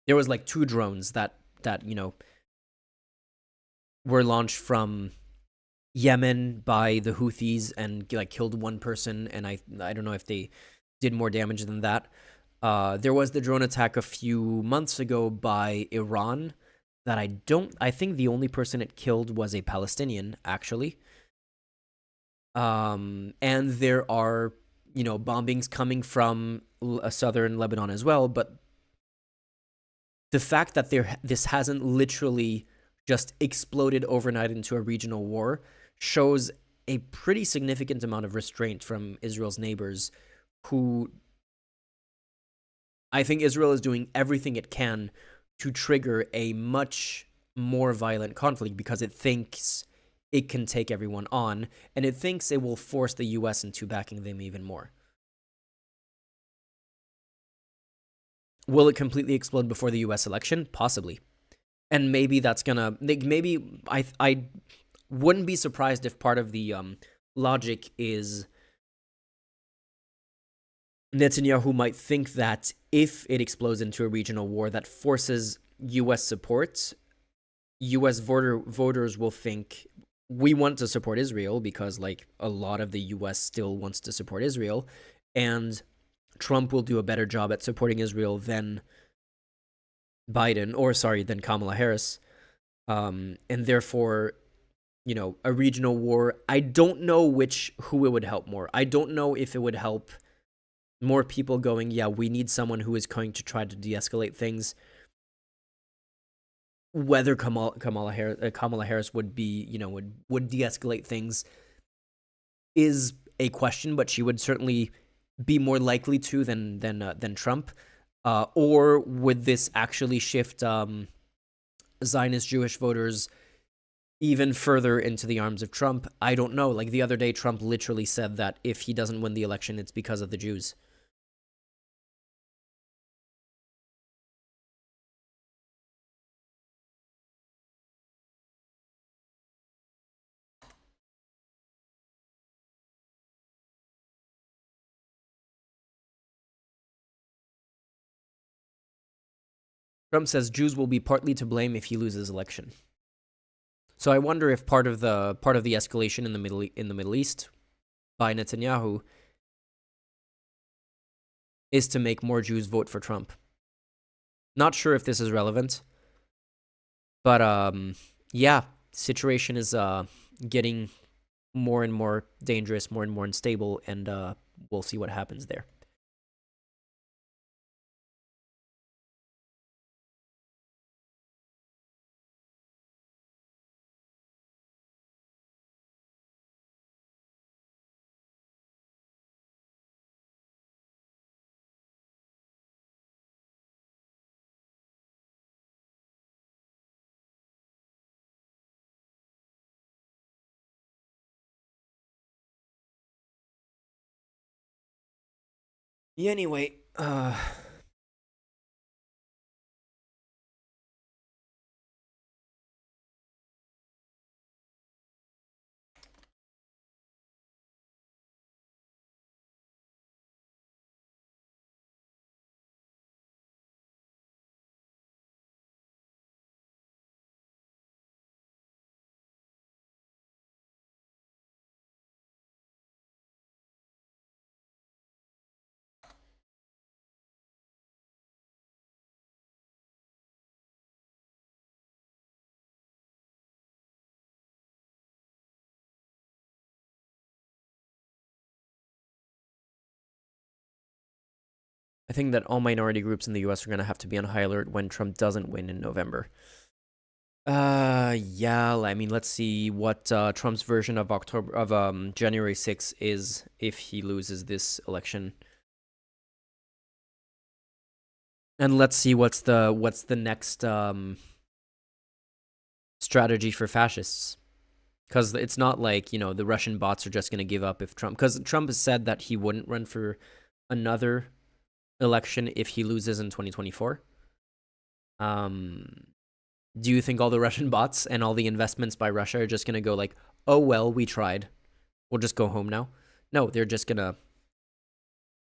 there was like 2 drones that were launched from Yemen by the Houthis and like killed 1 person, and I don't know if they did more damage than that. There was the drone attack a few months ago by Iran that I think the only person it killed was a Palestinian, actually. And there are, bombings coming from southern Lebanon as well, but the fact that this hasn't literally just exploded overnight into a regional war shows a pretty significant amount of restraint from Israel's neighbors, who I think Israel is doing everything it can to trigger a much more violent conflict because it thinks it can take everyone on, and it thinks it will force the US into backing them even more. Will it completely explode before the US election? Possibly. And maybe that's gonna, maybe I wouldn't be surprised if part of the logic is Netanyahu might think that if it explodes into a regional war that forces US support, US voters will think we want to support Israel because like a lot of the US still wants to support Israel, and Trump will do a better job at supporting Israel than than Kamala Harris. And therefore, a regional war, I don't know who it would help more. I don't know if it would help more people going, yeah, we need someone who is going to try to de-escalate things. Whether Kamala Harris would be, would de-escalate things is a question, but she would certainly be more likely to than Trump. Or would this actually shift Zionist Jewish voters even further into the arms of Trump? I don't know. Like the other day, Trump literally said that if he doesn't win the election, it's because of the Jews. Trump says Jews will be partly to blame if he loses election. So I wonder if part of the escalation in the Middle East by Netanyahu is to make more Jews vote for Trump. Not sure if this is relevant, but yeah, situation is getting more and more dangerous, more and more unstable, and we'll see what happens there. Yeah, anyway, I think that all minority groups in the US are going to have to be on high alert when Trump doesn't win in November. Yeah, I mean, let's see what Trump's version of January 6th is if he loses this election. And let's see what's the next strategy for fascists. Because it's not like, the Russian bots are just going to give up if Trump... Because Trump has said that he wouldn't run for another election if he loses in 2024. Do you think all the Russian bots and all the investments by Russia are just going to go like, oh, well, we tried. We'll just go home now? No, they're just going to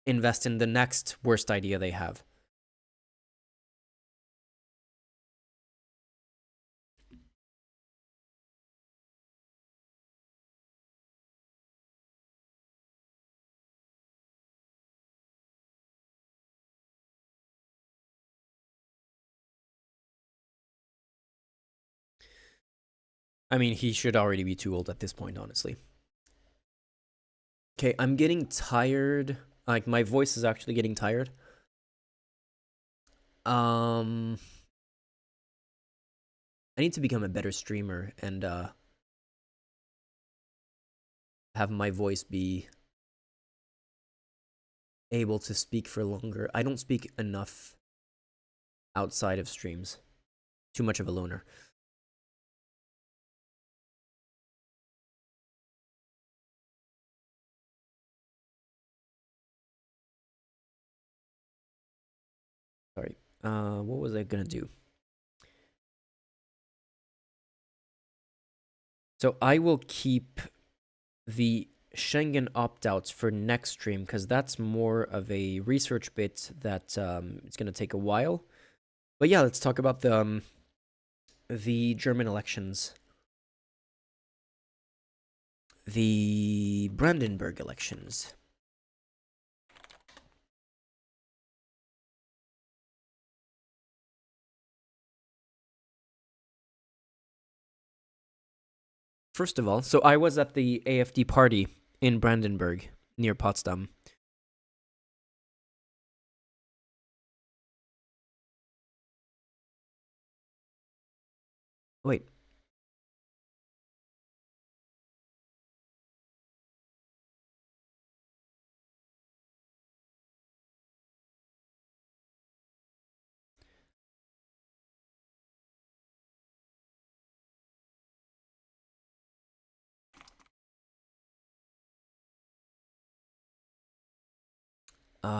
invest in the next worst idea they have. I mean, he should already be too old at this point, honestly. Okay, I'm getting tired. Like, my voice is actually getting tired. I need to become a better streamer and have my voice be able to speak for longer. I don't speak enough outside of streams. Too much of a loner. Sorry. What was I gonna do? So I will keep the Schengen opt-outs for next stream because that's more of a research bit that it's gonna take a while. But yeah, let's talk about the German elections. The Brandenburg elections. First of all, so I was at the AfD party in Brandenburg, near Potsdam. Wait.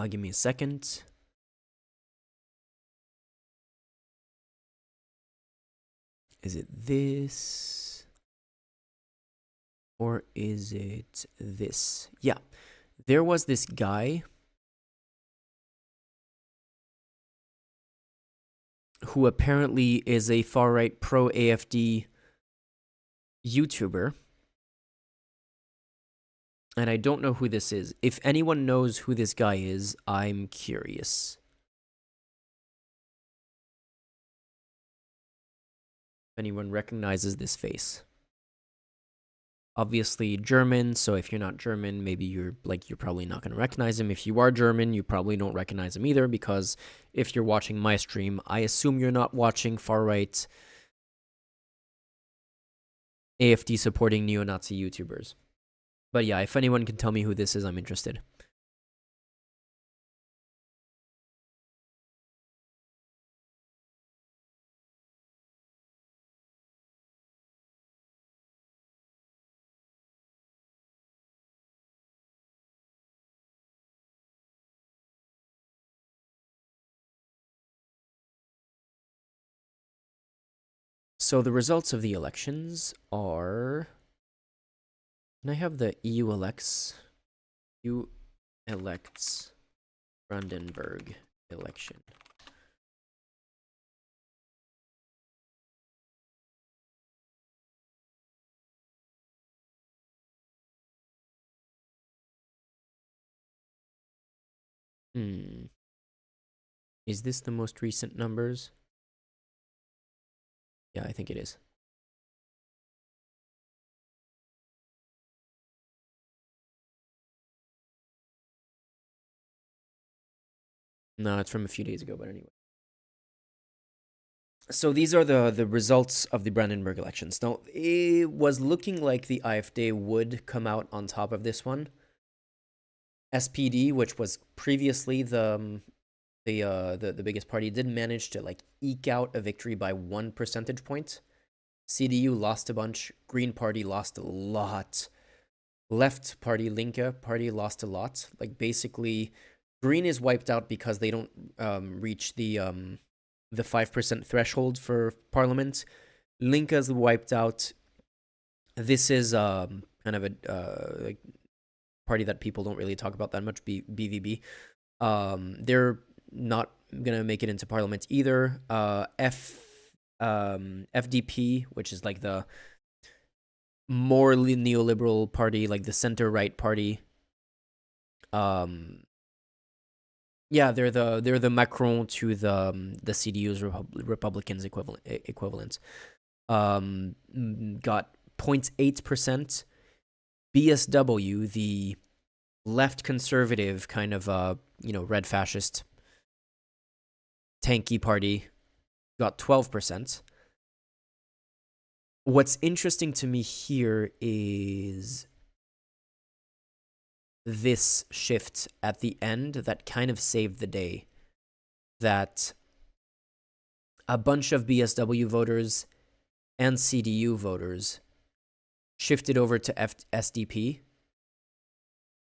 Give me a second. Is it this? Or is it this? Yeah. There was this guy who apparently is a far-right pro-AfD YouTuber. And I don't know who this is. If anyone knows who this guy is, I'm curious. If anyone recognizes this face. Obviously German, so if you're not German, maybe you're probably not going to recognize him. If you are German, you probably don't recognize him either, because if you're watching my stream, I assume you're not watching far-right AfD supporting neo-Nazi YouTubers. But yeah, if anyone can tell me who this is, I'm interested. So the results of the elections are... Can I have the EU elects Brandenburg election? Is this the most recent numbers? Yeah, I think it is. No, it's from a few days ago, but anyway. So these are the results of the Brandenburg elections. Now, it was looking like the AfD would come out on top of this one. SPD, which was previously the biggest party, did manage to eke out a victory by 1 percentage point. CDU lost a bunch. Green Party lost a lot. Left Party, Linke Party lost a lot. Like basically, Green is wiped out because they don't reach the 5% threshold for parliament. Linke is wiped out. This is kind of a like party that people don't really talk about that much. BVB. They're not gonna make it into parliament either. FDP, which is like the more neoliberal party, like the center right party. Yeah, they're the Macron to the CDU's Republicans equivalent. Got 0.8%. BSW, the left conservative kind of red fascist tanky party, got 12%. What's interesting to me here is this shift at the end that kind of saved the day. That a bunch of BSW voters and CDU voters shifted over to SDP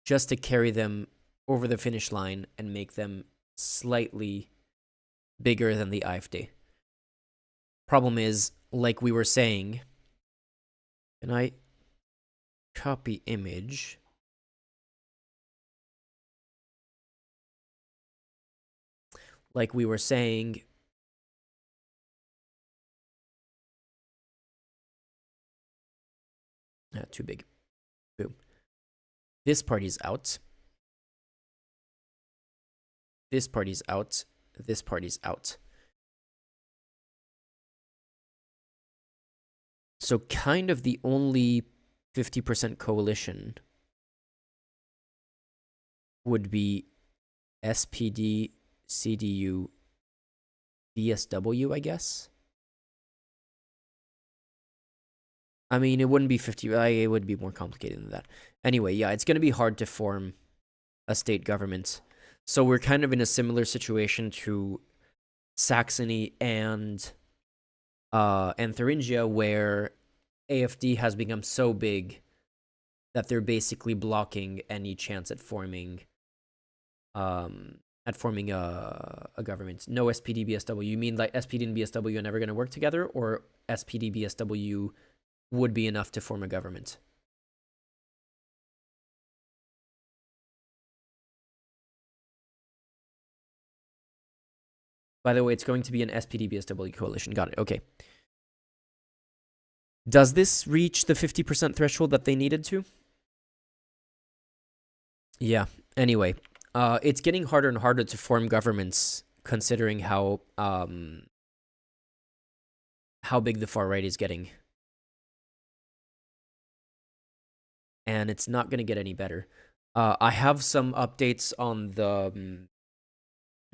just to carry them over the finish line and make them slightly bigger than the AfD. Problem is, like we were saying, can I copy image? Like we were saying, too big. Boom. This party's out. This party's out. This party's out. So kind of the only 50% coalition would be SPD, CDU, BSW, I guess. I mean, it wouldn't be 50. It would be more complicated than that. Anyway, yeah, it's going to be hard to form a state government. So we're kind of in a similar situation to Saxony and Thuringia, where AfD has become so big that they're basically blocking any chance at forming a government. No SPD, BSW. You mean like SPD and BSW are never going to work together, or SPD, BSW would be enough to form a government? By the way, it's going to be an SPD, BSW coalition. Got it. Okay. Does this reach the 50% threshold that they needed to? Yeah. Anyway, it's getting harder and harder to form governments, considering how big the far right is getting. And it's not going to get any better. I have some updates on the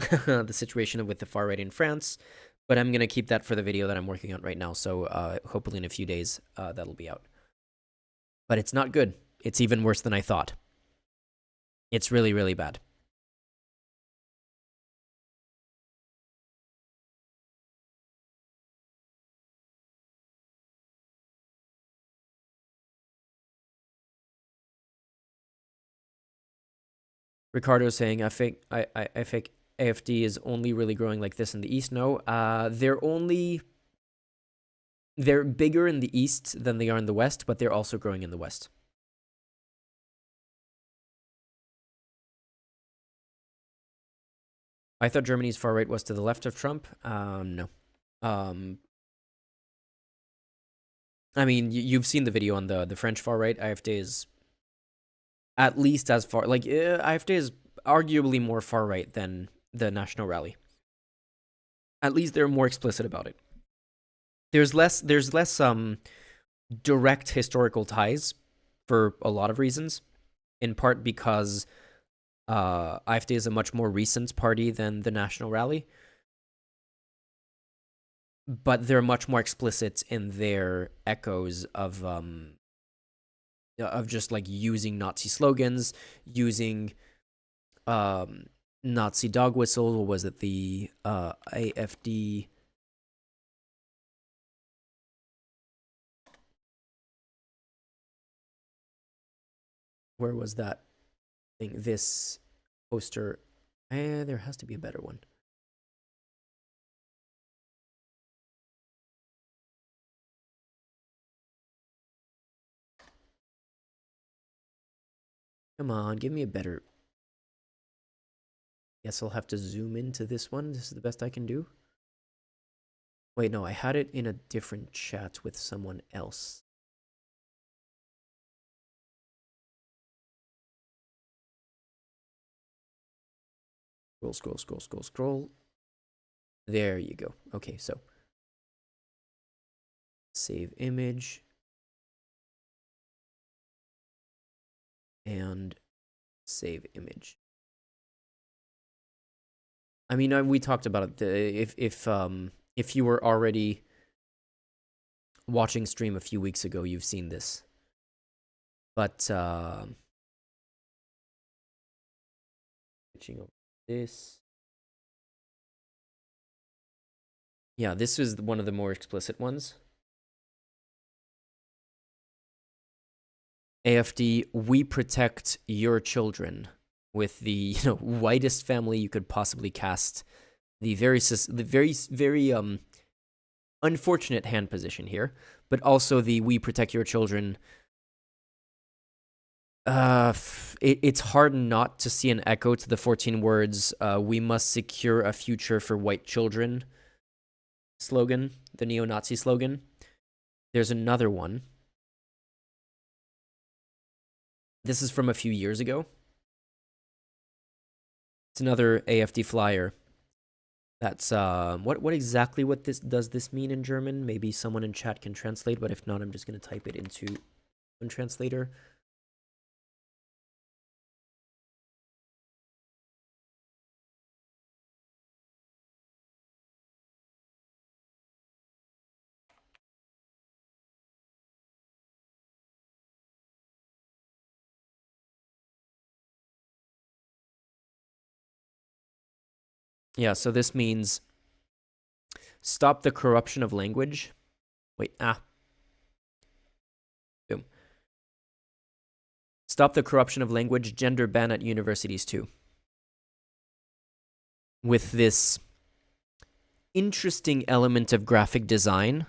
the situation with the far right in France, but I'm going to keep that for the video that I'm working on right now. So hopefully in a few days, that'll be out. But it's not good. It's even worse than I thought. It's really, really bad. Ricardo saying, I think AfD is only really growing like this in the East. No, they're bigger in the East than they are in the West, but they're also growing in the West. I thought Germany's far right was to the left of Trump. No. I mean, you've seen the video on the French far right. AfD is at least as far, like, AfD is arguably more far right than the National Rally. At least they're more explicit about it. There's less direct historical ties for a lot of reasons, in part because AfD is a much more recent party than the National Rally, but they're much more explicit in their echoes of just like using Nazi slogans, using Nazi dog whistle. What was it? The AfD Where was that thing? This poster. There has to be a better one. Come on, give me a better. Guess I'll have to zoom into this one. This is the best I can do. Wait, no, I had it in a different chat with someone else. Scroll. There you go. Okay, so save image and save image. I mean, we talked about it. If you were already watching stream a few weeks ago, you've seen this. But switching over this. Yeah, this is one of the more explicit ones. AFD, we protect your children with the whitest family you could possibly cast. The very unfortunate hand position here, but also the we protect your children. It's hard not to see an echo to the 14 words, we must secure a future for white children slogan, the neo-Nazi slogan. There's another one. This is from a few years ago. It's another AFD flyer. That's what exactly does this mean in German? Maybe someone in chat can translate, but if not, I'm just gonna type it into a translator. Yeah, so this means stop the corruption of language. Wait, boom. Stop the corruption of language, gender ban at universities too. With this interesting element of graphic design,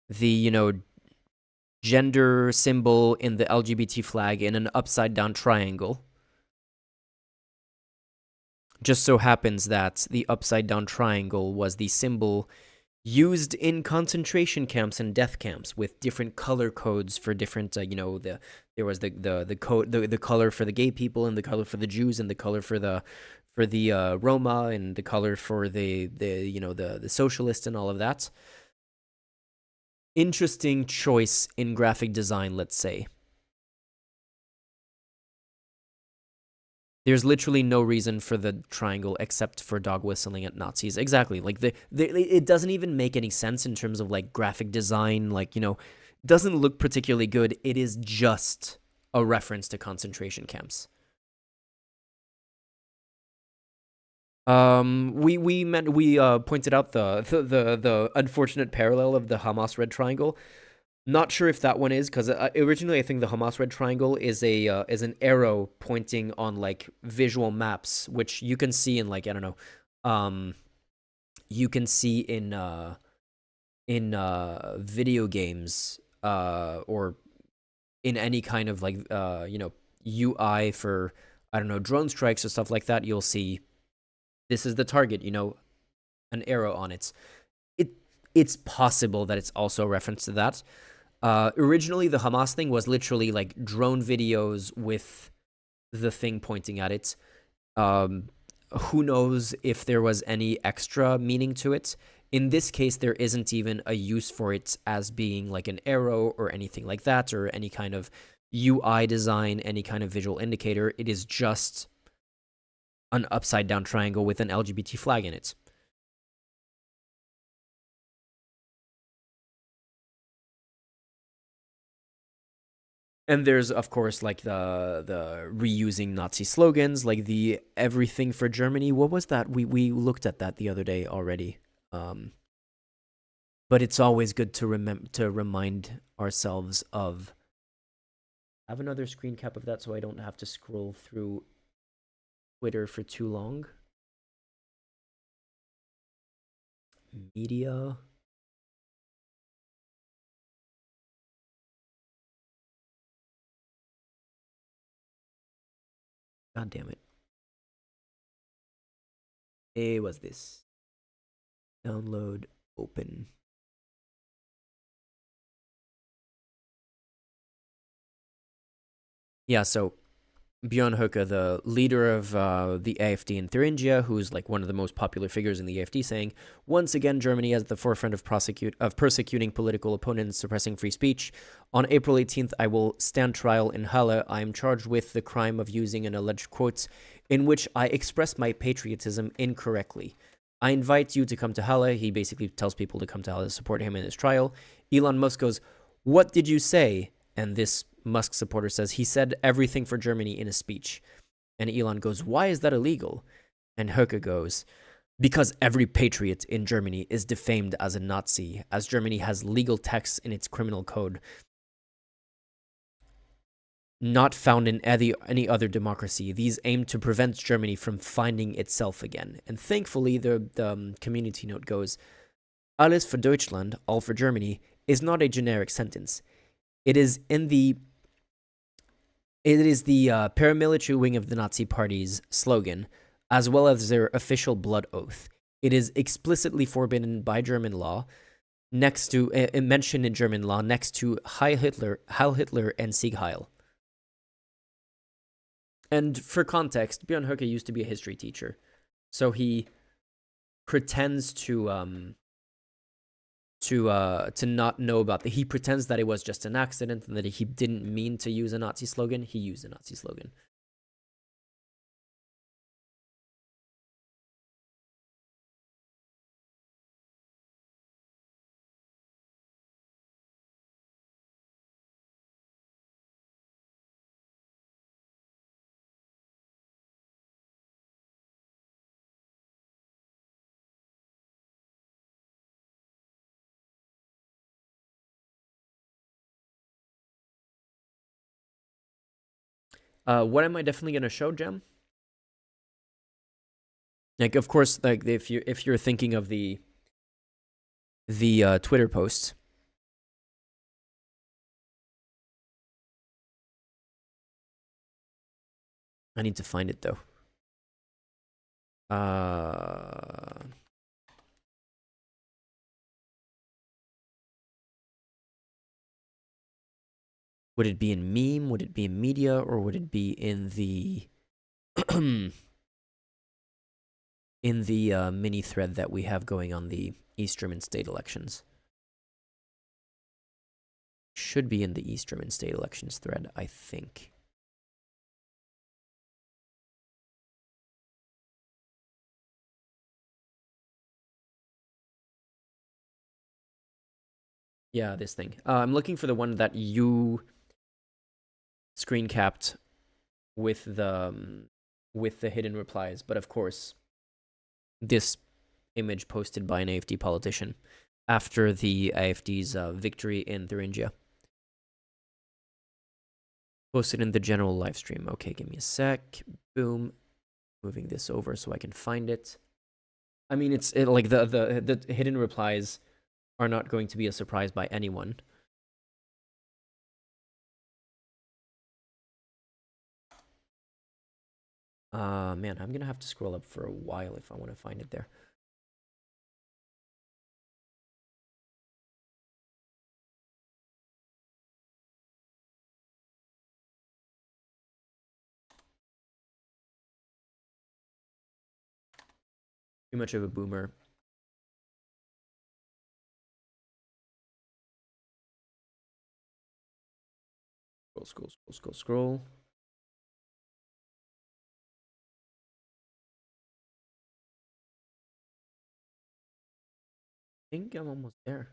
the, gender symbol in the LGBT flag in an upside down triangle. Just so happens that the upside down triangle was the symbol used in concentration camps and death camps with different color codes for different, there was the code, the color for the gay people and the color for the Jews and the color for the Roma and the color for the socialists and all of that. Interesting choice in graphic design, let's say. There's literally no reason for the triangle except for dog whistling at Nazis. Exactly. Like it doesn't even make any sense in terms of like graphic design. Like, doesn't look particularly good. It is just a reference to concentration camps. We pointed out the unfortunate parallel of the Hamas red triangle. Not sure if that one is, because originally I think the Hamas red triangle is an arrow pointing on like visual maps, which you can see in like, I don't know, you can see in video games or in any kind of like UI for, I don't know, drone strikes or stuff like that. You'll see this is the target, an arrow on it. It's possible that it's also a reference to that. Originally, the Hamas thing was literally like drone videos with the thing pointing at it. Who knows if there was any extra meaning to it. In this case, there isn't even a use for it as being like an arrow or anything like that, or any kind of UI design, any kind of visual indicator. It is just an upside down triangle with an LGBT flag in it. And there's, of course, like the reusing Nazi slogans, like the everything for Germany. What was that? We looked at that the other day already. But it's always good to remind ourselves of have another screen cap of that so I don't have to scroll through Twitter for too long. Media. God damn it. Hey, what's this? Download, open. Yeah, so Björn Höcke, the leader of the AfD in Thuringia, who's like one of the most popular figures in the AfD, saying, once again, Germany is at the forefront of persecuting political opponents, suppressing free speech. On April 18th, I will stand trial in Halle. I am charged with the crime of using an alleged quote in which I expressed my patriotism incorrectly. I invite you to come to Halle. He basically tells people to come to Halle to support him in his trial. Elon Musk goes, what did you say? And this Musk supporter says, he said everything for Germany in a speech. And Elon goes, why is that illegal? And Höcke goes, because every patriot in Germany is defamed as a Nazi, as Germany has legal texts in its criminal code not found in any other democracy. These aim to prevent Germany from finding itself again. And thankfully, the community note goes, alles für Deutschland, all for Germany, is not a generic sentence. It is the paramilitary wing of the Nazi Party's slogan, as well as their official blood oath. It is explicitly forbidden by German law, next to mentioned in German law next to Heil Hitler, and Sieg Heil. And for context, Björn Höcke used to be a history teacher, so he pretends to not know about the. He pretends that it was just an accident and that he didn't mean to use a Nazi slogan. He used a Nazi slogan. What am I definitely gonna show, Jem? Like, of course, like if you're thinking of the Twitter posts. I need to find it though. Would it be in meme? Would it be in media? Or would it be in the in the mini thread that we have going on the East German state elections? Should be in the East German state elections thread, I think. Yeah, this thing. I'm looking for the one that you screen capped with the hidden replies, but of course, this image posted by an AfD politician after the AfD's victory in Thuringia. Posted in the general live stream. Okay, give me a sec. Boom. Moving this over so I can find it. I mean, it's like the hidden replies are not going to be a surprise by anyone. Man, I'm gonna have to scroll up for a while if I want to find it there. Too much of a boomer. Scroll. I think I'm almost there.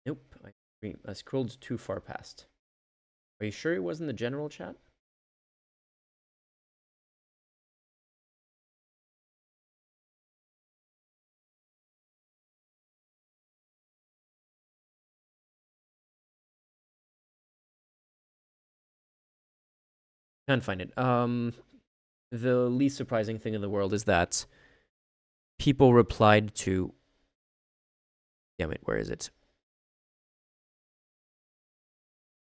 Nope. I scrolled too far past. Are you sure it was in the general chat? Can't find it. The least surprising thing in the world is that people replied to... Damn it, where is it?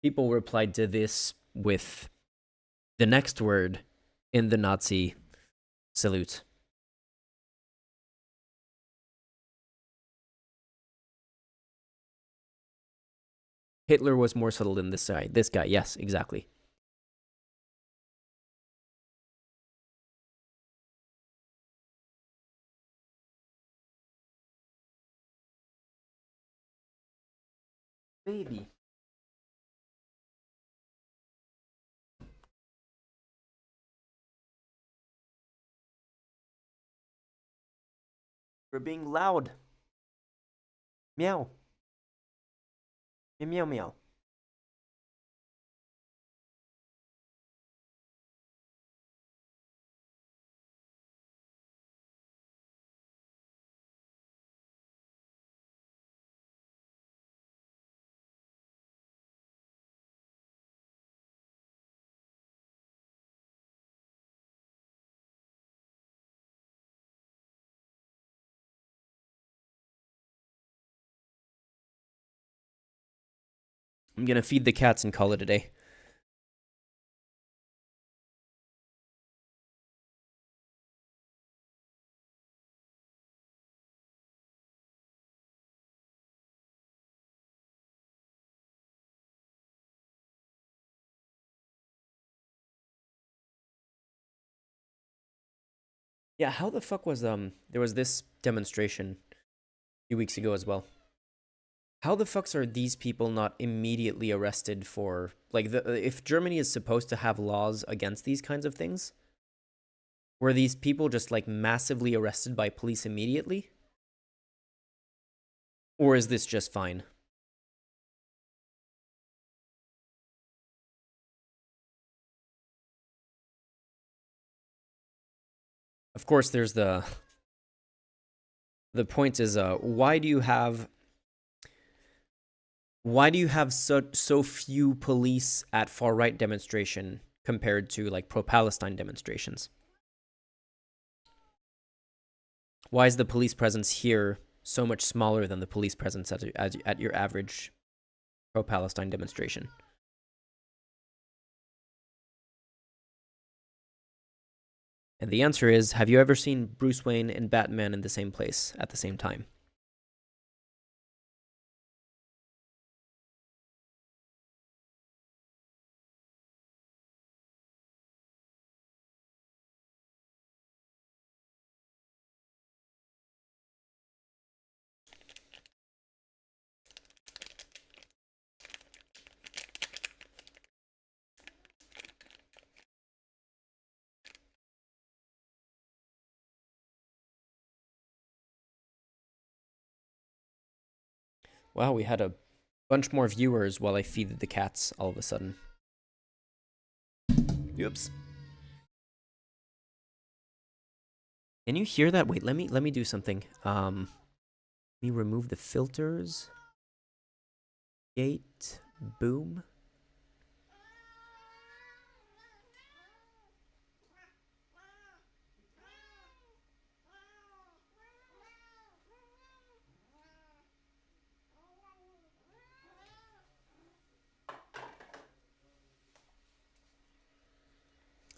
People replied to this with the next word in the Nazi salute. Hitler was more subtle than this guy. This guy, yes, exactly. Baby. We're being loud. Meow. Meow, meow. I'm gonna feed the cats and call it a day. Yeah, how the fuck was there was this demonstration a few weeks ago as well. How the fucks are these people not immediately arrested for, like, if Germany is supposed to have laws against these kinds of things, were these people just like massively arrested by police immediately? Or is this just fine? Of course, there's the point is, why do you have so few police at far right demonstration compared to like pro-Palestine demonstrations? Why is the police presence here so much smaller than the police presence at your average pro-Palestine demonstration? And the answer is, have you ever seen Bruce Wayne and Batman in the same place at the same time? Wow, we had a bunch more viewers while I feeded the cats all of a sudden. Oops. Can you hear that? Wait, let me do something. Let me remove the filters. Gate. Boom.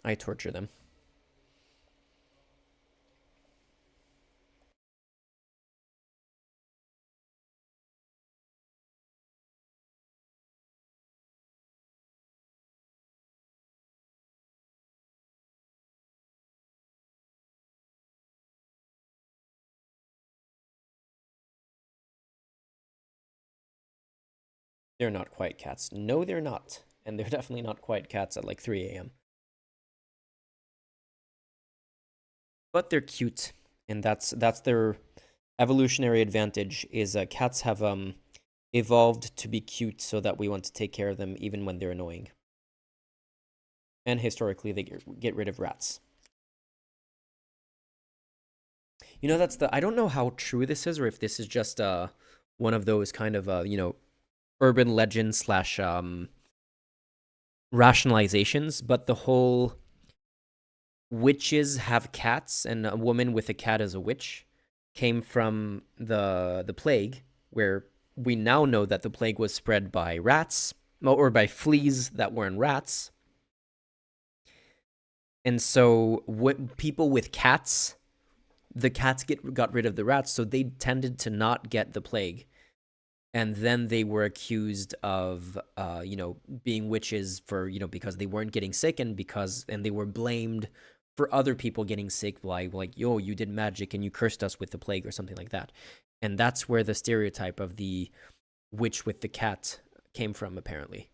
I torture them. They're not quiet cats. No, they're not. And they're definitely not quiet cats at like 3 a.m. But they're cute. And that's their evolutionary advantage is cats have evolved to be cute so that we want to take care of them even when they're annoying. And historically, they get rid of rats. You know, I don't know how true this is, or if this is just one of those kind of urban legend slash rationalizations, but the whole witches have cats and a woman with a cat as a witch came from the plague, where we now know that the plague was spread by rats or by fleas that were in rats. And so people with cats, the cats got rid of the rats, so they tended to not get the plague. And then they were accused of being witches for because they weren't getting sick, and they were blamed for other people getting sick by like, yo, you did magic and you cursed us with the plague or something like that. And that's where the stereotype of the witch with the cat came from, apparently.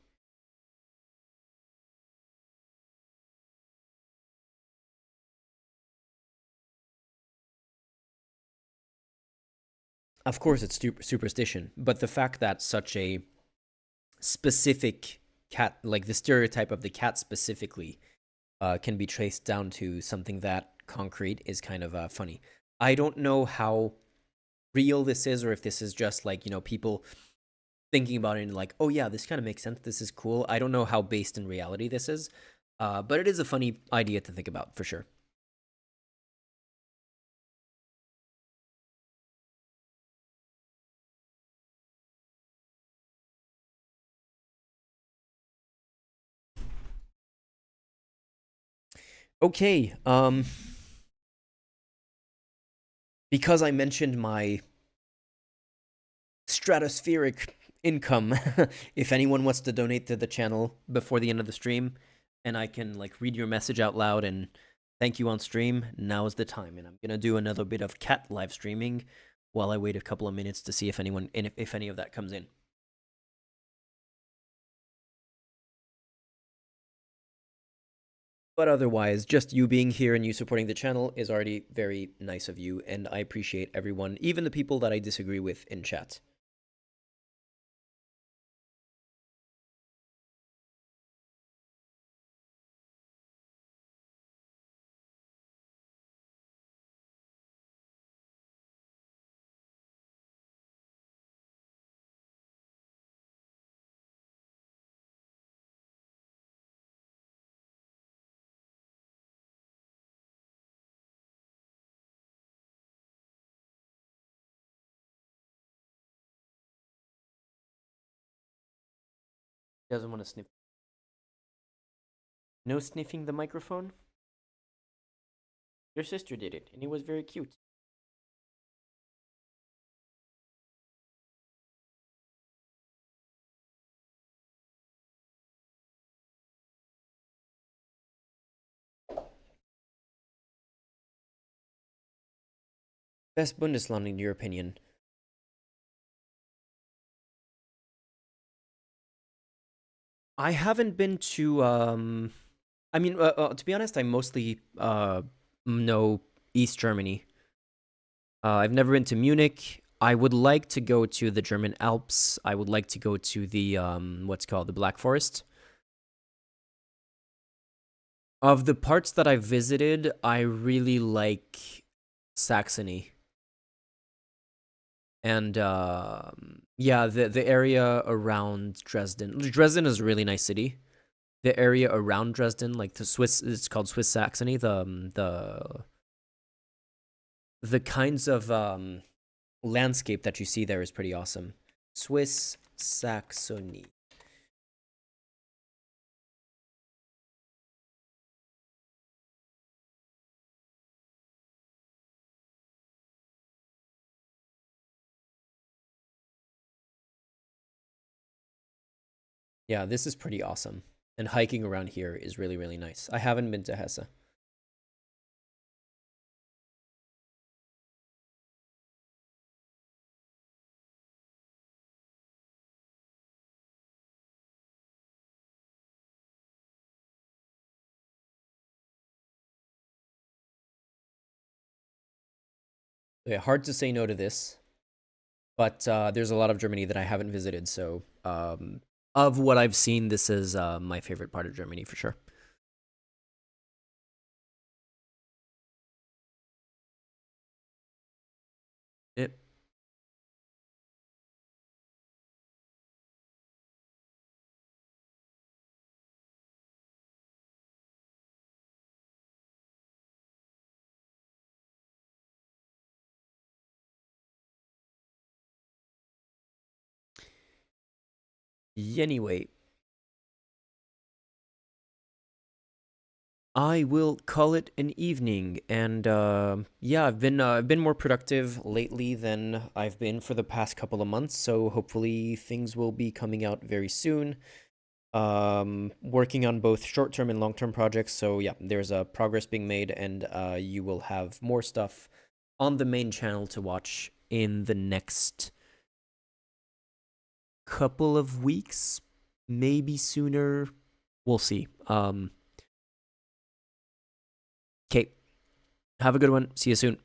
Of course, it's superstition, but the fact that such a specific cat, like the stereotype of the cat specifically, can be traced down to something that concrete is kind of funny. I don't know how real this is, or if this is just like, people thinking about it and like, oh yeah, this kind of makes sense, this is cool. I don't know how based in reality this is, but it is a funny idea to think about for sure. Okay, because I mentioned my stratospheric income, if anyone wants to donate to the channel before the end of the stream, and I can like read your message out loud and thank you on stream, now is the time. And I'm gonna do another bit of cat live streaming while I wait a couple of minutes to see if any of that comes in. But otherwise, just you being here and you supporting the channel is already very nice of you, and I appreciate everyone, even the people that I disagree with in chat. Doesn't want to sniff. No sniffing the microphone? Your sister did it, and it was very cute. Best Bundesland in your opinion? I haven't been to I mean, to be honest, I mostly know East Germany. I've never been to Munich. I would like to go to the German Alps. I would like to go to the what's called the Black Forest. Of the parts that I've visited, I really like Saxony. And yeah, the area around Dresden. Dresden is a really nice city. The area around Dresden, like the Swiss, it's called Swiss Saxony. The kinds of landscape that you see there is pretty awesome. Swiss Saxony. Yeah, this is pretty awesome. And hiking around here is really, really nice. I haven't been to Hesse. Yeah, hard to say no to this. But there's a lot of Germany that I haven't visited. So of what I've seen, this is my favorite part of Germany for sure. Yep. Anyway, I will call it an evening, and yeah, I've been more productive lately than I've been for the past couple of months. So hopefully things will be coming out very soon. Working on both short-term and long-term projects. So yeah, there's a progress being made, and you will have more stuff on the main channel to watch in the next couple of weeks, maybe sooner. We'll see. Okay. Have a good one. See you soon.